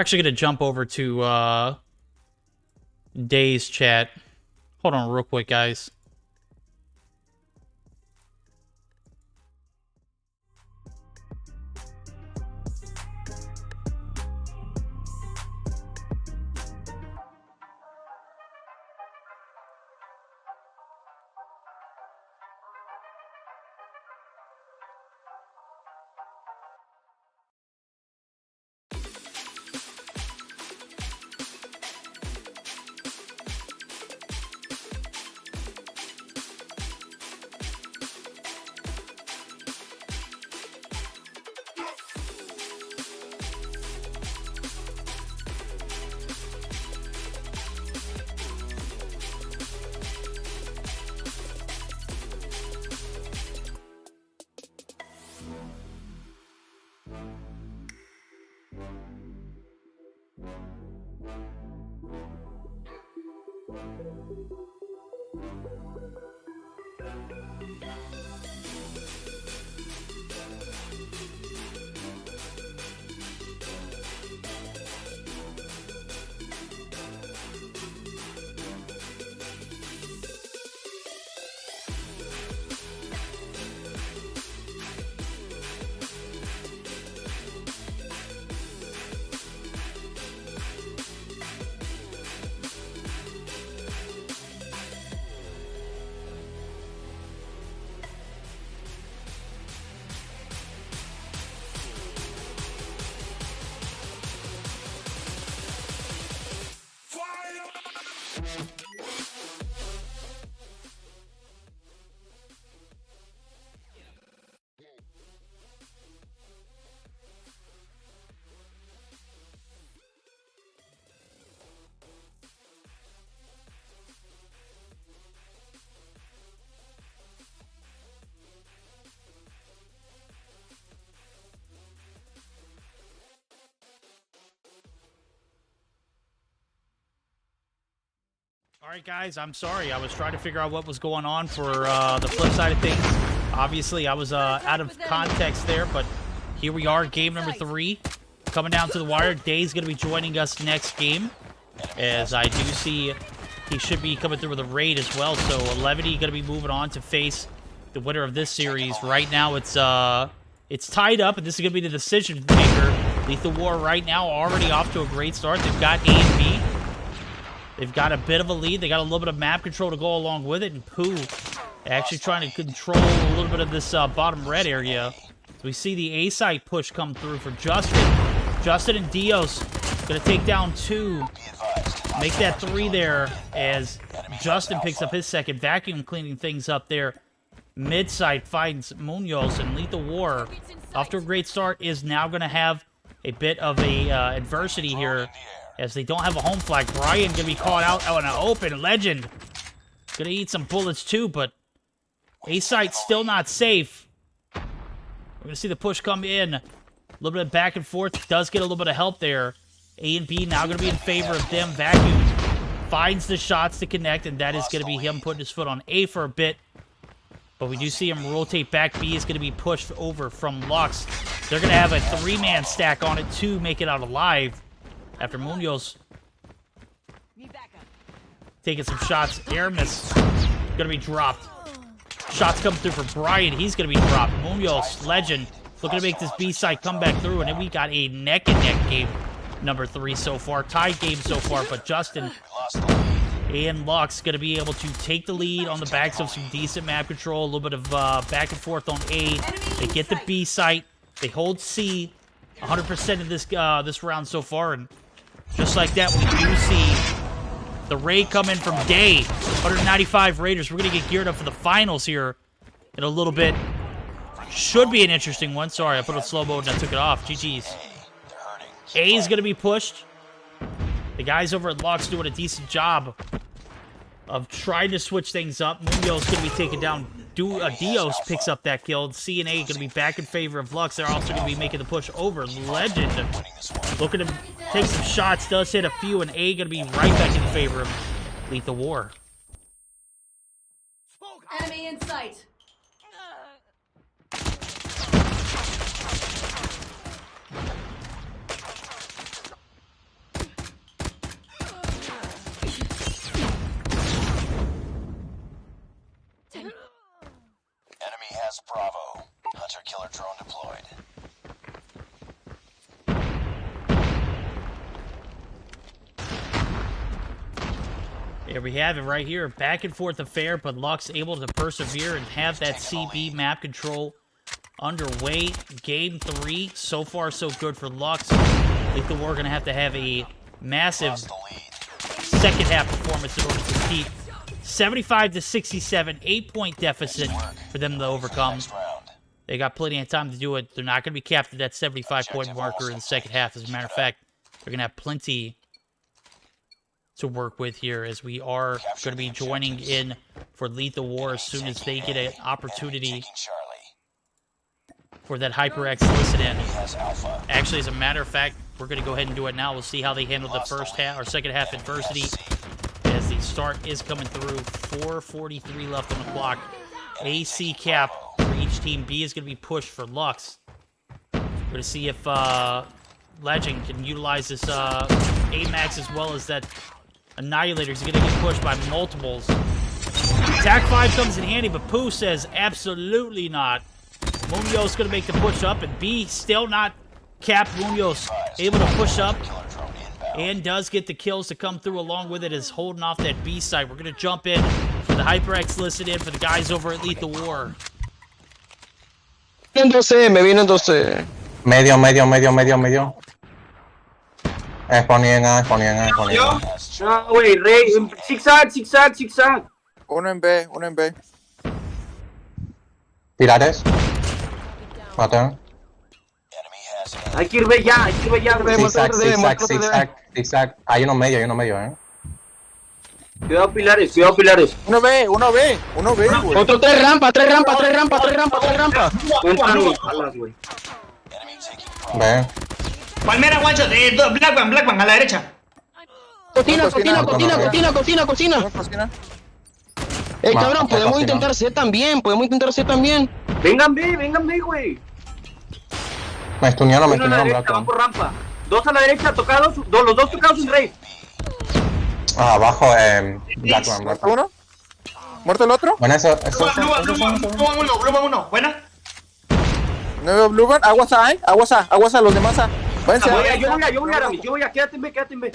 Actually gonna jump over to Day's chat. Hold on real quick, guys. All right, guys, I'm sorry. I was trying to figure out what was going on for the flip side of things. Obviously, I was out of context there, but here we are, game number 3. Coming down to the wire. Day's going to be joining us next game, as I do see he should be coming through with a raid as well. So, Levity going to be moving on to face the winner of this series. Right now, it's tied up, and this is going to be the decision maker. Lethal War right now already off to a great start. They've got A and B. They've got a bit of a lead. They got a little bit of map control to go along with it. And Pooh actually trying to control a little bit of this bottom red area. So we see the A-site push come through for Justin. Justin and Dios going to take down 2. Make that 3 there as Justin picks up his second. Vacuum cleaning things up there. Mid-site finds Munoz, and Lethal War, off to a great start, is now going to have a bit of a adversity here, as they don't have a home flag. Brian gonna be caught out on an open. Legend gonna eat some bullets too, but A-site's still not safe. We're gonna see the push come in. A little bit of back and forth. Does get a little bit of help there. A and B now gonna be in favor of them. Vacuum finds the shots to connect, and that is going to be him putting his foot on A for a bit. But we do see him rotate back. B is going to be pushed over from Lux. They're going to have a 3-man stack on it to make it out alive after Munoz taking some shots. Air miss. Going to be dropped. Shots come through for Brian. He's going to be dropped. Munoz, legend, looking to make this B side come back through. And then we got a neck-and-neck game, number 3 so far. Tied game so far, but Justin and Lux going to be able to take the lead on the backs of some decent map control. A little bit of back and forth on A. They get the B site. They hold C 100% of this round so far. And just like that, we do see the raid come in from Day. 195 Raiders. We're going to get geared up for the finals here in a little bit. Should be an interesting one. Sorry, I put it in slow mode and I took it off. GG's. A is going to be pushed. The guys over at Lux doing a decent job of trying to switch things up. Munoz going to be taken down. Dios picks up that kill. C and A going to be back in favor of Lux. They're also going to be making the push over. Legend looking to take some shots. Does hit a few, and A going to be right back in favor of Lethal War. Enemy in sight. Enemy has Bravo. Hunter-killer drone deployed. There we have it right here. Back and forth affair, but Lux able to persevere and have that CB map control underway. Game 3. So far, so good for Lux. Lethal War going to have a massive second half performance in order to compete. 75-67, 8-point deficit for them to overcome. They got plenty of time to do it. They're not going to be capped at that 75-point marker in the second half. As a matter of fact, they're going to have plenty to work with here, as we are going to be joining in for Lethal War as soon as they get an opportunity for that HyperX listen-in. Actually, as a matter of fact, we're going to go ahead and do it now. We'll see how they handle the first half or second half adversity as the start is coming through. 4:43 left on the clock. AC cap for each team. B is going to be pushed for Lux. We're going to see if Legend can utilize this AMAX as well as that Annihilator. He's going to get pushed by multiples. Attack 5 comes in handy, but Pooh says absolutely not. Munoz going to make the push up, and B still not capped. Munoz able to push up and does get the kills to come through along with it, is holding off that B site. We're going to jump in for the HyperX listed in for the guys over at Lethal War. Me vienen 12. Medio. Exponiendo. No, güey, Rey. Zigzag. Uno en B. Pilares. Matón. Hay que ir B ya, Zigzag. Hay uno medio, Cuidado pilares. Uno B, güey. Otro 3 rampa. Ve. Palmera, guancho, Blackman, a la derecha. Cocina. Cocina. Cabrón, podemos intentar C también. Vengan B, güey. Me estunearon, Uno a la derecha, Blackman. van por rampa. Dos a la derecha, tocados, los dos tocados en Rey. Abajo, Blackman. ¿Uno? ¿Muerto el otro? Bueno, eso. Bluman uno. Buena. Nuevo Blueburn, aguas a los demás A. Váyanse Yo voy a Aramis, quédate en B.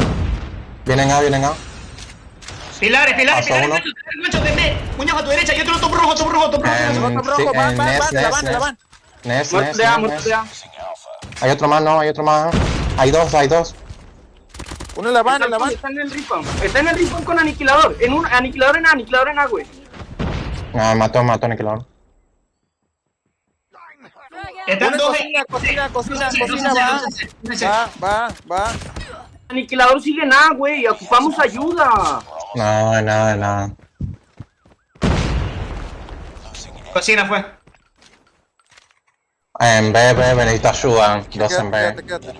Vienen A. Pilares. Uno. Guancho, ven. Muñoz a tu derecha y otro top rojo. Van. Nes. Muerto de A. Hay otro más. Hay dos. Uno en la van. Está en el respawn con aniquilador. Aniquilador en A, güey. Ah, mató aniquilador. Están dos Cocina, va. Aniquilador sigue en A, güey. Ocupamos ayuda. No. Cocina fue. En B, necesito ayuda. Dos en B. Quédate.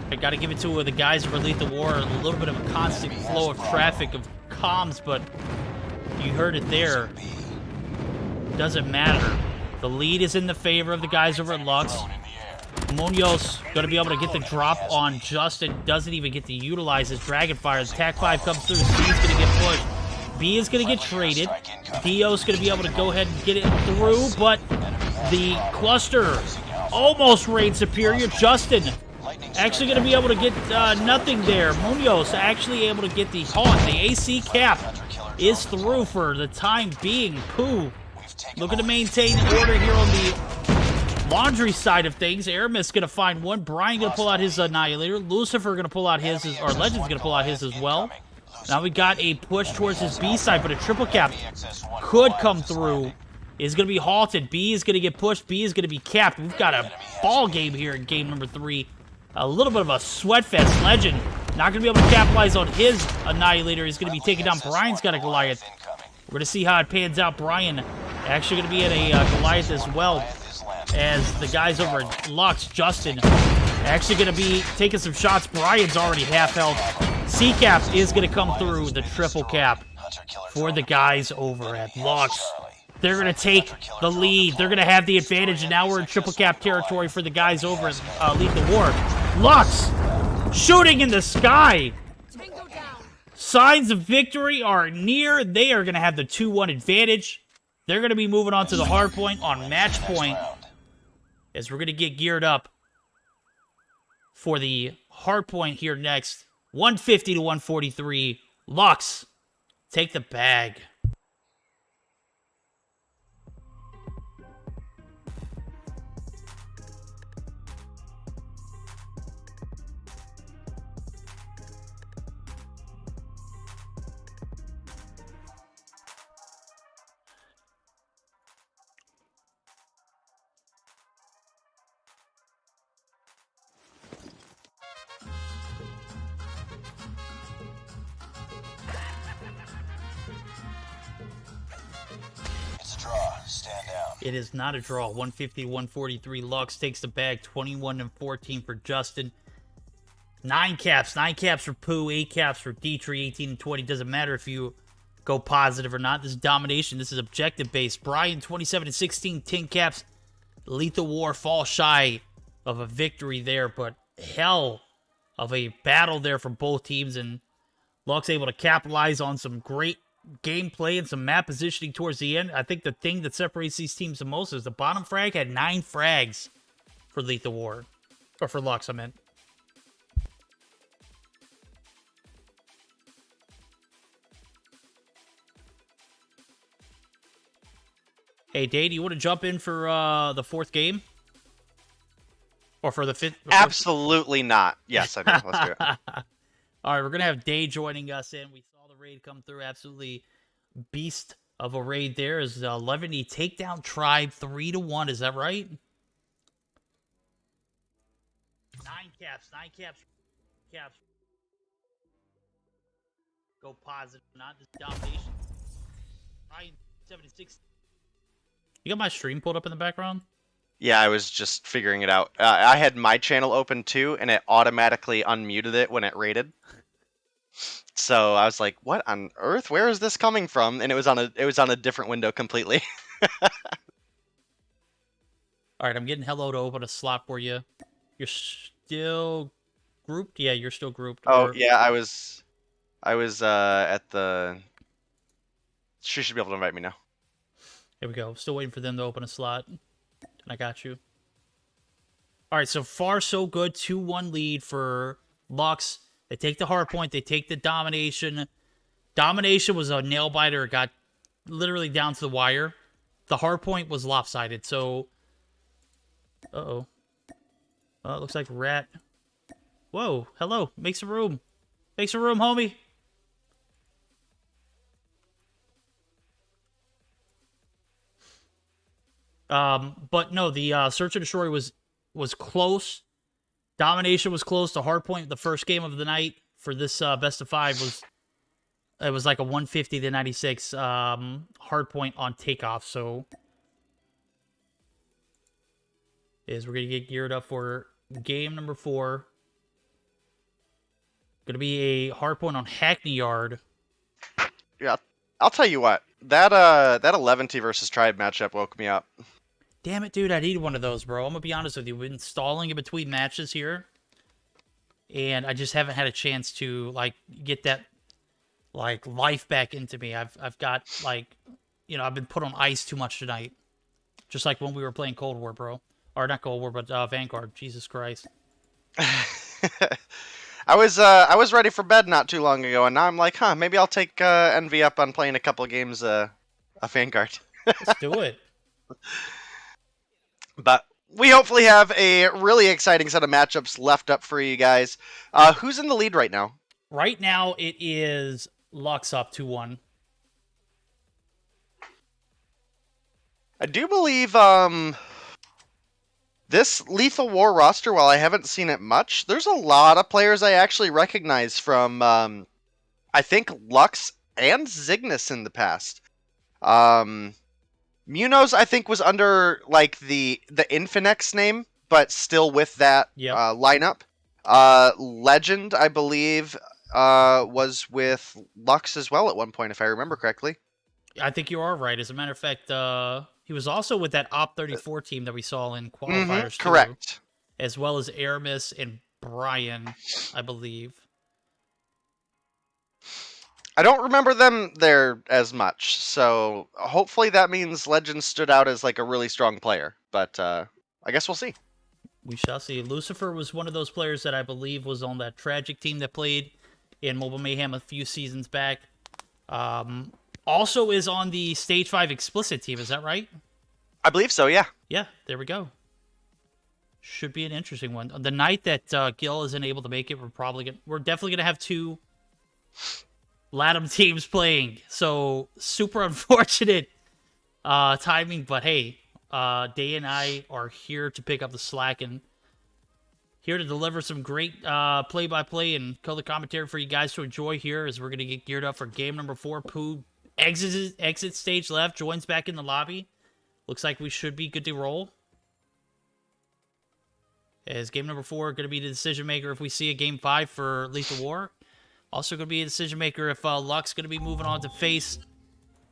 I got to give it to the guys of Lethal War. A little bit of a constant flow of traffic of comms, but you heard it there. Doesn't matter. The lead is in the favor of the guys over at Lux. Munoz going to be able to get the drop on Justin. Doesn't even get to utilize his Dragonfire. The TAC 5 comes through. C is going to get pushed. B is going to get traded. Dio's going to be able to go ahead and get it through, but the cluster almost reigns superior. Justin actually going to be able to get nothing there. Munoz actually able to get the haunt. The AC cap is through for the time being. Pooh looking to maintain order here on the laundry side of things. Aramis going to find one. Brian going to pull out his Annihilator. Lucifer going to pull out his, or Legend's going to pull out his as well. Now we got a push towards his B side, but a triple cap could come through. Is going to be halted. B is going to get pushed. B is going to be capped. We've got a ball game here in game number 3. A little bit of a sweat fest. Legend not going to be able to capitalize on his Annihilator. He's going to be taken down. Brian's got a Goliath. We're going to see how it pans out. Brian actually going to be at a Goliath as well as the guys over at Lux. Justin actually going to be taking some shots. Brian's already half health. C-cap is going to come through the triple cap for the guys over at Lux. They're going to take the lead. They're going to have the advantage, and now we're in triple cap territory for the guys over at Lethal War. Lux shooting in the sky. Signs of victory are near. They are going to have the 2-1 advantage. They're going to be moving on to the hard point on match point as we're going to get geared up for the hard point here next. 150 to 143. Lux, take the bag. It is not a draw. 150 to 143. Lux takes the bag. 21 and 14 for Justin. 9 caps. 9 caps for Pooh. 8 caps for Dietrich. 18 and 20. Doesn't matter if you go positive or not. This is domination. This is objective based. Brian 27 and 16. 10 caps. Lethal War fall shy of a victory there, but hell of a battle there for both teams, and Lux able to capitalize on some great gameplay and some map positioning towards the end. I think the thing that separates these teams the most is the bottom frag had 9 frags for Lethal War. Or for Lux, I meant. Hey, Dave, do you want to jump in for the 4th game? Or for the 5th? Absolutely not. Yes, I do. Let's do it. All right, we're going to have Day joining us in. We saw the raid come through. Absolutely beast of a raid there. Is 11E takedown Tribe 3-1. Is that right? 9 caps. 9 caps. Caps. Go positive. Not this domination. Ryan 76. You got my stream pulled up in the background? Yeah, I was just figuring it out. I had my channel open too, and it automatically unmuted it when it raided. So I was like, "What on earth? Where is this coming from?" And it was on a different window completely. All right, I'm getting Hello to open a slot for you. You're still grouped? Yeah, you're still grouped. Oh yeah, I was at the. She should be able to invite me now. Here we go. Still waiting for them to open a slot. I got you. All right, so far so good. 2-1 lead for Lux. They take the hard point. They take the domination. Domination was a nail biter. It got literally down to the wire. The hard point was lopsided. So, uh-oh. Well, it looks like Rat. Whoa, hello. Make some room. Make some room, homie. But no, the Search and Destroy was close. Domination was close. The hard point, the first game of the night for this best of 5 was like a 150 to 96 hard point on takeoff. So we're gonna get geared up for game number 4 Gonna be a hard point on Hackney Yard. Yeah, I'll tell you what. That 11T versus Tribe matchup woke me up. Damn it, dude! I need one of those, bro. I'm gonna be honest with you. We've been stalling in between matches here, and I just haven't had a chance to like get that like life back into me. I've got like, you know, I've been put on ice too much tonight, just like when we were playing Cold War, bro. Or not Cold War, but Vanguard. Jesus Christ. I was ready for bed not too long ago, and now I'm like, huh, maybe I'll take Envy up on playing a couple of games of Vanguard. Let's do it. But we hopefully have a really exciting set of matchups left up for you guys. Who's in the lead right now? Right now, it is Lux up 2-1. I do believe this Lethal War roster, while I haven't seen it much, there's a lot of players I actually recognize from, I think, Lux and Zygnus in the past. Munoz, I think, was under like the Infinex name, but still with that lineup. Legend, I believe, was with Lux as well at one point, if I remember correctly. I think you are right. As a matter of fact, he was also with that Op 34 team that we saw in qualifiers, too, correct. As well as Aramis and Brian, I believe. I don't remember them there as much, so hopefully that means Legend stood out as like a really strong player. But I guess we'll see. We shall see. Lucifer was one of those players that I believe was on that Tragic team that played in Mobile Mayhem a few seasons back. Also is on the Stage 5 Explicit team, is that right? I believe so, yeah. Yeah, there we go. Should be an interesting one. The night that Gil isn't able to make it, we're definitely gonna have two Latham teams playing. So super unfortunate timing, but hey, Day and I are here to pick up the slack and here to deliver some great play-by-play and color commentary for you guys to enjoy here as we're gonna get geared up for game number 4. Pooh exit stage left, joins back in the lobby. Looks like we should be good to roll. As game number 4 going to be the decision maker if we see a game 5 for Lethal War. Also going to be a decision maker if Lux going to be moving on to face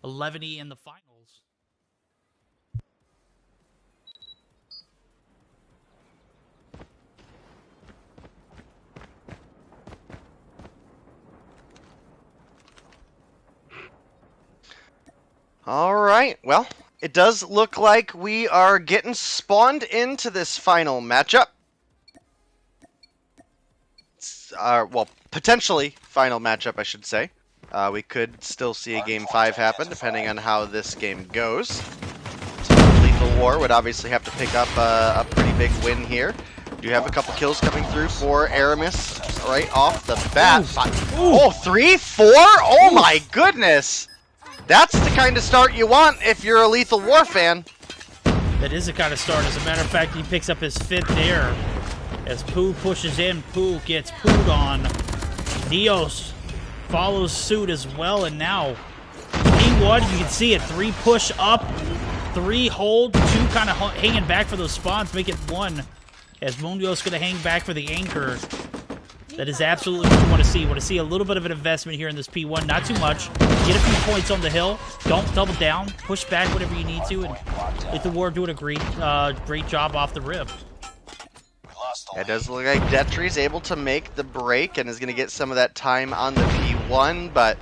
11E in the finals. All right, well, it does look like we are getting spawned into this final matchup. Well, potentially final matchup, I should say. We could still see a game 5 happen, depending on how this game goes. So Lethal War would obviously have to pick up a pretty big win here. Do have a couple kills coming through for Aramis right off the bat. Oh, 3, 4? Oh my goodness! That's the kind of start you want if you're a Lethal War fan. That is the kind of start. As a matter of fact, he picks up his 5th there. As Pooh pushes in, Pooh gets pooed on. Neos follows suit as well, and now P1, you can see it. 3 push up, 3 hold, 2 kind of hanging back for those spawns, make it 1. As Mundo's going to hang back for the anchor. That is absolutely what you want to see. You want to see a little bit of an investment here in this P1. Not too much. Get a few points on the hill. Don't double down. Push back whatever you need to. And Lethal War doing a great job off the rib. It does look like Detry's able to make the break and is going to get some of that time on the P1, but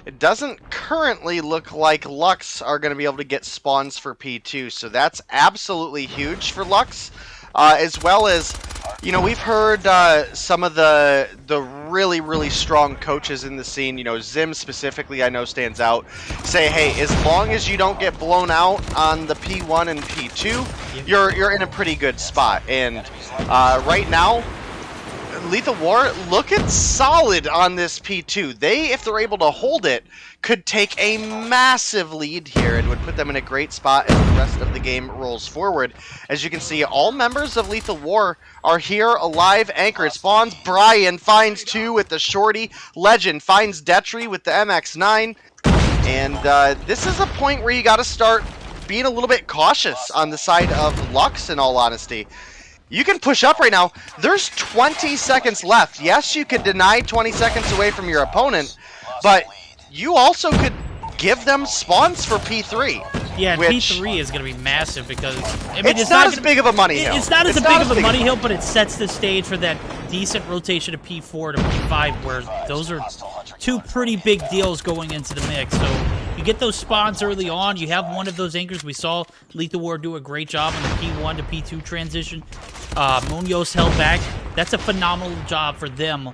it doesn't currently look like Lux are going to be able to get spawns for P2, so that's absolutely huge for Lux. As well as, you know, we've heard some of the really, really strong coaches in the scene, you know, Zim specifically I know stands out, say, hey, as long as you don't get blown out on the P1 and P2, you're in a pretty good spot. And right now, Lethal War looking solid on this P2. They, if they're able to hold it, could take a massive lead here and would put them in a great spot as the rest of the game rolls forward. As you can see, all members of Lethal War are here alive. Anchor spawns. Brian finds 2 with the shorty. Legend finds Detry with the MX-9. And this is a point where you got to start being a little bit cautious on the side of Lux, in all honesty. You can push up right now. There's 20 seconds left. Yes, you could deny 20 seconds away from your opponent, but you also could give them spawns for P3. Yeah, and which, P3 is going to be massive because I mean, it's not as big of a money hill. It's not as big of a money hill, but it sets the stage for that decent rotation of P4 to P5, where those are two pretty big deals going into the mix. So you get those spawns early on. You have one of those anchors. We saw Lethal War do a great job on the P1 to P2 transition. Munoz held back. That's a phenomenal job for them.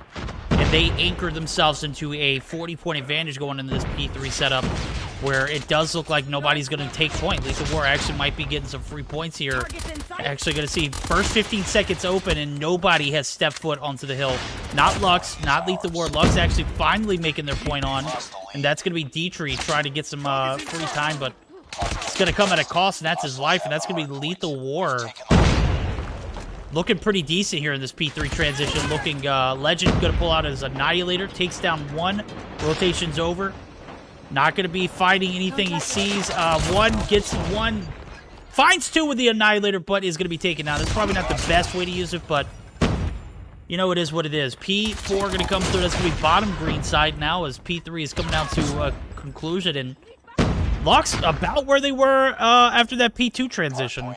And they anchor themselves into a 40-point advantage going into this P3 setup, where it does look like nobody's going to take point. Lethal War actually might be getting some free points here. Actually going to see first 15 seconds open, and nobody has stepped foot onto the hill. Not Lux, not Lethal War. Lux actually finally making their point on, and that's going to be Dietrich trying to get some free time, but it's going to come at a cost, and that's his life, and that's going to be Lethal War. Looking pretty decent here in this P3 transition. Looking Legend going to pull out his Annihilator. Takes down one. Rotation's over. Not going to be fighting anything he sees. One gets one. Finds two with the Annihilator, but is going to be taken down. That's probably not the best way to use it, but you know, it is what it is. P4 going to come through. That's going to be bottom green side now as P3 is coming down to a conclusion. And Lux about where they were after that P2 transition.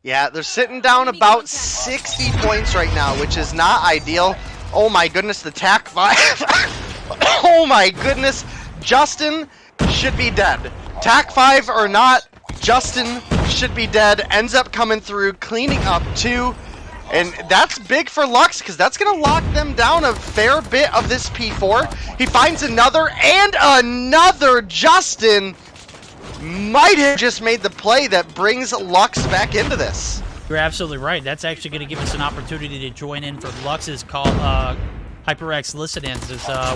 Yeah, they're sitting down about 60 points right now, which is not ideal. Oh my goodness, the TAC 5. Oh my goodness, Justin should be dead. TAC 5 or not, Justin should be dead. Ends up coming through, cleaning up 2. And that's big for Lux, because that's going to lock them down a fair bit of this P4. He finds another and another. Justin might have just made the play that brings Lux back into this. You're absolutely right. That's actually going to give us an opportunity to join in for Lux's call, HyperX listen-ins.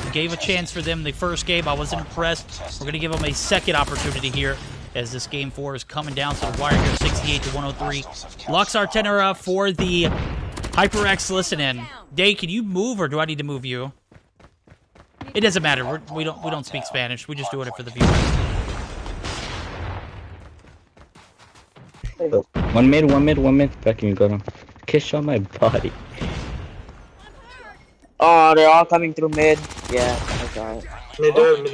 We gave a chance for them the first game. I wasn't impressed. We're going to give them a second opportunity here as this game 4 is coming down to the wire here, 68 to 103. Lux Artenera for the HyperX listen-in. Day, can you move, or do I need to move you? It doesn't matter. We don't speak Spanish. We just do it for the viewers. One mid. Back you got him. Kiss on my body. Oh, they're all coming through mid. Yeah, that's alright. Middle.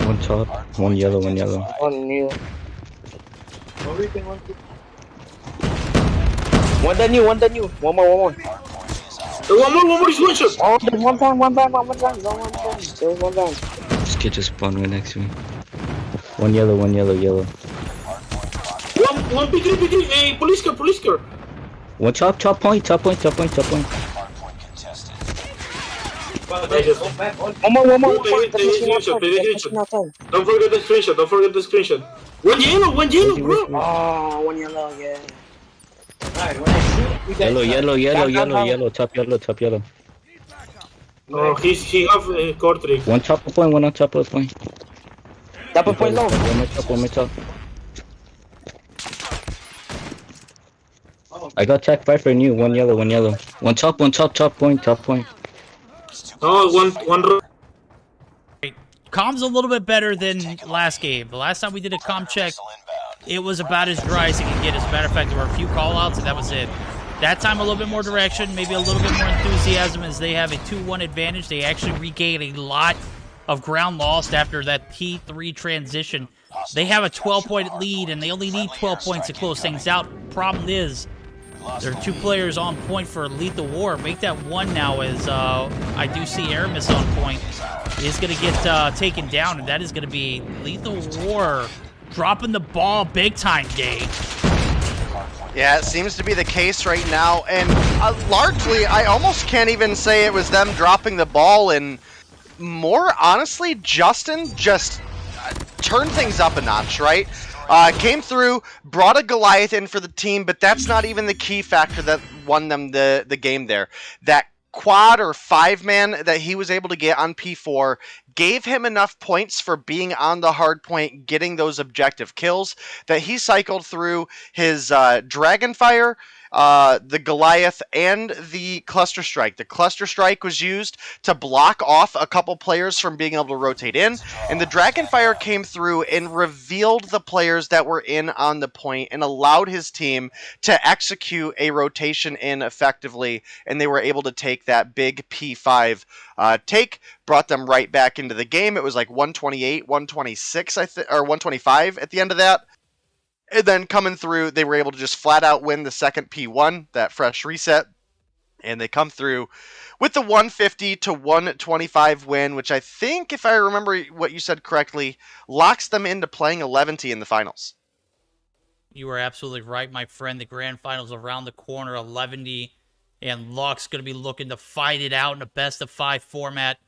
One top, one yellow. One new. One done new. One more. One more is one shot. Oh, there's one time. There's one time. This kid just spawned right next to me. One yellow. One big, hey, police car. One top point. One more. Don't forget the screenshot. One yellow, bro. Oh, one yellow, yeah. Yellow, top yellow. Oh, he have a core trick. One top point, one on top of point. Top of point low. One more top. I got tech 5 for new, one yellow. One top point. Oh, one. Comm's a little bit better than last game. The last time we did a comm check, it was about as dry as it could get. As a matter of fact, there were a few call-outs, and that was it. That time, a little bit more direction, maybe a little bit more enthusiasm, as they have a 2-1 advantage. They actually regained a lot of ground lost after that P3 transition. They have a 12-point lead, and they only need 12 points to close things out. Problem is, there are 2 players on point for Lethal War. Make that 1 now, as I do see Aramis on point. Is going to get taken down, and that is going to be Lethal War dropping the ball big time, Day. Yeah, it seems to be the case right now, and largely, I almost can't even say it was them dropping the ball, and more honestly, Justin just turned things up a notch, right? Came through, brought a Goliath in for the team, but that's not even the key factor that won them the game there. That quad or 5-man that he was able to get on P4 gave him enough points for being on the hard point, getting those objective kills, that he cycled through his Dragonfire, the Goliath and the Cluster Strike. The Cluster Strike was used to block off a couple players from being able to rotate in, and the Dragonfire came through and revealed the players that were in on the point and allowed his team to execute a rotation in effectively, and they were able to take that big P5 take, brought them right back into the game. It was like 128, 126, or 125 at the end of that. And then coming through, they were able to just flat out win the second P1, that fresh reset. And they come through with the 150 to 125 win, which I think, if I remember what you said correctly, locks them into playing 11T in the finals. You are absolutely right, my friend. The grand finals around the corner, 11T, and Luck's going to be looking to fight it out in a best-of-5 format.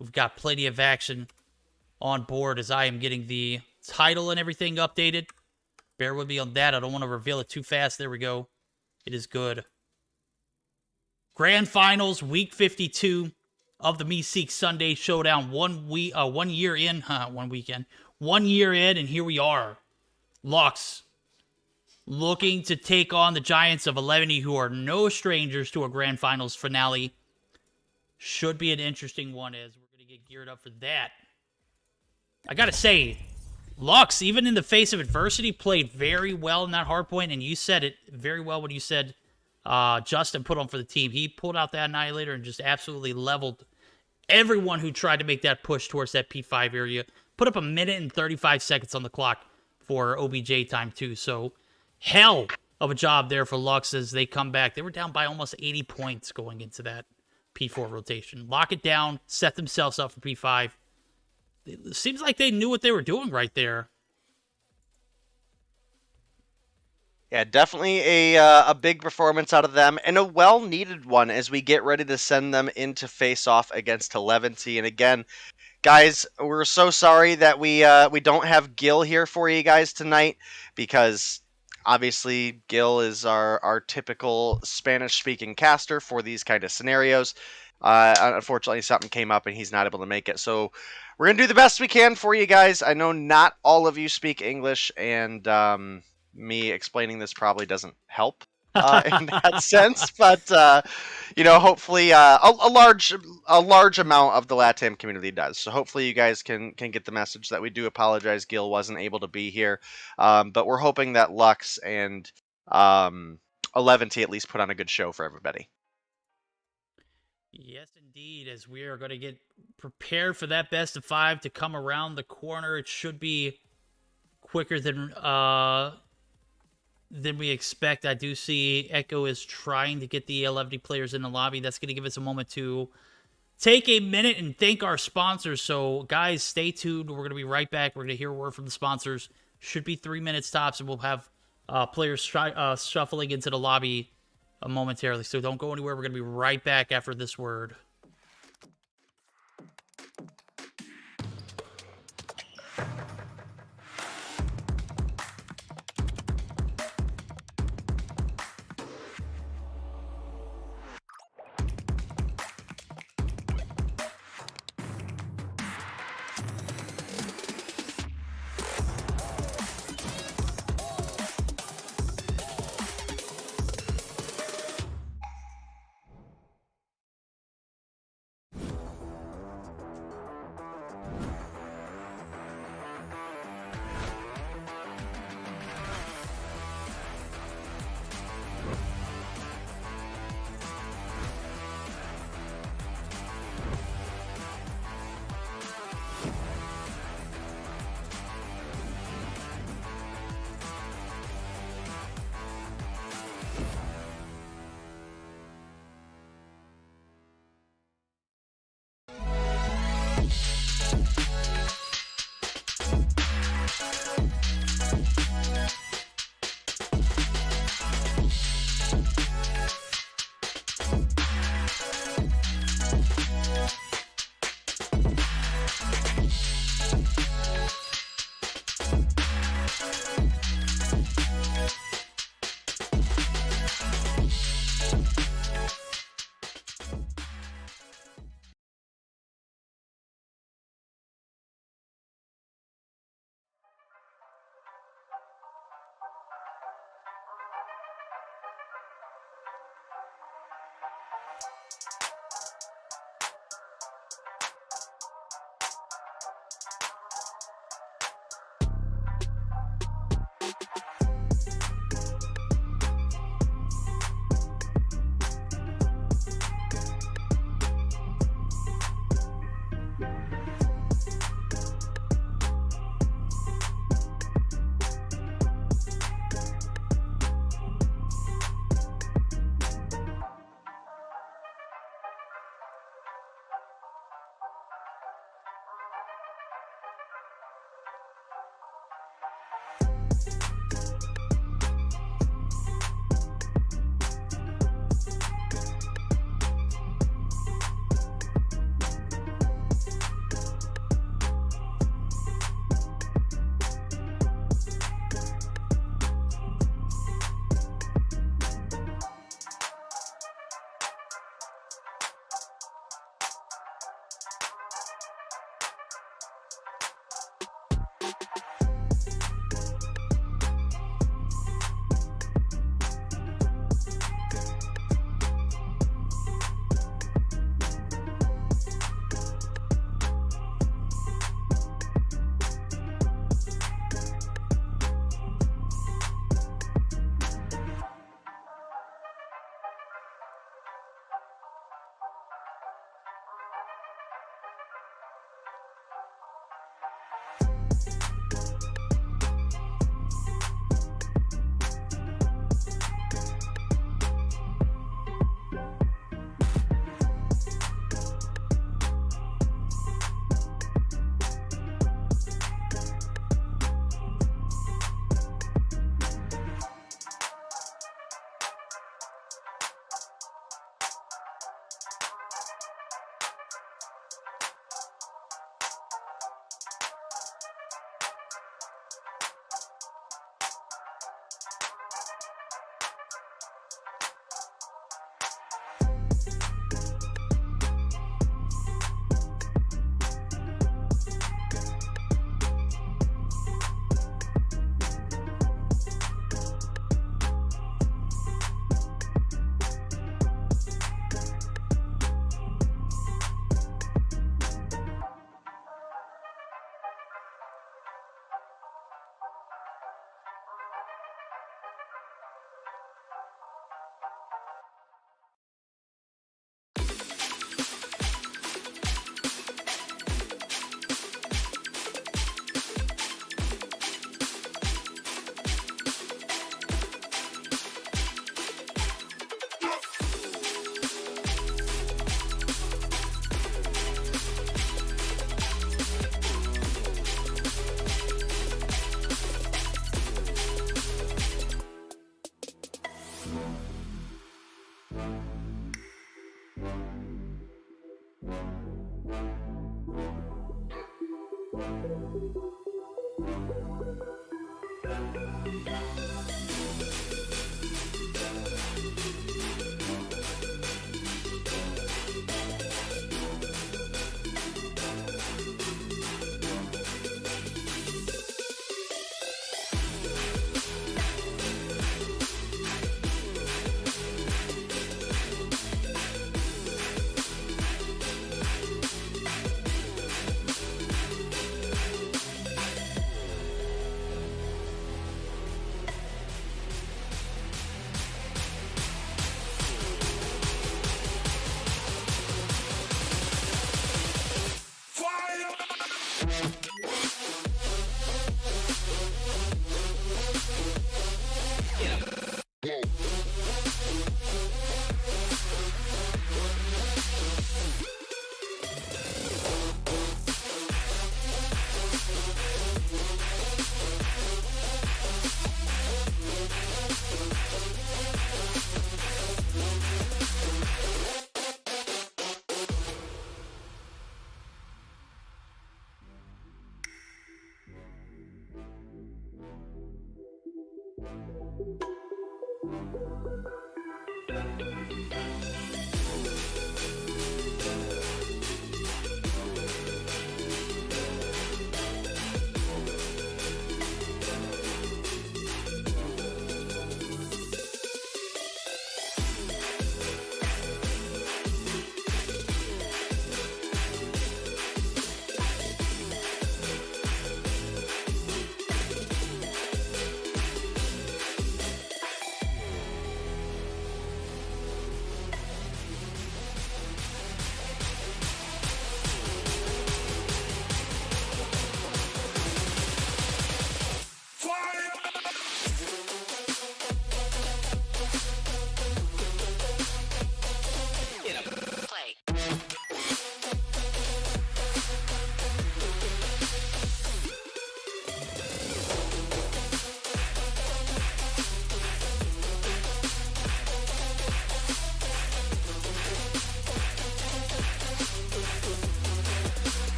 We've got plenty of action on board as I am getting the title and everything updated. Bear with me on that. I don't want to reveal it too fast. There we go. It is good. Grand Finals, Week 52 of the Meseeks Sunday Showdown. 1 year in. 1 weekend. 1 year in, and here we are. Lux looking to take on the Giants of 11, who are no strangers to a Grand Finals finale. Should be an interesting one as we're going to get geared up for that. I got to say, Lux, even in the face of adversity, played very well in that hard point, and you said it very well when you said Justin put on for the team. He pulled out that Annihilator and just absolutely leveled everyone who tried to make that push towards that P5 area. Put up 1 minute and 35 seconds on the clock for OBJ time, too. So, hell of a job there for Lux as they come back. They were down by almost 80 points going into that P4 rotation. Lock it down, set themselves up for P5. It seems like they knew what they were doing right there. Yeah, definitely a big performance out of them, and a well-needed one as we get ready to send them into face-off against 11T. And again, guys, we're so sorry that we don't have Gil here for you guys tonight, because obviously Gil is our typical Spanish-speaking caster for these kind of scenarios. Unfortunately, something came up and he's not able to make it. So we're going to do the best we can for you guys. I know not all of you speak English, and me explaining this probably doesn't help in that sense. But, hopefully a large amount of the LATAM community does. So hopefully you guys can get the message that we do apologize. Gil wasn't able to be here. But we're hoping that Lux and 11T at least put on a good show for everybody. Yes, indeed, as we are going to get prepared for that best-of-5 to come around the corner. It should be quicker than we expect. I do see Echo is trying to get the 11 players in the lobby. That's going to give us a moment to take a minute and thank our sponsors. So, guys, stay tuned. We're going to be right back. We're going to hear a word from the sponsors. Should be 3 minutes tops, and we'll have players shuffling into the lobby momentarily. So don't go anywhere. We're going to be right back after this word.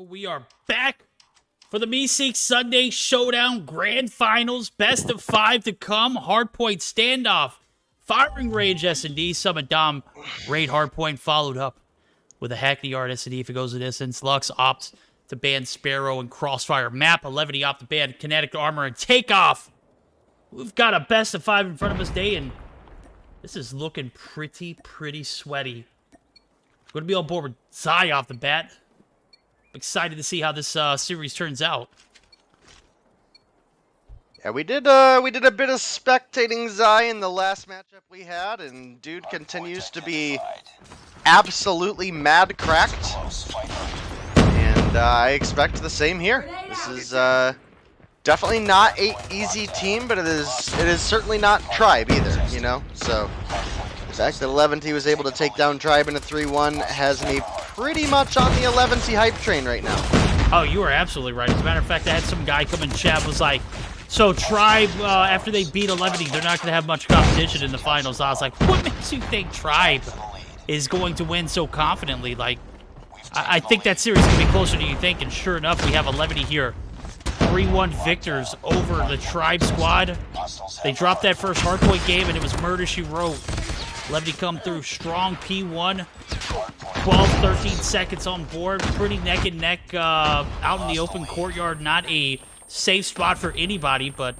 We are back for the Meseeks Sunday Showdown Grand Finals. Best of 5 to come. Hardpoint standoff. Firing range S&D. Summit Dom. Raid Hardpoint followed up with a Hackney Yard S&D if it goes the distance. Lux opts to ban Sparrow and Crossfire. Map 11 opt to ban Kinetic Armor and Takeoff. We've got a best of 5 in front of us day, and this is looking pretty sweaty. Going to be on board with Zai off the bat. Excited to see how this series turns out. Yeah, we did a bit of spectating Zai in the last matchup we had, and dude continues to be absolutely mad cracked. And I expect the same here. This is definitely not an easy team, but it is certainly not Tribe either, you know? So the fact that 11T was able to take down Tribe in a 3-1 has me pretty much on the 11T hype train right now. Oh, you are absolutely right. As a matter of fact, I had some guy come in chat was like, so Tribe, after they beat 11T, they're not going to have much competition in the finals. I was like, what makes you think Tribe is going to win so confidently? Like, I think that series is going to be closer than you think, and sure enough, we have 11T here. 3-1 victors over the Tribe squad. They dropped that first hardpoint game, and it was murder she wrote. 11T come through strong P1. 12-13 seconds on board. Pretty neck and neck out in the open courtyard. Not a safe spot for anybody, but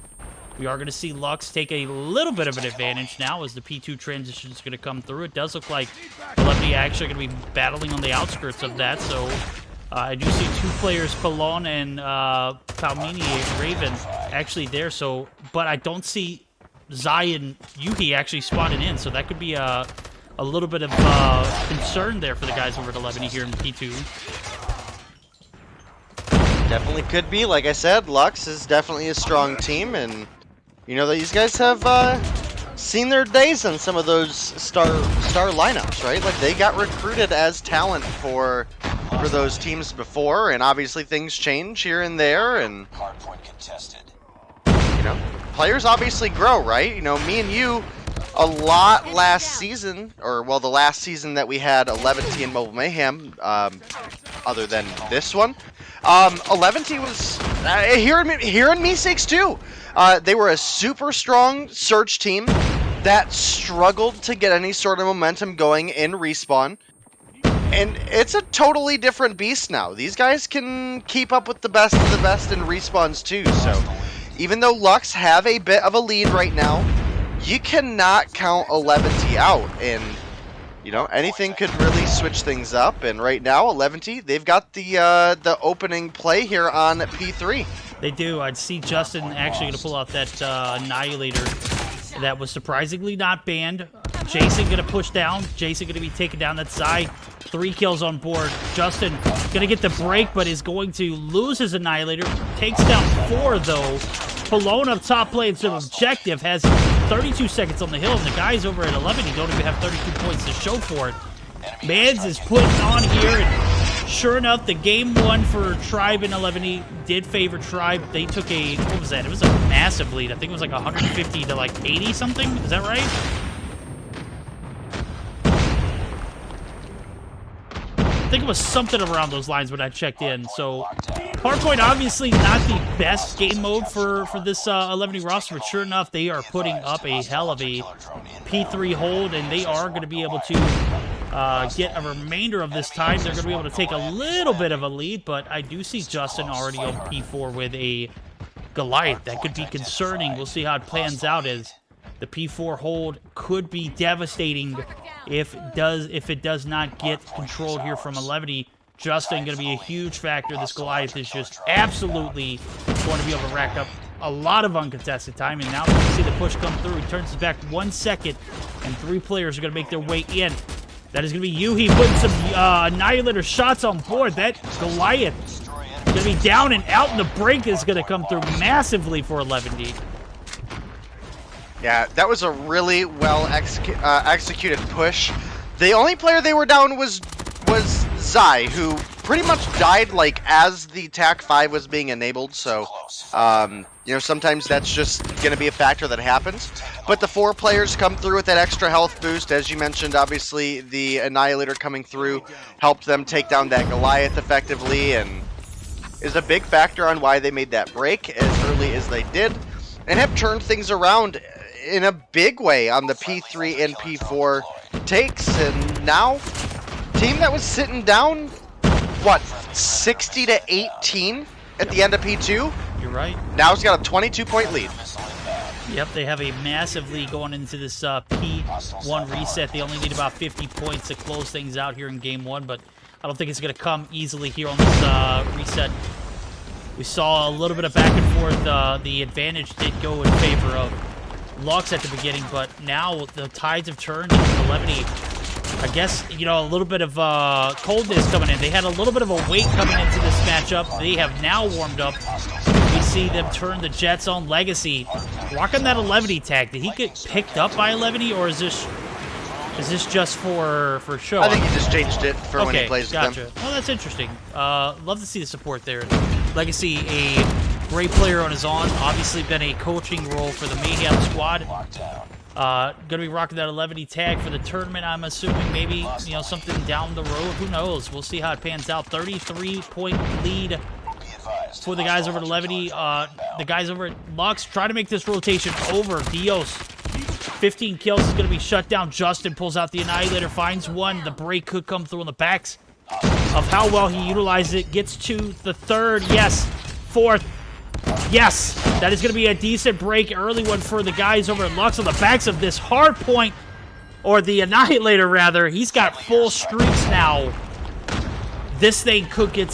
we are going to see Lux take a little bit of an advantage now as the P2 transition is going to come through. It does look like 11T actually going to be battling on the outskirts of that, so I do see 2 players, Palon and Palmini Raven, actually there. So, but I don't see Zai and Yuhi actually spawning in, so that could be a little bit of concern there for the guys over at 11 here in P2. Definitely could be. Like I said, Lux is definitely a strong team, and you know these guys have seen their days in some of those star lineups, right? Like they got recruited as talent for those teams before, and obviously things change here and there, and Hardpoint contested. you know, players obviously grow, right? You know, me and you a lot last season, or well, the last season that we had 11T and Mobile Mayhem, other than this one, 11T was here in Meseeks too. They were a super strong Surge team that struggled to get any sort of momentum going in respawn. And it's a totally different beast now. These guys can keep up with the best of the best in respawns too, so even though Lux have a bit of a lead right now, you cannot count 11T out, and you know, anything could really switch things up, and right now 11T, they've got the opening play here on P3. They do. I'd see Justin actually going to pull out that Annihilator that was surprisingly not banned. Jason going to push down. Jason going to be taken down. That's Zai. 3 kills on board. Justin going to get the break, but is going to lose his Annihilator. Takes down 4, though. Palone up top playing some objective. Has 32 seconds on the hill, and the guys over at 11, you don't even have 32 points to show for it. Mans is putting on here, and sure enough, the game 1 for Tribe and 11E did favor Tribe. They took a, what was that? It was a massive lead. I think it was like 150 to like 80 something. Is that right? I think it was something around those lines when I checked in. So, Hardpoint obviously not the best game mode for this 11E roster, but sure enough, they are putting up a hell of a P3 hold, and they are going to be able to get a remainder of this time. They're going to be able to take a little bit of a lead, but I do see Justin already on P4 with a Goliath. That could be concerning. We'll see how it plans out as the P4 hold could be devastating if it does not get controlled here from 11E. Justin going to be a huge factor. This Goliath is just absolutely going to be able to rack up a lot of uncontested time. And now we can see the push come through. He turns his back 1 second, and 3 players are going to make their way in. That is going to be Yuhi putting some Annihilator shots on board. That Goliath is going to be down and out, and the break is going to come through massively for 11D. Yeah, that was a really well executed push. The only player they were down was Zai, who pretty much died like as the TAC 5 was being enabled, so you know, sometimes that's just going to be a factor that happens. But the 4 players come through with that extra health boost. As you mentioned, obviously the Annihilator coming through helped them take down that Goliath effectively, and is a big factor on why they made that break as early as they did, and have turned things around in a big way on the P3 and P4 takes. And now, team that was sitting down, what, 60 to 18 at the end of P2? You're right. Now it's got a 22-point lead. Yep, they have a massive lead going into this P1 reset. They only need about 50 points to close things out here in Game 1, but I don't think it's going to come easily here on this reset. We saw a little bit of back and forth. The advantage did go in favor of Lux at the beginning, but now the tides have turned into Levity. I guess, you know, a little bit of coldness coming in. They had a little bit of a weight coming into this matchup. They have now warmed up. We see them turn the Jets on Legacy. Rocking that 11 tag. Did he get picked up by 11, or is this just for show? I think he just changed it for when he plays with them. Oh, that's interesting. Love to see the support there. Legacy, a great player on his own. Obviously been a coaching role for the Mayhem squad. Gonna be rocking that 11 tag for the tournament, I'm assuming. Maybe, you know, something down the road. Who knows? We'll see how it pans out. 33-point lead for the guys over at 11. The guys over at Lux try to make this rotation over. Dios, 15 kills, is going to be shut down. Justin pulls out the Annihilator, finds one. The break could come through on the backs of how well he utilized it. Gets to the third. Yes. Fourth. Yes. That is going to be a decent break. Early one for the guys over at Lux on the backs of this hard point, or the Annihilator, rather. He's got full streaks now. This thing could get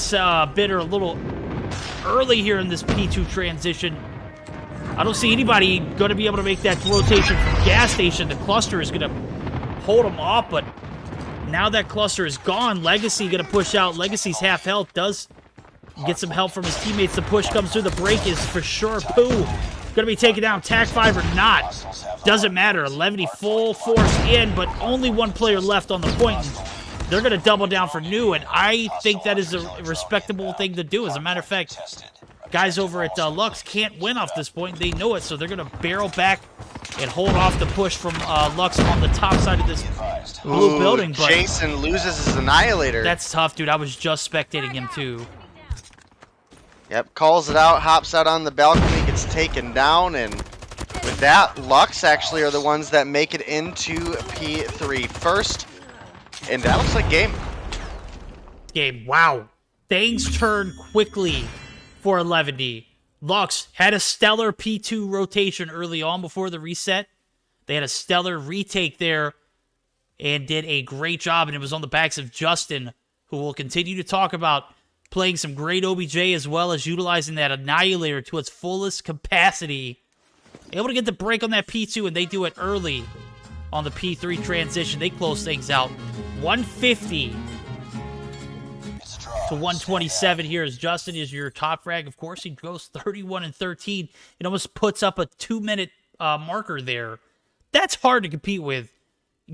bitter a little early here in this P2 transition. I don't see anybody going to be able to make that rotation from gas station. The cluster is going to hold them off, but now that cluster is gone, Legacy going to push out. Legacy's half health, does get some help from his teammates. The push comes through. The break is for sure Pooh going to be taken down. Tag 5 or not, doesn't matter. 11 full force in, but only one player left on the point. They're going to double down for New, and I think that is a respectable thing to do. As a matter of fact, guys over at Lux can't win off this point. They know it, so they're going to barrel back and hold off the push from Lux on the top side of this blue building. But Jason loses his Annihilator. That's tough, dude. I was just spectating him, too. Yep, calls it out, hops out on the balcony, gets taken down, and with that, Lux actually are the ones that make it into P3 first. And that looks like game. Wow. Things turn quickly for 11. Lux had a stellar P2 rotation early on before the reset. They had a stellar retake there and did a great job, and it was on the backs of Justin, who we'll continue to talk about, playing some great OBJ as well as utilizing that Annihilator to its fullest capacity. Able to get the break on that P2, and they do it early on the P3 transition. They close things out 150 to 127 here as Justin is your top frag. Of course, he goes 31 and 13. It almost puts up a 2-minute marker there. That's hard to compete with.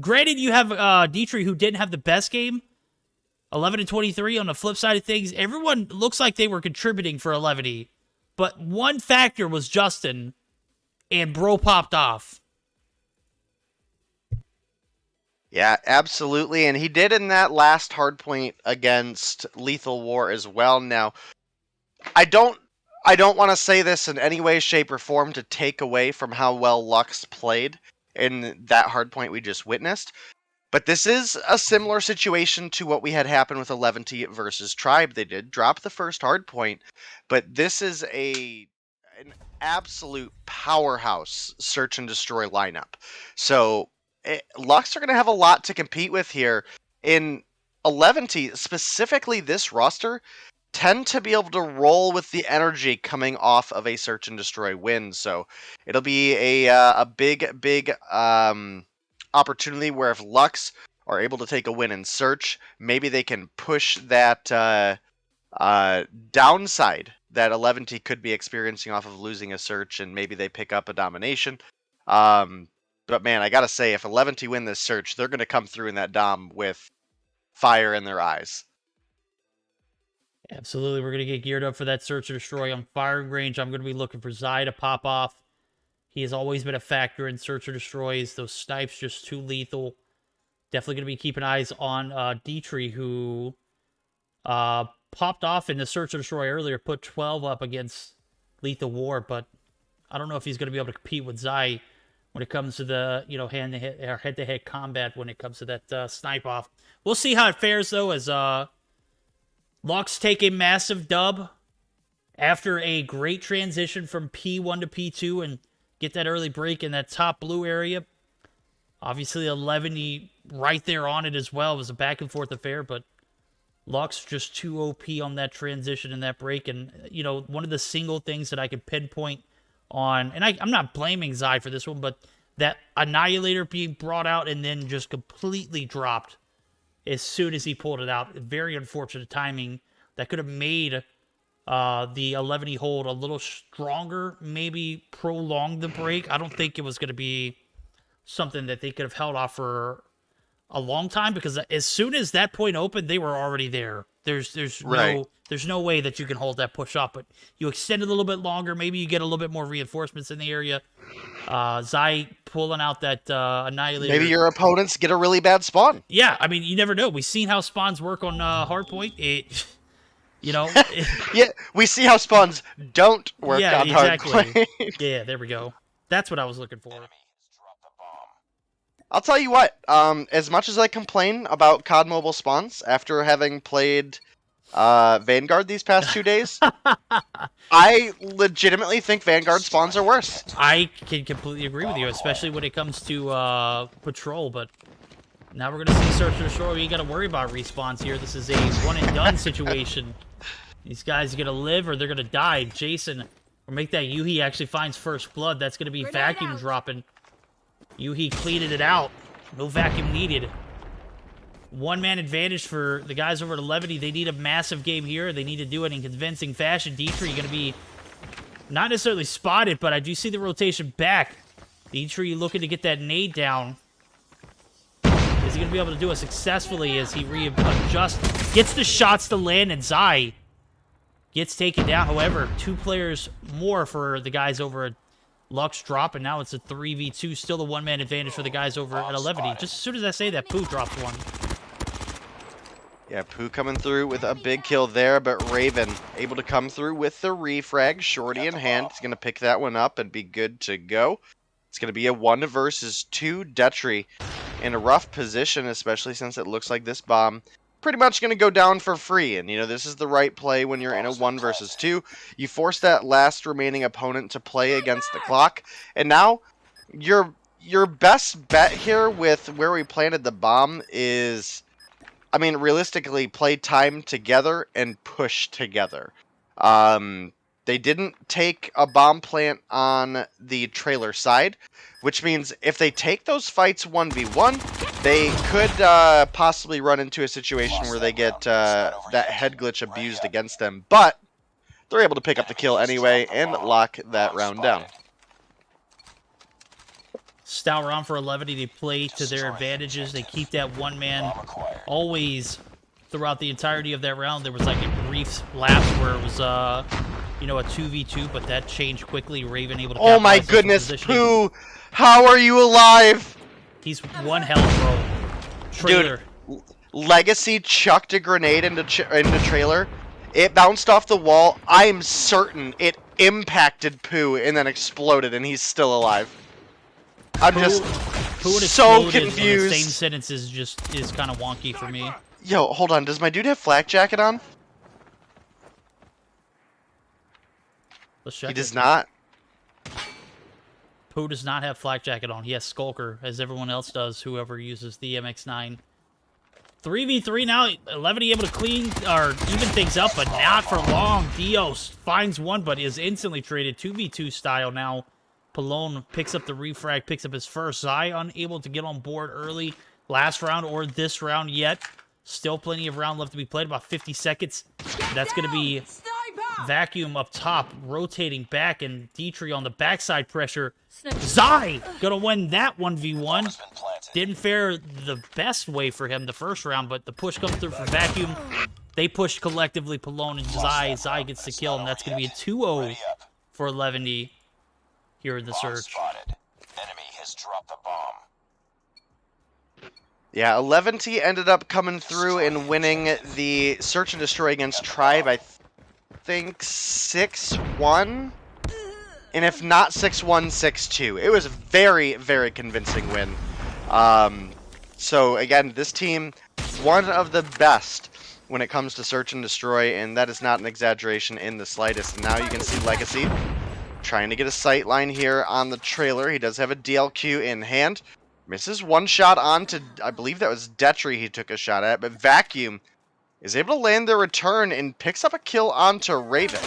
Granted, you have Dietrich, who didn't have the best game, 11 and 23. On the flip side of things, everyone looks like they were contributing for 11. But one factor was Justin, and bro popped off. Yeah, absolutely, and he did in that last hardpoint against Lethal War as well. Now, I don't want to say this in any way, shape, or form to take away from how well Lux played in that hardpoint we just witnessed, but this is a similar situation to what we had happen with 11 versus Tribe. They did drop the first hardpoint, but this is an absolute powerhouse search and destroy lineup. So Lux are going to have a lot to compete with here. In 11, specifically this roster, tend to be able to roll with the energy coming off of a search and destroy win. So it'll be a big opportunity where if Lux are able to take a win in search, maybe they can push that downside that 11 could be experiencing off of losing a search, and maybe they pick up a domination. But man, I gotta say, if 11 win this search, they're gonna come through in that dom with fire in their eyes. Absolutely, we're gonna get geared up for that search and destroy on firing range. I'm gonna be looking for Zai to pop off. He has always been a factor in search or destroys. Those snipes just too lethal. Definitely gonna be keeping eyes on Dietrich, who popped off in the Search and Destroy earlier, put 12 up against Lethal War, but I don't know if he's going to be able to compete with Zai when it comes to the, you know, hand-to-head or head-to-head combat when it comes to that snipe off. We'll see how it fares, though, as Lux take a massive dub after a great transition from P1 to P2 and get that early break in that top blue area. Obviously, 11 right there on it as well. It was a back-and-forth affair, but Lux just too OP on that transition and that break. And, you know, one of the single things that I could pinpoint on, and I'm not blaming Zai for this one, but that Annihilator being brought out and then just completely dropped as soon as he pulled it out. Very unfortunate timing. That could have made the 11 hold a little stronger, maybe prolong the break. I don't think it was going to be something that they could have held off for a long time, because as soon as that point opened, they were already there. There's no way that you can hold that push off, but you extend it a little bit longer. Maybe you get a little bit more reinforcements in the area. Zai pulling out that Annihilator. Maybe your opponents get a really bad spawn. Yeah, I mean, you never know. We've seen how spawns work on Hardpoint. You know. Yeah, we see how spawns don't work on Hardpoint. Yeah, there we go. That's what I was looking for. I'll tell you what, as much as I complain about COD Mobile spawns after having played Vanguard these past 2 days, I legitimately think Vanguard spawns are worse. I can completely agree with you, especially when it comes to Patrol, but now we're going to see Search and Destroy. We ain't got to worry about respawns here. This is a one-and-done situation. These guys are going to live or they're going to die. Jason, or make that Yuhi actually finds first blood. That's going to be vacuum dropping. Yuhi cleaning it out. No vacuum needed. One-man advantage for the guys over at 11. They need a massive game here. They need to do it in convincing fashion. Dietrich going to be not necessarily spotted, but I do see the rotation back. Dietrich looking to get that nade down. Is he going to be able to do it successfully as he readjusts? Gets the shots to land, and Zai gets taken down. However, 2 players more for the guys over at Lux drop, and now it's a 3v2. Still the one-man advantage for the guys over at 11. Just as soon as I say that, Poo drops one. Yeah, Poo coming through with a big kill there, but Raven able to come through with the refrag. Shorty in hand. He's going to pick that one up and be good to go. It's going to be a 1 versus 2. Detri in a rough position, especially since it looks like this bomb pretty much going to go down for free. And, you know, this is the right play when you're in a 1 versus 2. You force that last remaining opponent to play against the clock. And now, your best bet here with where we planted the bomb is, I mean, realistically, play time together and push together. They didn't take a bomb plant on the trailer side, which means if they take those fights 1v1, they could possibly run into a situation where they get that head glitch abused against them. But they're able to pick up the kill anyway and lock that round down. Stout round for 11. They play to their advantages. They keep that one man always throughout the entirety of that round. There was like a brief lapse where it was, you know, a 2v2, but that changed quickly. Raven able to. Oh my goodness, Pooh! How are you alive? He's one health, bro. Trailer. Dude, Legacy chucked a grenade into trailer. It bounced off the wall. I'm certain it impacted Pooh and then exploded, and he's still alive. I'm just so confused. The same sentence is kind of wonky for me. Yo, hold on. Does my dude have flak jacket on? Let's check. He does not. Pooh does not have flak jacket on. He has Skulker, as everyone else does, whoever uses the MX-9. 3v3 now. 11 able to clean or even things up, but not for long. Dios finds one, but is instantly traded 2v2 style now. Pallone picks up the refrag, picks up his first. Zai unable to get on board early last round or this round yet. Still plenty of round left to be played, about 50 seconds. That's going to be Vacuum up top, rotating back, and Dietrich on the backside pressure. Zai going to win that 1v1. Didn't fare the best way for him the first round, but the push comes through for Vacuum. They pushed collectively, Pallone and Zai. Zai gets the kill, and that's going to be a 2-0 for 11 here in the search. Enemy has dropped the bomb. Yeah, 11T ended up coming through and winning the search and destroy against Tribe, I think 6-1, and if not 6-1, 6-2. It was a very, very convincing win. So again, this team, one of the best when it comes to search and destroy, and that is not an exaggeration in the slightest. And now you can see Legacy trying to get a sight line here on the trailer. He does have a DLQ in hand. Misses one shot onto, I believe that was Detry he took a shot at, but Vacuum is able to land their return and picks up a kill onto Raven.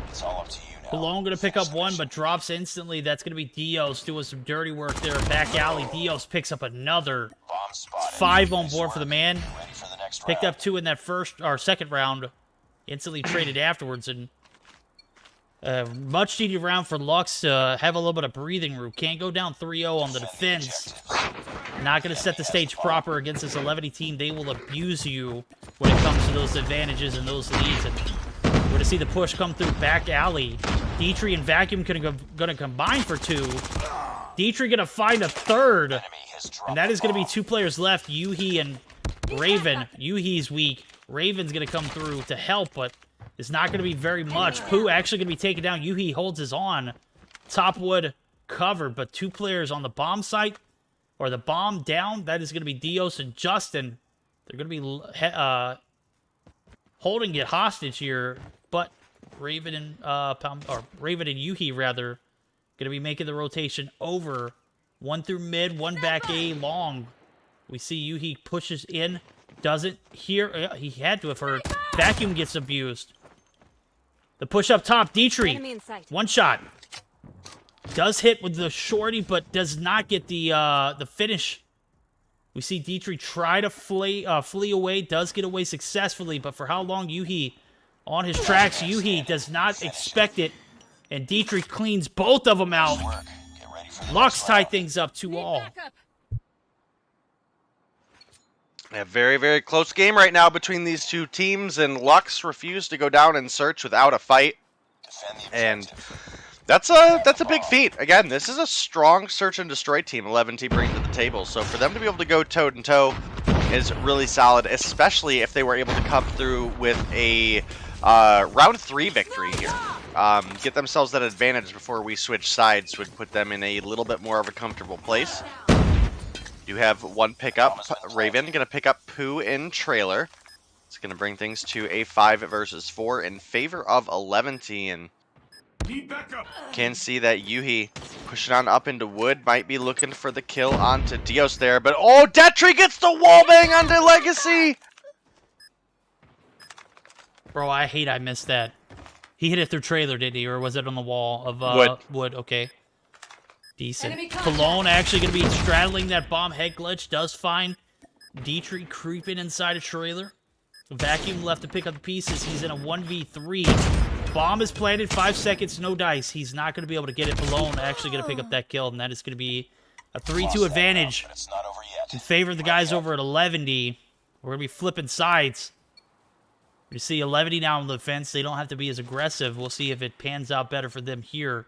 It's all up to you now. Balone gonna pick up one, but drops instantly. That's gonna be Dios doing some dirty work there. Back alley, Dios picks up another. Bomb spotted. 5 on board for the man. Ready for the next Picked round. up 2 in that first or second round. Instantly traded afterwards, and much needed round for Lux to have a little bit of breathing room. Can't go down 3-0 on the defense. Not going to set the stage proper against this 11 team. They will abuse you when it comes to those advantages and those leads. And we're going to see the push come through back alley. Dietrich and Vacuum going to combine for 2. Dietrich going to find a third. Enemy has dropped And that is going to the be 2 players left, Yuhi and Raven. Yuhi's weak. Raven's going to come through to help, but it's not going to be very much. Pooh actually going to be taken down. Yuhi holds his on. Top wood covered, but 2 players on the bomb site, or the bomb down. That is going to be Dios and Justin. They're going to be holding it hostage here, but Raven and Raven and Yuhi rather going to be making the rotation over. 1 through mid, 1 back A long. We see Yuhi pushes in. Doesn't hear. He had to have heard. Vacuum gets abused. The push up top. Dietrich. Enemy in sight. 1 shot. Does hit with the shorty, but does not get the finish. We see Dietrich try to flee away. Does get away successfully, but for how long? Yuhi on his tracks. Yuhi does not expect it, and Dietrich cleans both of them out. work. Get ready for the Lux next tie round. things up 2-all. A very, very close game right now between these two teams, and Lux refused to go down and search without a fight. Defend the And objective. that's a big feat. Again, this is a strong search and destroy team 11T brings to the table. So for them to be able to go toe to toe is really solid, especially if they were able to come through with a round 3 victory here. Get themselves that advantage before we switch sides would put them in a little bit more of a comfortable place. You have 1 pickup. Raven going to pick up Pooh in trailer. It's going to bring things to a 5 versus 4 in favor of 11T, and Need backup. can see that Yuhi pushing on up into wood, might be looking for the kill onto Dios there, but oh, Detry gets the wallbang onto Legacy! Bro, I hate I missed that. He hit it through trailer, didn't he? Or was it on the wall of wood? Okay. Decent. Enemy contact. Cologne actually going to be straddling that bomb. Head glitch does find Dietrich creeping inside a trailer. Vacuum left to pick up the pieces. He's in a 1v3. Bomb is planted. 5 seconds, no dice. He's not going to be able to get it. Cologne actually going to pick up that kill, and that is going to be a 3-2 advantage But it's not over yet. in favor of the guys over at 11D. We're going to be flipping sides. You see 11D now on the defense. They don't have to be as aggressive. We'll see if it pans out better for them here.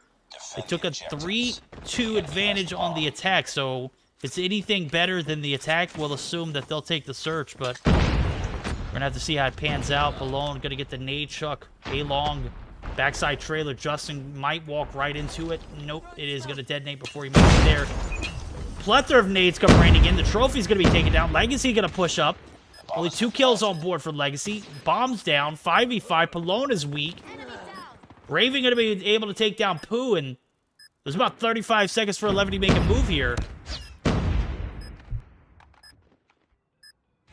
They took a 3-2 advantage on the attack, so if it's anything better than the attack, we'll assume that they'll take the search, but we're going to have to see how it pans out. Balone going to get the nade chuck. A-long backside trailer. Justin might walk right into it. Nope, it is going to detonate before he makes it there. Plethora of nades come raining in. The trophy's going to be taken down. Legacy going to push up. Only 2 kills on board for Legacy. Bombs down. 5v5. Palone is weak. Raven going to be able to take down Pooh, and there's about 35 seconds for 11 to make a move here.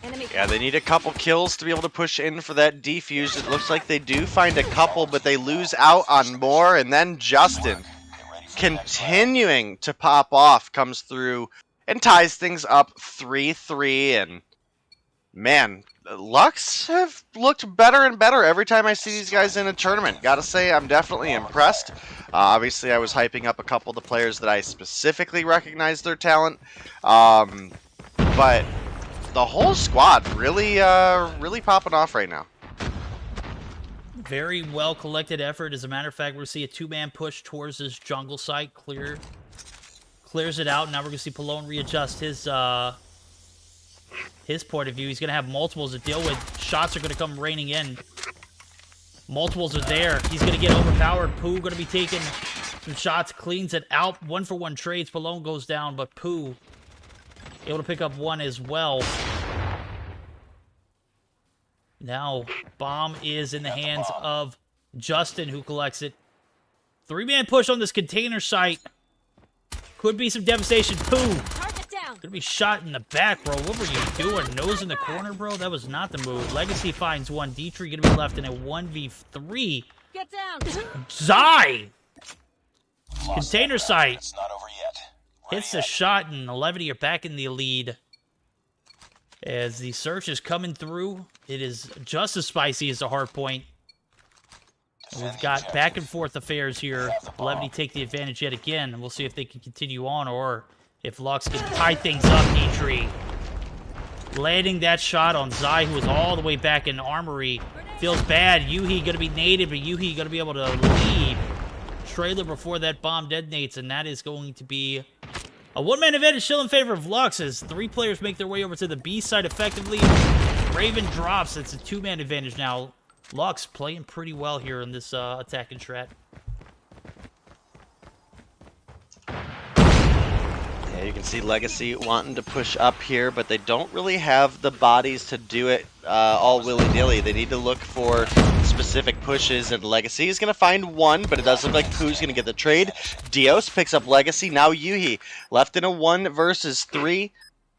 Enemy Yeah, they need a couple kills to be able to push in for that defuse. It looks like they do find a couple, but they lose out on more, and then Justin, continuing to pop off, comes through and ties things up 3-3, and man, Lux have looked better and better every time I see these guys in a tournament. Gotta say, I'm definitely impressed. Obviously, I was hyping up a couple of the players that I specifically recognized their talent. But the whole squad really, really popping off right now. Very well collected effort. As a matter of fact, we're going to see a 2-man push towards this jungle site. Clears it out. Now we're going to see Palone readjust his his point of view. He's going to have multiples to deal with. Shots are going to come raining in. Multiples are there. He's going to get overpowered. Pooh going to be taking some shots, cleans it out. 1-for-1 trades. Palone goes down, but Pooh able to pick up one as well. Now, bomb is in the hands of Justin, who collects it. 3-man push on this container site. Could be some devastation. Pooh gonna be shot in the back, bro. What were you doing? Nose in the corner, bro? That was not the move. Legacy finds one. Dietrich gonna be left in a 1v3. Get down. Zai! Container site. It's not over yet. Hits the shot, and 11 are back in the lead. As the search is coming through, it is just as spicy as the hard point. And we've got back and forth affairs here. 11 take the advantage yet again, and we'll see if they can continue on or if Lux can tie things up. Dietrich landing that shot on Zai, who is all the way back in Armory. Feels bad. Yuhi gonna be naded, but Yuhi gonna be able to leave trailer before that bomb detonates, and that is going to be a one-man advantage still in favor of Lux as 3 players make their way over to the B side effectively. Raven drops. It's a 2-man advantage now. Lux playing pretty well here in this attacking strat. Yeah, you can see Legacy wanting to push up here, but they don't really have the bodies to do it all willy-nilly. They need to look for specific pushes, and Legacy is going to find one, but it does look like Pooh's going to get the trade. Dios picks up Legacy. Now Yuhi left in a 1 versus 3.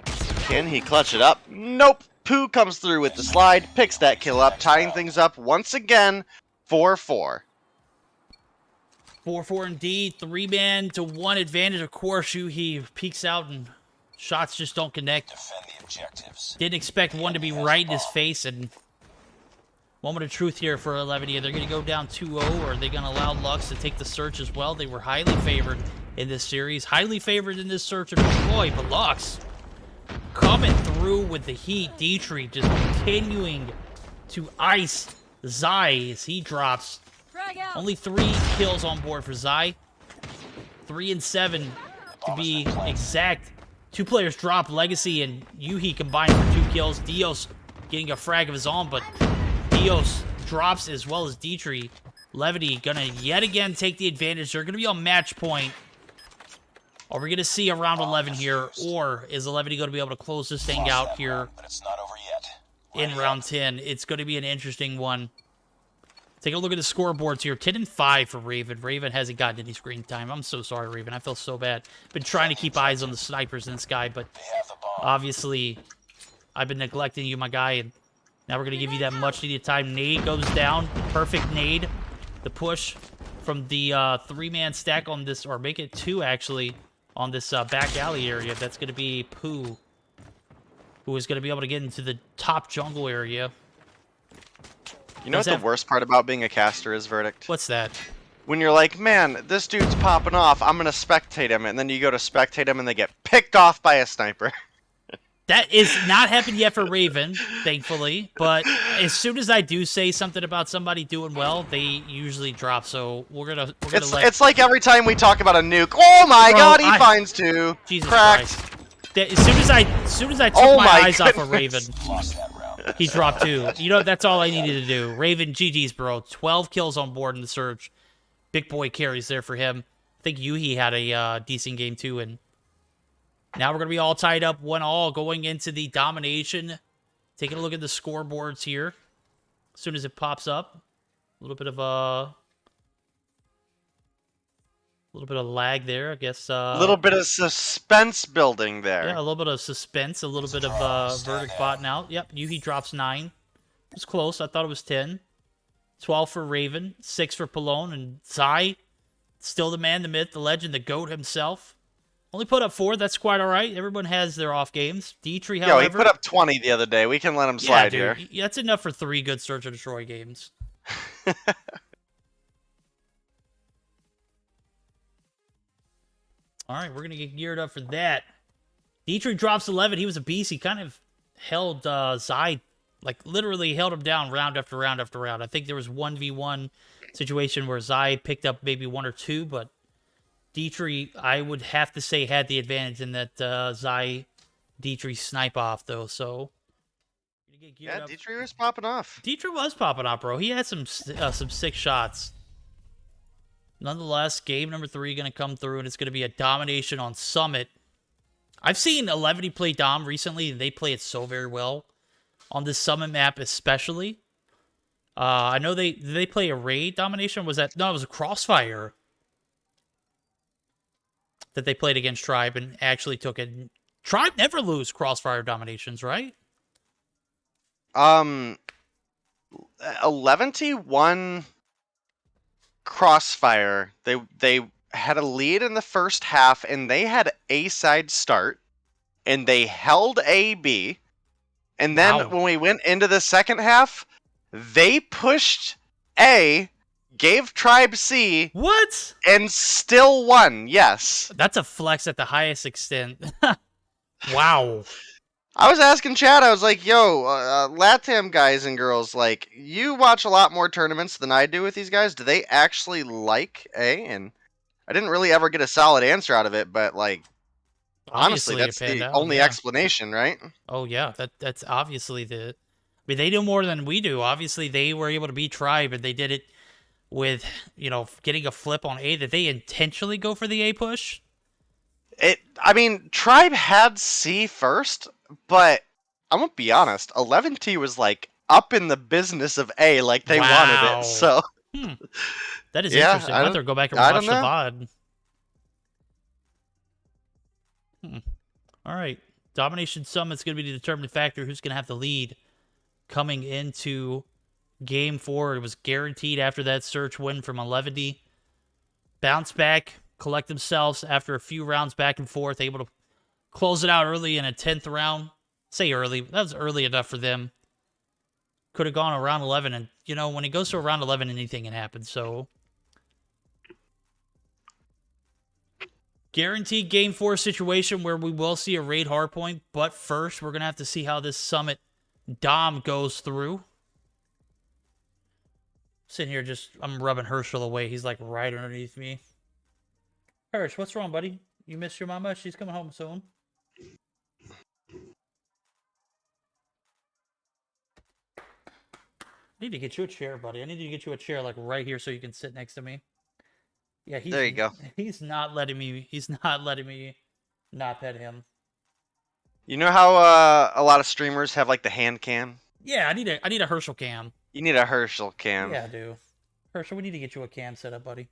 Can he clutch it up? Nope. Pooh comes through with the slide, picks that kill up, tying things up once again, 4-4. 4-4 indeed. 3-man to 1 advantage. Of course, Yuhi peeks out and shots just don't connect. Defend the objectives. Didn't expect one to be right in his face, and moment of truth here for 11. They're going to go down 2-0, or are they going to allow Lux to take the search as well? They were highly favored in this series, highly favored in this search of Troy, but Lux coming through with the heat. Dietrich just continuing to ice Zai as he drops. Only 3 kills on board for Zai. 3 and 7 to be exact. 2 players drop. Legacy and Yuhi combined for 2 kills. Dios getting a frag of his own, but Dios drops as well as Dietrich. Levity gonna yet again take the advantage. They're gonna be on match point. Are we going to see a round 11 here, or is 11 going to be able to close this thing out here But it's not over yet. in round 10? It's going to be an interesting one. Take a look at the scoreboards here. 10 and 5 for Raven. Raven hasn't gotten any screen time. I'm so sorry, Raven. I feel so bad. Been trying to keep eyes on the snipers in this guy, but obviously I've been neglecting you, my guy, and now we're going to give you that much-needed time. Nade goes down. Perfect nade. The push from the 3-man stack on this, or make it 2, actually, on this back alley area. That's going to be Pooh, who is going to be able to get into the top jungle area. You know what the worst part about being a caster is, Verdict? What's that? When you're like, man, this dude's popping off, I'm going to spectate him, and then you go to spectate him and they get picked off by a sniper. That is not happened yet for Raven, thankfully, but as soon as I do say something about somebody doing well, they usually drop, so we're gonna it's like every time we talk about a nuke, oh my god, he finds 2. Jesus Cracked. Christ. As soon as I took my eyes off of Raven, he dropped 2. You know, that's all I needed to do. Raven, GG's, bro. 12 kills on board in the search. Big boy carries there for him. I think Yuhi had a decent game too, and now we're going to be all tied up 1-all going into the domination. Taking a look at the scoreboards here. As soon as it pops up, a little bit of lag there, I guess. A little bit of suspense building there. Yeah, a little bit of suspense, a little bit of Verdict botting out. Yep, Yuhi drops 9. It was close. I thought it was 10. 12 for Raven, 6 for Palone, and Zai, still the man, the myth, the legend, the GOAT himself. Only put up 4. That's quite all right. Everyone has their off games. Dietrich, however... Yo, he put up 20 the other day. We can let him slide here. Yeah, that's enough for 3 good Search and Destroy games. All right, we're going to get geared up for that. Dietrich drops 11. He was a beast. He kind of held Zai, like literally held him down round after round after round. I think there was 1v1 situation where Zai picked up maybe 1 or 2, but Dietrich, I would have to say, had the advantage in that Zai Dietrich snipe off, though. So Get geared up. Dietrich was popping off. Dietrich was popping up, bro. He had some sick shots. Nonetheless, game number 3 going to come through, and it's going to be a domination on Summit. I've seen 11 play Dom recently, and they play it so very well. On this Summit map especially. I know they play a raid domination. Was that... No, it was a Crossfire that they played against Tribe and actually took it. Tribe never lose Crossfire dominations, right? 11T won Crossfire. They had a lead in the first half, and they had A side start, and they held A B, and then when we went into the second half, they pushed A, gave Tribe C. What? And still won. Yes. That's a flex at the highest extent. Wow. I was asking Chad, I was like, yo, LATAM guys and girls, like, you watch a lot more tournaments than I do with these guys. Do they actually like A? And I didn't really ever get a solid answer out of it, but, like, honestly, that's the only explanation, right? Oh, yeah. That's obviously the... I mean, they do more than we do. Obviously, they were able to beat Tribe, and they did it with, you know, getting a flip on A. Did they intentionally go for the A push? I mean, Tribe had C first, but I'm gonna be honest, 11T was like up in the business of A, like they wanted it. So that is interesting. I have to go back and watch the VOD. All right, Domination Summit's gonna be the determining factor. Who's gonna have the lead coming into Game 4? It was guaranteed after that search win from 11D. Bounce back. Collect themselves after a few rounds back and forth, able to close it out early in a 10th round. Say early. That was early enough for them. Could have gone around 11, and, you know, when it goes to around 11, anything can happen, so... Guaranteed Game 4 situation where we will see a raid hardpoint, but first, we're going to have to see how this Summit Dom goes through. Sitting here just... I'm rubbing Herschel away. He's, like, right underneath me. Hirsch, what's wrong, buddy? You missed your mama? She's coming home soon. I need to get you a chair, buddy. I need to get you a chair, like, right here so you can sit next to me. Yeah, there you go. He's not letting me not pet him. You know how a lot of streamers have, like, the hand cam? Yeah, I need a Herschel cam. You need a Herschel cam. Yeah, I do. Herschel, we need to get you a cam set up, buddy.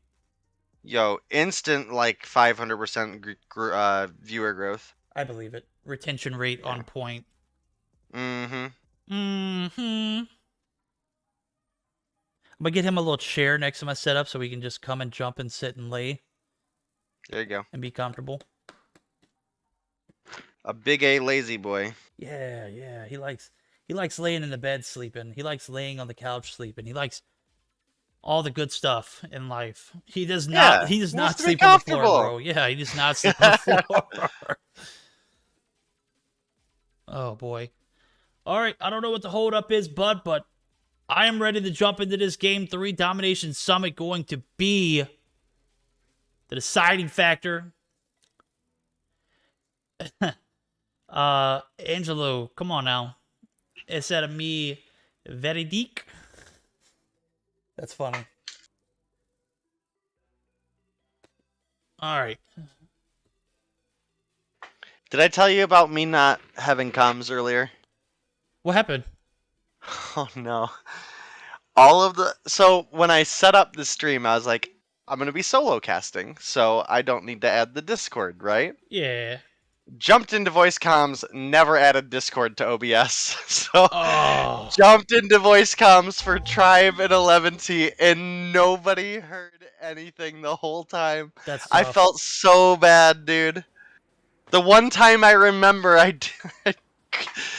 Yo, instant, like, 500% viewer growth. I believe it. Retention rate on point. Mm-hmm. Mm-hmm. I'm gonna get him a little chair next to my setup so we can just come and jump and sit and lay. There you go. And be comfortable. A big A lazy boy. Yeah, yeah. He likes laying in the bed sleeping. He likes laying on the couch sleeping. He likes all the good stuff in life. He does not. He does not sleep on the floor, bro. Yeah, he does not sleep on the floor. Oh boy. All right, I don't know what the holdup is, bud, but I am ready to jump into this Game 3 Domination Summit. Going to be the deciding factor. Angelo, come on now. Is that a me veridique? That's funny. All right. Did I tell you about me not having comms earlier? What happened? Oh no. So when I set up the stream, I was like, I'm going to be solo casting, so I don't need to add the Discord, right? Yeah. Jumped into voice comms, never added Discord to OBS. So jumped into voice comms for Tribe and 11T, and nobody heard anything the whole time. That's I felt so bad, dude. The one time I remember, I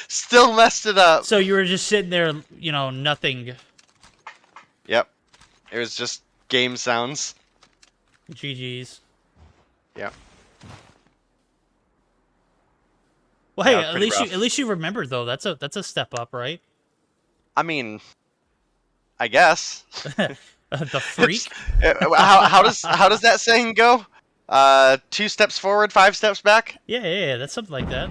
still messed it up. So you were just sitting there, you know, nothing. Yep. It was just game sounds. GG's. Yep. Well, hey, at least you remembered though. That's a step up, right? I mean, I guess. The freak. how does that saying go? 2 steps forward, 5 steps back. Yeah, that's something like that.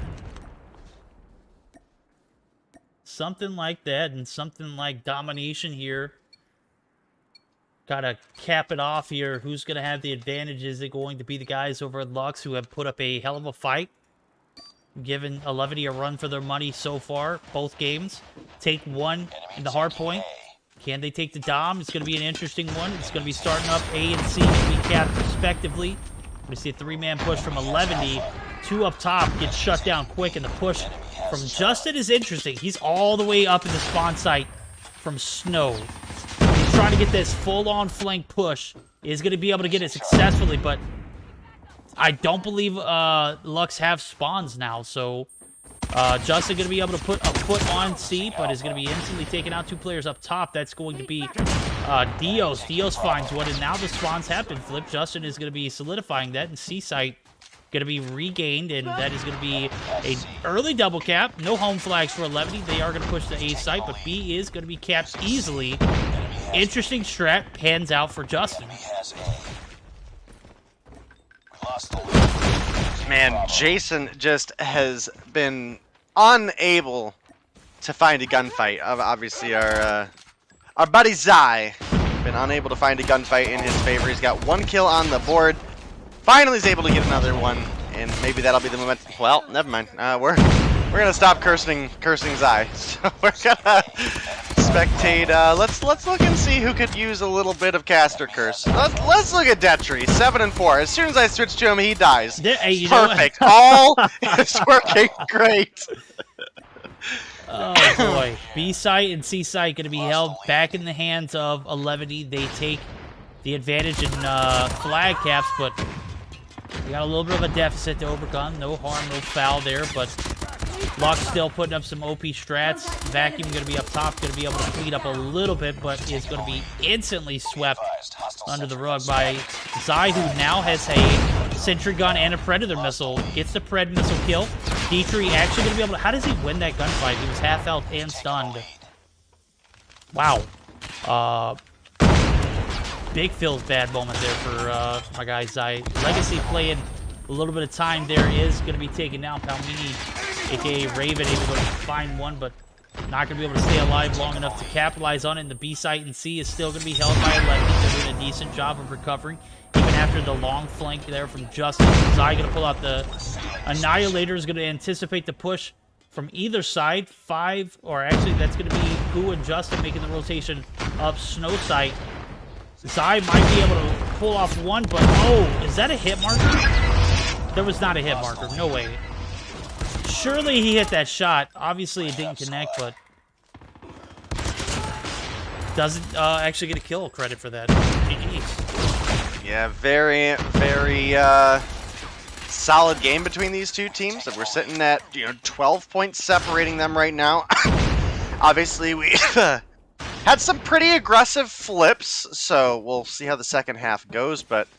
Something like that, and something like domination here. Gotta cap it off here. Who's gonna have the advantage? Is it going to be the guys over at Lux who have put up a hell of a fight? Given 11 a run for their money so far, both games. Take one in the hard point. Can they take the Dom? It's going to be an interesting one. It's going to be starting up A and C to be capped respectively. We see a 3-man push from 11. 2 up top gets shut down quick, and the push from Justin is interesting. He's all the way up in the spawn site from Snow. He's trying to get this full-on flank push. Is going to be able to get it successfully, but I don't believe Lux have spawns now, so Justin going to be able to put a foot on C, but is going to be instantly taking out 2 players up top. That's going to be Dios. Dios finds one, and now the spawns have been flipped. Justin is going to be solidifying that, and C site going to be regained, and that is going to be an early double cap. No home flags for 11. They are going to push the A site, but B is going to be capped easily. Interesting strat pans out for Justin. Man, Jason just has been unable to find a gunfight. Obviously, our buddy Zai been unable to find a gunfight in his favor. He's got 1 kill on the board. Finally, he's able to get another one, and maybe that'll be the moment. Well, never mind. We're gonna stop cursing Zai. So we're gonna spectate. Let's look and see who could use a little bit of caster curse. Let's look at Detry, 7 and 4. As soon as I switch to him, he dies. Hey, perfect. All is working great. Oh boy, B site and C site going to be held back in the hands of 11. They take the advantage in flag caps, but we got a little bit of a deficit to overcome. No harm, no foul there, but Lux still putting up some OP strats. Vacuum going to be up top, going to be able to clean up a little bit, but is going to be instantly swept under the rug by Zai, who now has a sentry gun and a predator missile. Gets the pred missile kill. Detry actually going to be able to... How does he win that gunfight? He was half health and stunned. Wow. Big feels bad moment there for my guy Zai. Legacy playing a little bit of time there is going to be taken down. Palmini, aka Raven, able to find one, but not going to be able to stay alive long enough to capitalize on it. And the B site and C is still going to be held by 11. They're doing a decent job of recovering, even after the long flank there from Justin. Zai going to pull out the Annihilator, is going to anticipate the push from either side. 5, or actually that's going to be Goo and Justin making the rotation up Snow site. Zai might be able to pull off one, but oh, is that a hit marker? There was not a hit marker, no way. Surely he hit that shot. Obviously it didn't connect, but doesn't actually get a kill credit for that. GG's. Yeah, very, very solid game between these two teams. We're sitting at 12 points separating them right now. Obviously, we had some pretty aggressive flips, so we'll see how the second half goes. But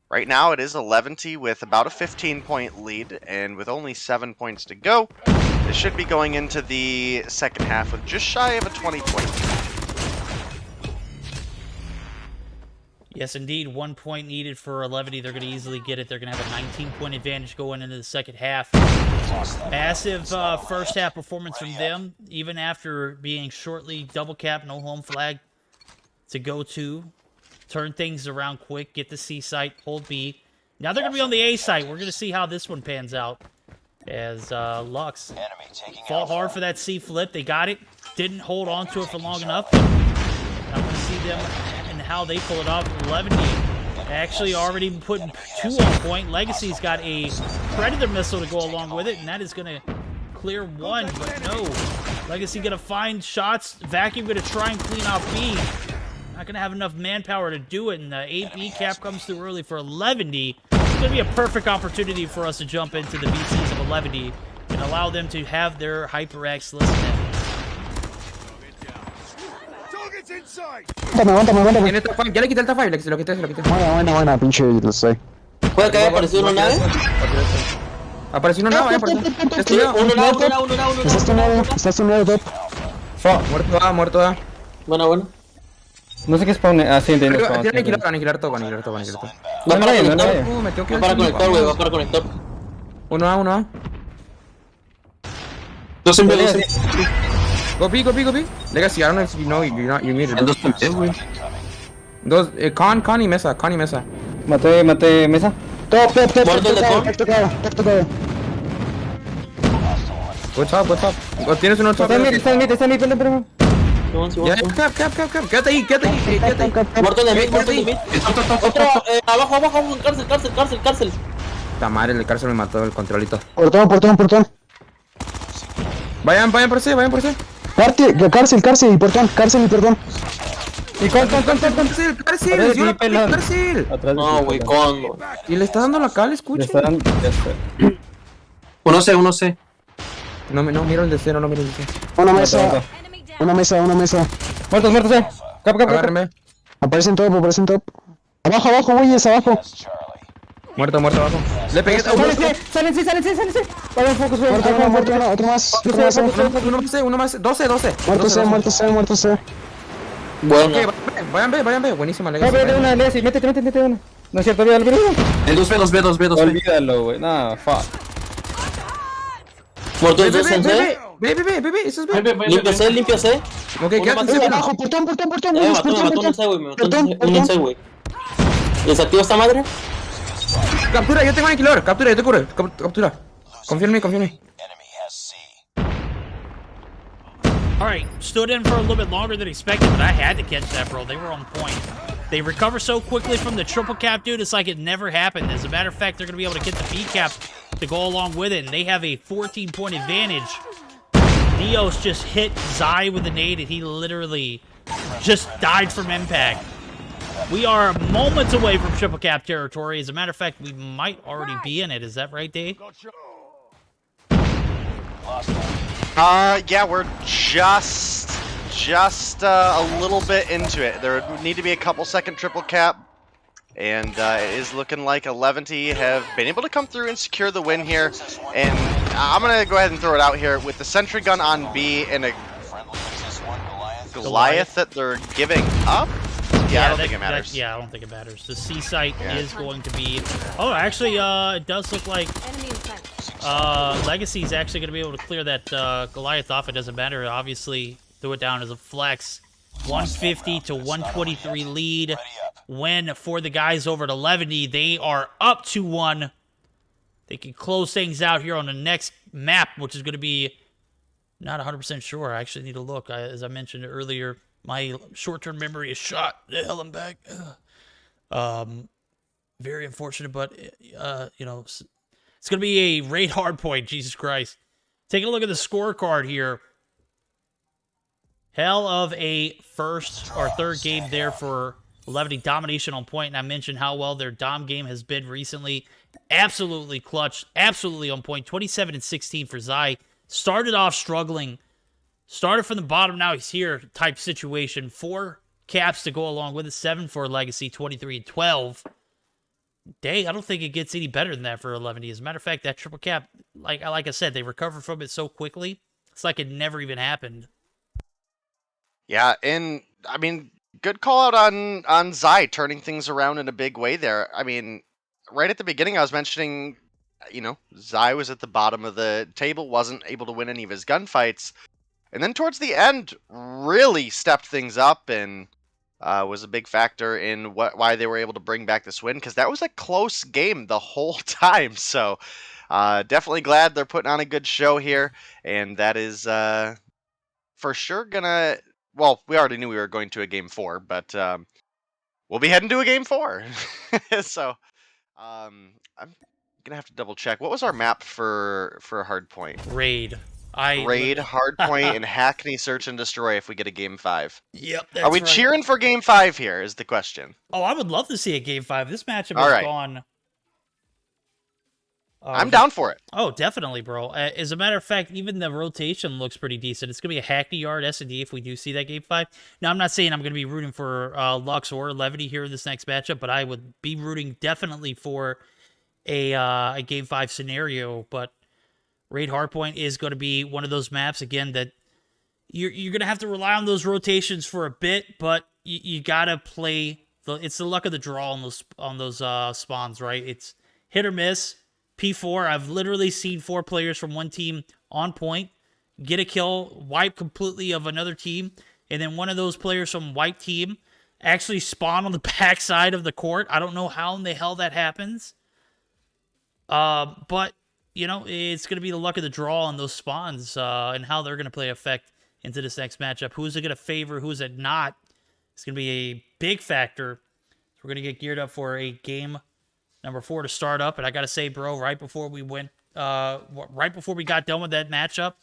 right now, it is 11-0 with about a 15-point lead, and with only 7 points to go, this should be going into the second half with just shy of a 20-point lead. Yes, indeed. 1 point needed for 11. They're going to easily get it. They're going to have a 19-point advantage going into the second half. Massive first half performance from them, even after being shortly double cap, no home flag to go to. Turn things around quick, get the C site, hold B. Now they're going to be on the A site. We're going to see how this one pans out. As Lux fought hard for that C flip. They got it. Didn't hold on to it for long enough. I want to see them and how they pull it off. 11 actually already putting 2 on point. Legacy's got a Predator missile to go along with it, and that is going to clear 1, but no. Legacy going to find shots. Vacuum going to try and clean off B. Not going to have enough manpower to do it, and the 8B cap comes through early for 11. It's going to be a perfect opportunity for us to jump into the VCs of 11 and allow them to have their HyperX listen. Aguántame. Tiene Tafai, ya le quité el Tafai, se lo quité. Buena, pinche, lo sé. ¿Puede que haya aparecido una nave? Apareció una nave, Está stuneado, top. Muerto A. Bueno. No sé qué spawn. Ah, sí, entiendo. Tiene que aniquilar todo. Va para conector, güey, va para conector. Uno A. Dos en vez. Go B. Legacy, I don't know if you know you're not muted. Dos también, güey. Dos, Con y Mesa. Maté Mesa. Top. What's up? Tienes uno top. Está en mid, perdón. Ya, cap. Quédate ahí. Muerto de mid. Otro, abajo, cárcel. La madre, el cárcel me mató el controlito. Portón. Vayan por ese. Cárcel y portón. Y con cárcel. No, güey, con. Y le está dando la cal, escucha. Uno C. No miro el de cero, Una mesa. Muertos, Cap. Agárrenme. Aparecen top. Abajo, güeyes, abajo. Muerto abajo. Le pegué. Salen. Vaya, focus, güey. Muerto, otro más. Uno más. 12. Muerto C. Bueno. Ok, vayan B. Buenísima, No, Legacy. pero de una Legacy, métete una. No es cierto, olvídalo. El 2B. Olvídalo, güey. No, fuck. Muerto el 2 en C. Ve, eso es B. Limpia C. Ok, quédate. Abajo, portón. Me mató un C, güey. Un C, güey. ¿Desactiva esta madre? Captura, yo tengo aniquilador. Captura, yo te curo. Captura. Confía en mí. Enemy has C. All right, stood in for a little bit longer than expected, but I had to catch that, bro. They were on point. They recover so quickly from the triple cap, dude. It's like it never happened. As a matter of fact, they're going to be able to get the B cap to go along with it, and they have a 14-point advantage. Dios just hit Zai with a nade, and he literally just died from impact. We are moments away from triple cap territory. As a matter of fact, we might already be in it. Is that right, Dave? Yeah, we're just a little bit into it. There would need to be a couple second triple cap, and it is looking like 11 have been able to come through and secure the win here. And I'm gonna go ahead and throw it out here with the sentry gun on B and a Goliath that they're giving up. Yeah, I don't think it matters. I don't think it matters. The C site is going to be... Oh, actually, it does look like Legacy's actually going to be able to clear that Goliath off. It doesn't matter. Obviously, threw it down as a flex. 150 to 123 lead. Win for the guys over at 11. They are up 2-1. They can close things out here on the next map, which is going to be... Not 100% sure. I actually need to look. As I mentioned earlier, my short-term memory is shot. The hell, I'm back. Very unfortunate, but, you know, it's going to be a raid hardpoint. Jesus Christ. Taking a look at the scorecard here. Hell of a first or third game there for 11. Domination on point, and I mentioned how well their Dom game has been recently. Absolutely clutch. Absolutely on point. 27-16 for Zai. Started off struggling. Started from the bottom, now he's here type situation. 4 caps to go along with it. 7 for Legacy, 23-12. Dang, I don't think it gets any better than that for 11. As a matter of fact, that triple cap, like I said, they recovered from it so quickly. It's like it never even happened. Yeah, and I mean, good call out on Zai turning things around in a big way there. I mean, right at the beginning, I was mentioning, you know, Zai was at the bottom of the table, wasn't able to win any of his gunfights. And then towards the end, really stepped things up and was a big factor in why they were able to bring back this win, because that was a close game the whole time. So definitely glad they're putting on a good show here. And that is for sure gonna... Well, we already knew we were going to a Game 4, but we'll be heading to a Game 4. So I'm going to have to double check. What was our map for Hardpoint? Raid. Raid, Hardpoint, and Hackney Search and Destroy if we get a Game 5. Yep, that's Are we right. cheering for Game 5 here is the question. Oh, I would love to see a Game 5. This matchup has gone... I'm down for it. Oh, definitely, bro. As a matter of fact, even the rotation looks pretty decent. It's going to be a Hackney Yard S&D if we do see that Game 5. Now, I'm not saying I'm going to be rooting for Lux or Levity here in this next matchup, but I would be rooting definitely for a Game 5 scenario. But Raid Hardpoint is going to be one of those maps, again, that you're going to have to rely on those rotations for a bit, but you got to play... It's the luck of the draw on those spawns, right? It's hit or miss. P4, I've literally seen 4 players from one team on point get a kill, wipe completely of another team, and then one of those players from white team actually spawn on the backside of the court. I don't know how in the hell that happens. But, you know, it's going to be the luck of the draw on those spawns and how they're going to play effect into this next matchup. Who's it going to favor? Who's it not? It's going to be a big factor. So we're going to get geared up for a game number 4 to start up. And I got to say, bro, right before we got done with that matchup,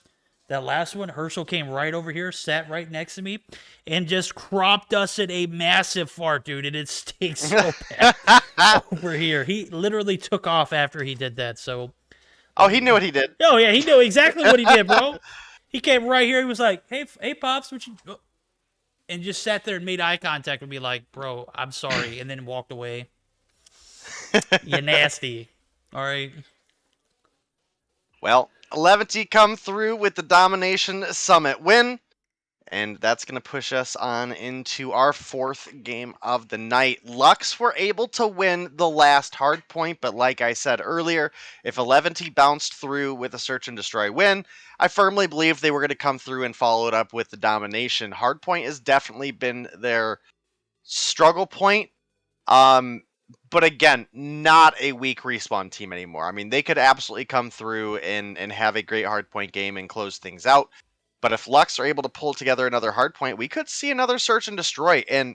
that last one, Herschel came right over here, sat right next to me, and just crop dusted a massive fart, dude. And it stinks so bad over here. He literally took off after he did that. So, Oh, he knew what he did. oh yeah, he knew exactly what he did, bro. He came right here. He was like, "Hey, pops, what you?" And just sat there and made eye contact with me, like, "Bro, I'm sorry," and then walked away. You nasty. All right. Well, Levity come through with the Domination Summit win. And that's going to push us on into our 4th game of the night. Lux were able to win the last hardpoint, but like I said earlier, if Levity bounced through with a Search and Destroy win, I firmly believe they were going to come through and follow it up with the Domination. Hardpoint has definitely been their struggle point. But again, not a weak respawn team anymore. I mean, they could absolutely come through and have a great hardpoint game and close things out. But if Lux are able to pull together another hardpoint, we could see another Search and Destroy. And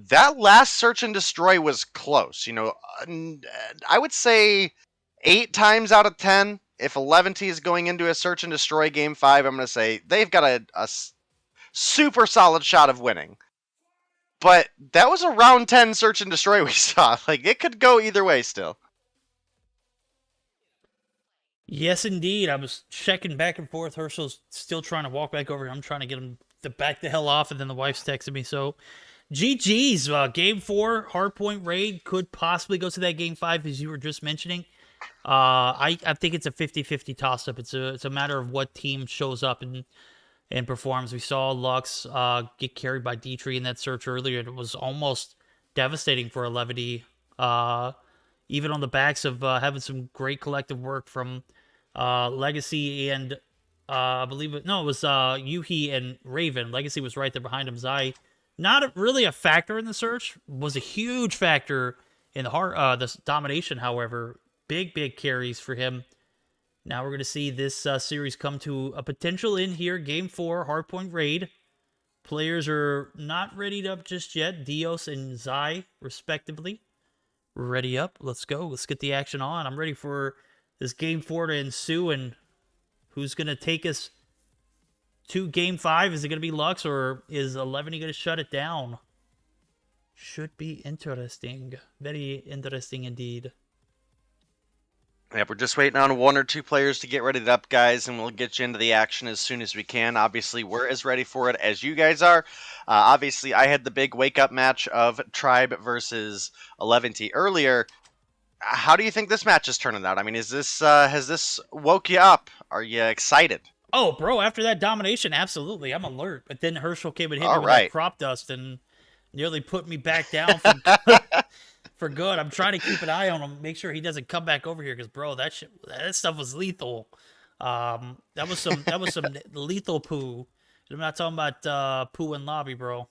that last Search and Destroy was close. You know, I would say 8 times out of 10, if 11T is going into a Search and Destroy Game 5, I'm going to say they've got a super solid shot of winning. But that was a round 10 Search and Destroy we saw. Like, it could go either way still. Yes, indeed. I was checking back and forth. Herschel's still trying to walk back over here. I'm trying to get him to back the hell off, and then the wife's texting me. So, GG's. Game 4, hardpoint raid could possibly go to that Game 5, as you were just mentioning. I think it's a 50-50 toss-up. It's a matter of what team shows up and performs. We saw Lux get carried by Dietrich in that search earlier. It was almost devastating for Levity. Even on the backs of having some great collective work from Legacy and I believe it was Yuhi and Raven. Legacy was right there behind him. Zai, not really a factor in the search, was a huge factor in the domination. However, big carries for him. Now we're going to see this series come to a potential end here. Game 4, hardpoint raid. Players are not readied up just yet. Dios and Zai, respectively. Ready up. Let's go. Let's get the action on. I'm ready for this Game 4 to ensue. And who's going to take us to Game 5? Is it going to be Lux, or is 11 going to shut it down? Should be interesting. Very interesting indeed. Yeah, we're just waiting on 1 or 2 players to get ready up, guys, and we'll get you into the action as soon as we can. Obviously, we're as ready for it as you guys are. Obviously, I had the big wake-up match of Tribe versus 11T earlier. How do you think this match is turning out? I mean, is this has this woke you up? Are you excited? Oh, bro, after that domination, absolutely. I'm alert. But then Herschel came and hit me with that crop dust and nearly put me back down for good. I'm trying to keep an eye on him, make sure he doesn't come back over here, because bro, that stuff was lethal. That was some lethal poo. I'm not talking about poo in lobby, bro.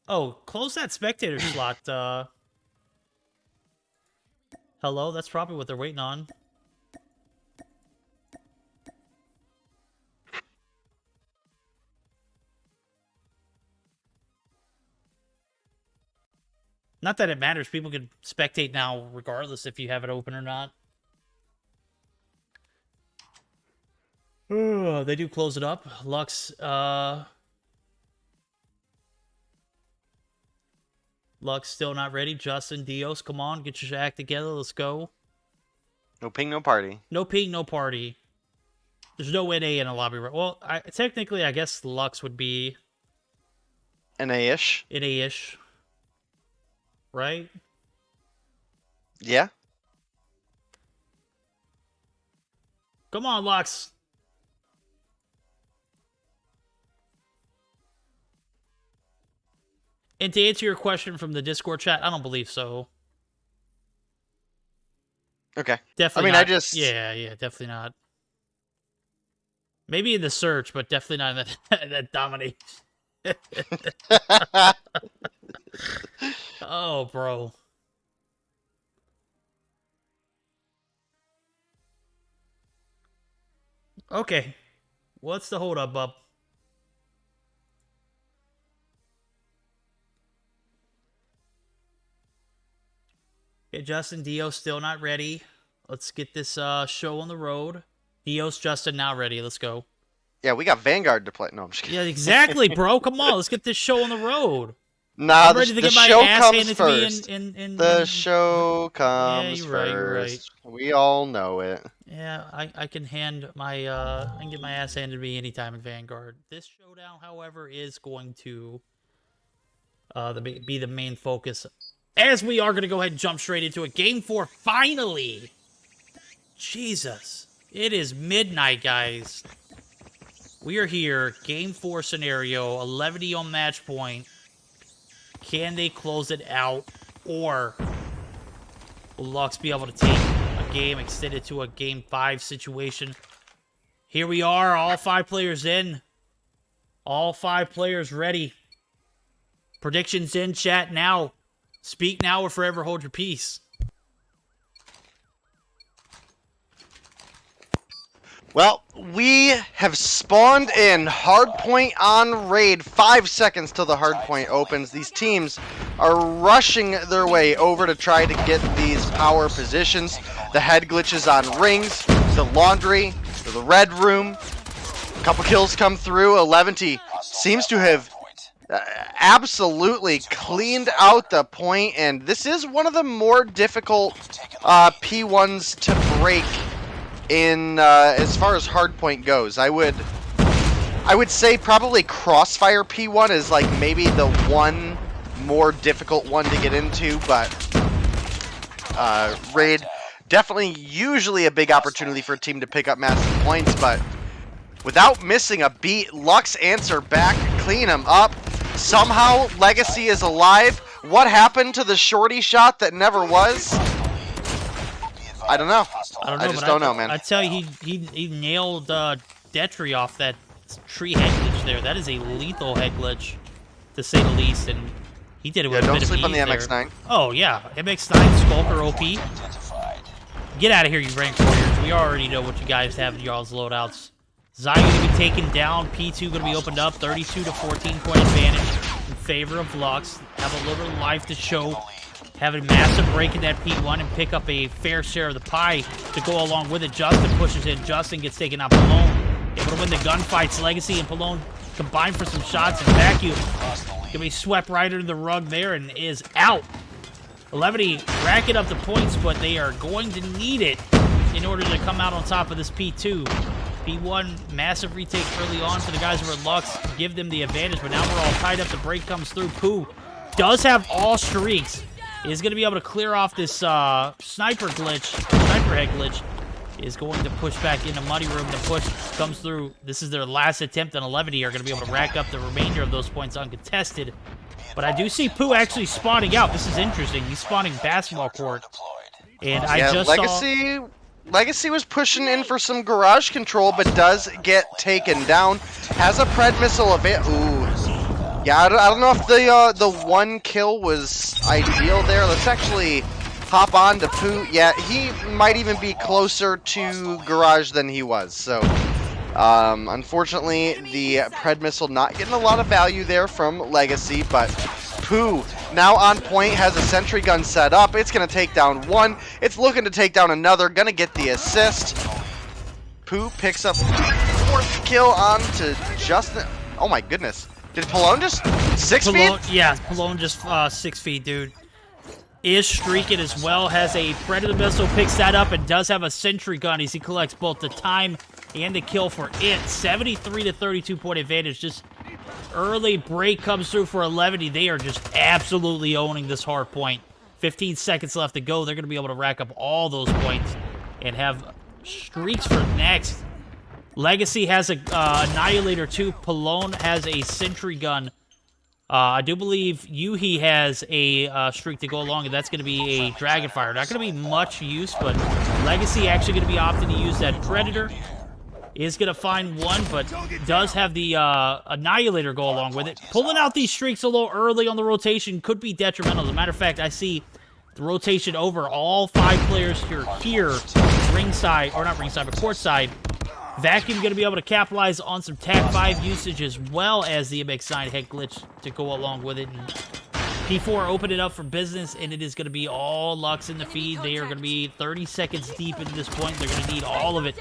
Oh, close that spectator slot. Hello, that's probably what they're waiting on. Not that it matters. People can spectate now regardless if you have it open or not. Oh, they do close it up. Lux, Lux still not ready. Justin, Dios, come on. Get your act together. Let's go. No ping, no party. No ping, no party. There's no NA in a lobby. Well, technically, I guess Lux would be... NA-ish. NA-ish. Right? Yeah. Come on, Lux. And to answer your question from the Discord chat, I don't believe so. Okay. Definitely not. Yeah, definitely not. Maybe in the search, but definitely not in that dominate. Oh, bro. Okay. What's the hold up, bub? Okay, Justin, Dio's still not ready. Let's get this show on the road. Dio's Justin now ready. Let's go. Yeah, we got Vanguard to play. No, I'm just kidding. Yeah, exactly, bro. Come on, let's get this show on the road. Nah, I'm ready to the get my show ass comes handed to me first. in Show comes you're right, first. you're right. We all know it. Yeah, I can hand my I can get my ass handed to me anytime in Vanguard. This showdown, however, is going to be the main focus. As we are going to go ahead and jump straight into it. Game 4, finally! Jesus. It is midnight, guys. We are here. Game 4 scenario. 11 on match point. Can they close it out? Or will Lux be able to take a game extended to a Game 5 situation? Here we are. All 5 players in. All 5 players ready. Predictions in chat now. Speak now or forever hold your peace. Well, we have spawned in hardpoint on raid. 5 seconds till the hardpoint opens. These teams are rushing their way over to try to get these power positions. The head glitches on rings, the laundry, the red room. A couple kills come through. 11 seems to have absolutely cleaned out the point, and this is one of the more difficult P1s to break in as far as hardpoint goes. I would say probably Crossfire P1 is like maybe the one more difficult one to get into, but raid definitely usually a big opportunity for a team to pick up massive points, but without missing a beat, Lux answer back, clean him up. Somehow, Legacy is alive. What happened to the shorty shot that never was? I don't know. I just don't know, man. I tell you, he nailed Detri off that tree head glitch there. That is a lethal head glitch, to say the least, and he did it with a bit of ease there. Don't sleep on the MX-9. Oh, yeah. MX-9, Skulker OP. Get out of here, you ranked warriors. We already know what you guys have in y'all's loadouts. Zion going to be taken down. P2 going to be opened up. 32 to 14 point advantage in favor of Lux. Have a little bit of life to show. Have a massive break in that P1 and pick up a fair share of the pie to go along with it. Justin pushes in. Justin gets taken out. Pallone able to win the gunfights. Legacy and Pallone combine for some shots and vacuum. Going to be swept right under the rug there and is out. 11 racking up the points, but they are going to need it in order to come out on top of this P2. P1, massive retake early on for the guys who are Lux, give them the advantage, but now we're all tied up. The break comes through. Pooh does have all streaks. Is going to be able to clear off this sniper head glitch. Is going to push back into Muddy Room. The push comes through. This is their last attempt, and 11 are going to be able to rack up the remainder of those points uncontested. But I do see Pooh actually spawning out. This is interesting. He's spawning basketball court. And I just saw... Legacy was pushing in for some garage control, but does get taken down. Has a pred missile available. Ooh. Yeah, I don't know if the one kill was ideal there. Let's actually hop on to Pooh. Yeah, he might even be closer to garage than he was. So, unfortunately, the pred missile not getting a lot of value there from Legacy, but Pooh now on point, has a sentry gun set up. It's going to take down one. It's looking to take down another. Going to get the assist. Pooh picks up 4th kill on to Justin. Oh my goodness. Did Pallone just 6 feet? Yeah, Pallone just 6 feet, dude. Is streaking as well. Has a Predator missile, picks that up, and does have a sentry gun as he collects both the time and the kill for it. 73 to 32 point advantage. Just early break comes through for 11. They are just absolutely owning this hard point. 15 seconds left to go. They're going to be able to rack up all those points and have streaks for next. Legacy has a Annihilator too. Pallone has a sentry gun. I do believe Yuhi has a streak to go along, and that's going to be a Dragonfire. Not going to be much use, but Legacy actually going to be opting to use that Predator. is going to find one, but does have the Annihilator go along with it. Pulling out these streaks a little early on the rotation could be detrimental. As a matter of fact, I see the rotation over all 5 players here, ringside, or not ringside, but courtside. Vacuum going to be able to capitalize on some TAC 5 usage as well as the MX9 head glitch to go along with it. And P4 opened it up for business, and it is going to be all Lux in the feed. They are going to be 30 seconds deep into this point. They're going to need all of it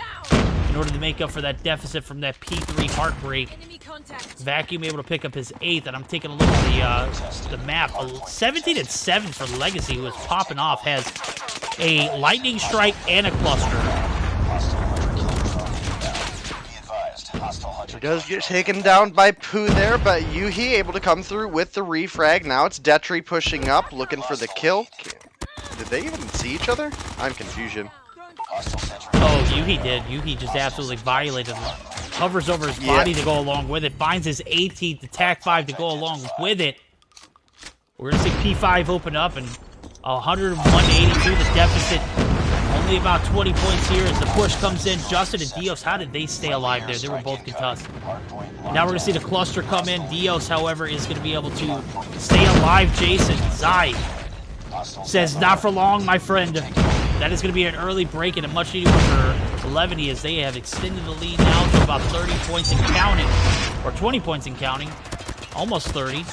in order to make up for that deficit from that P3 heartbreak. Vacuum able to pick up his 8th, and I'm taking a look at the map. 17-7 for Legacy, who is popping off, has a lightning strike and a cluster. He does get taken down by Pooh there, but Yuhi able to come through with the refrag. Now it's Detri pushing up, looking for the kill. Did they even see each other? I'm confusion. Oh, Yuhi did. Yuhi just absolutely violated him. Hovers over his body to go along with it. Finds his 18th attack 5 to go along with it. We're going to see P5 open up, and 101-82 the deficit. Only about 20 points here as the push comes in. Justin and Dios, how did they stay alive there? They were both concussed. Now we're going to see the cluster come in. Dios, however, is going to be able to stay alive. Jason, Zai says, not for long, my friend. That is going to be an early break and a much needed one for 11 as they have extended the lead now to about 30 points and counting. Or 20 points and counting. Almost 30.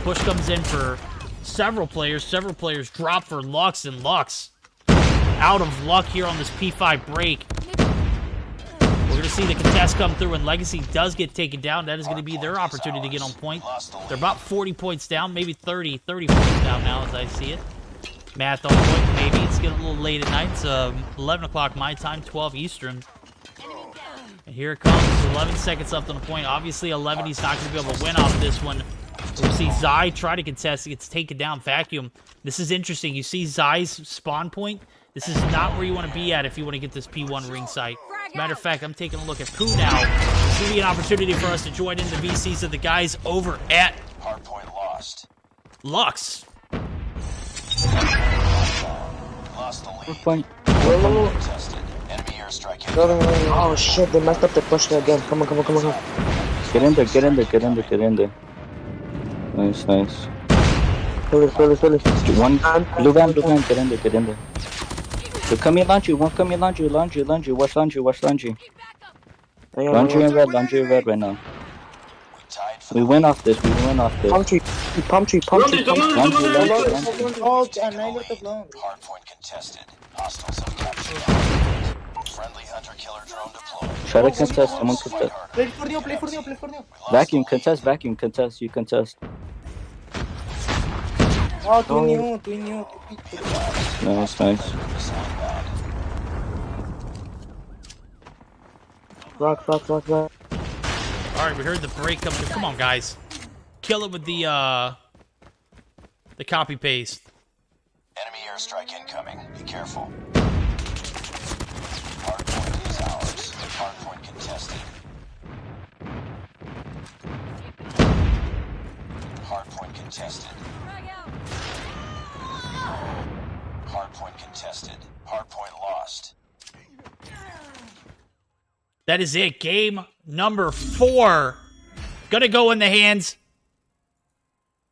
Push comes in for several players. Several players drop for Lux, and Lux out of luck here on this P5 break. We're going to see the contest come through, and Legacy does get taken down. That is going to be their opportunity to get on point. They're about 40 points down, maybe 30 points down now as I see it. Math on point, maybe. It's getting a little late at night. It's 11 o'clock my time, 12 Eastern. And here it comes, 11 seconds left on the point. Obviously, 11, he's not going to be able to win off this one. We'll see Zai try to contest. He gets taken down. Vacuum. This is interesting. You see Zai's spawn point. This is not where you want to be at if you want to get this P1 ring site. As a matter of fact, I'm taking a look at Pooh now. This will be an opportunity for us to join in the VCs of the guys over at Hardpoint lost. Lux. Lost the lead. Point. Contested. Enemy airstrike. Oh shit, they messed up the push again. Come on. Get in there. Nice. Fill it. One, blue van, get in there. So come here, laundry, watch laundry. Watch laundry and red right now. We went off this. Palm tree. Laundry. Hardpoint contested. Hostiles have captured. Friendly hunter-killer drone deployed. Try to contest, someone contest. Play for Neo. Vacuum, contest, you contest. Oh, twin new. Nice. Rock. Alright, we heard the break come through. Come on, guys. Kill it with the copy paste. Enemy airstrike incoming. Be careful. Hardpoint is ours. Hardpoint contested. Hardpoint contested. Hardpoint contested. Hardpoint lost. That is it. Game number 4. Gonna go in the hands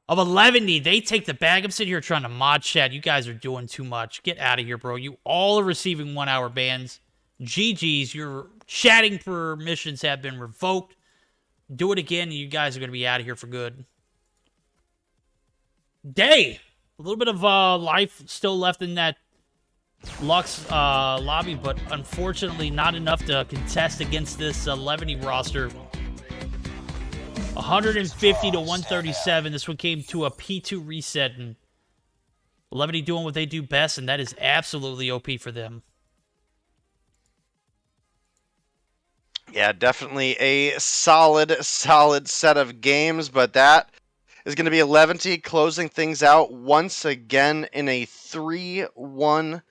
of 11. They take the bag. I'm sitting here trying to mod chat. You guys are doing too much. Get out of here, bro. You all are receiving 1-hour bans. GG's. Your chatting permissions have been revoked. Do it again, and you guys are going to be out of here for good. Day. A little bit of life still left in that Lux lobby, but unfortunately not enough to contest against this 11 roster. 150 to 137. This one came to a P2 reset, and 11 doing what they do best, and that is absolutely OP for them. Yeah, definitely a solid set of games, but that is going to be 11 closing things out once again in a 3-1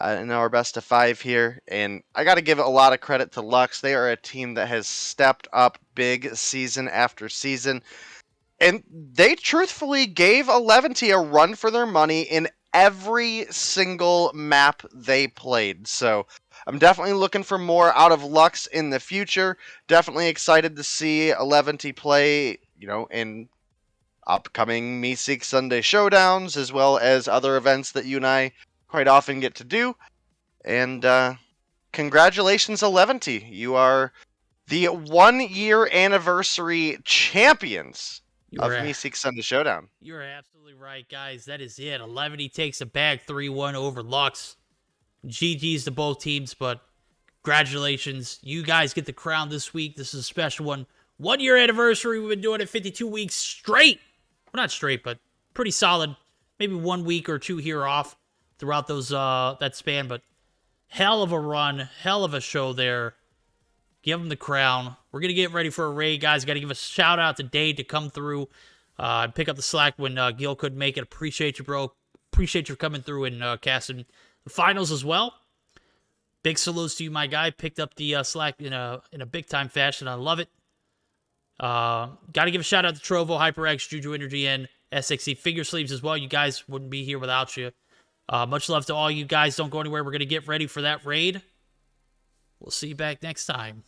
in our best of 5 here. And I got to give a lot of credit to Lux. They are a team that has stepped up big season after season. And they truthfully gave 11 a run for their money in every single map they played. So I'm definitely looking for more out of Lux in the future. Definitely excited to see Eleventy play, in upcoming Meseeks Sunday Showdowns, as well as other events that you and I quite often get to do. And congratulations, Eleventy. You are the 1-year anniversary champions of Meseeks Sunday Showdown. You're absolutely right, guys. That is it. 11 takes a bag 3-1 over Lux. GG's to both teams, but congratulations. You guys get the crown this week. This is a special one. 1-year anniversary. We've been doing it 52 weeks straight. Well, not straight, but pretty solid. Maybe 1 week or 2 here off throughout those that span, but hell of a run. Hell of a show there. Give them the crown. We're going to get ready for a raid, guys. Got to give a shout-out to Dade to come through and pick up the slack when Gil couldn't make it. Appreciate you, bro. Appreciate you coming through and casting the finals as well. Big salutes to you, my guy. Picked up the slack in a big-time fashion. I love it. Got to give a shout-out to Trovo, HyperX, JuJu Energy, and SXC Figure Sleeves as well. You guys wouldn't be here without you. Much love to all you guys. Don't go anywhere. We're going to get ready for that raid. We'll see you back next time.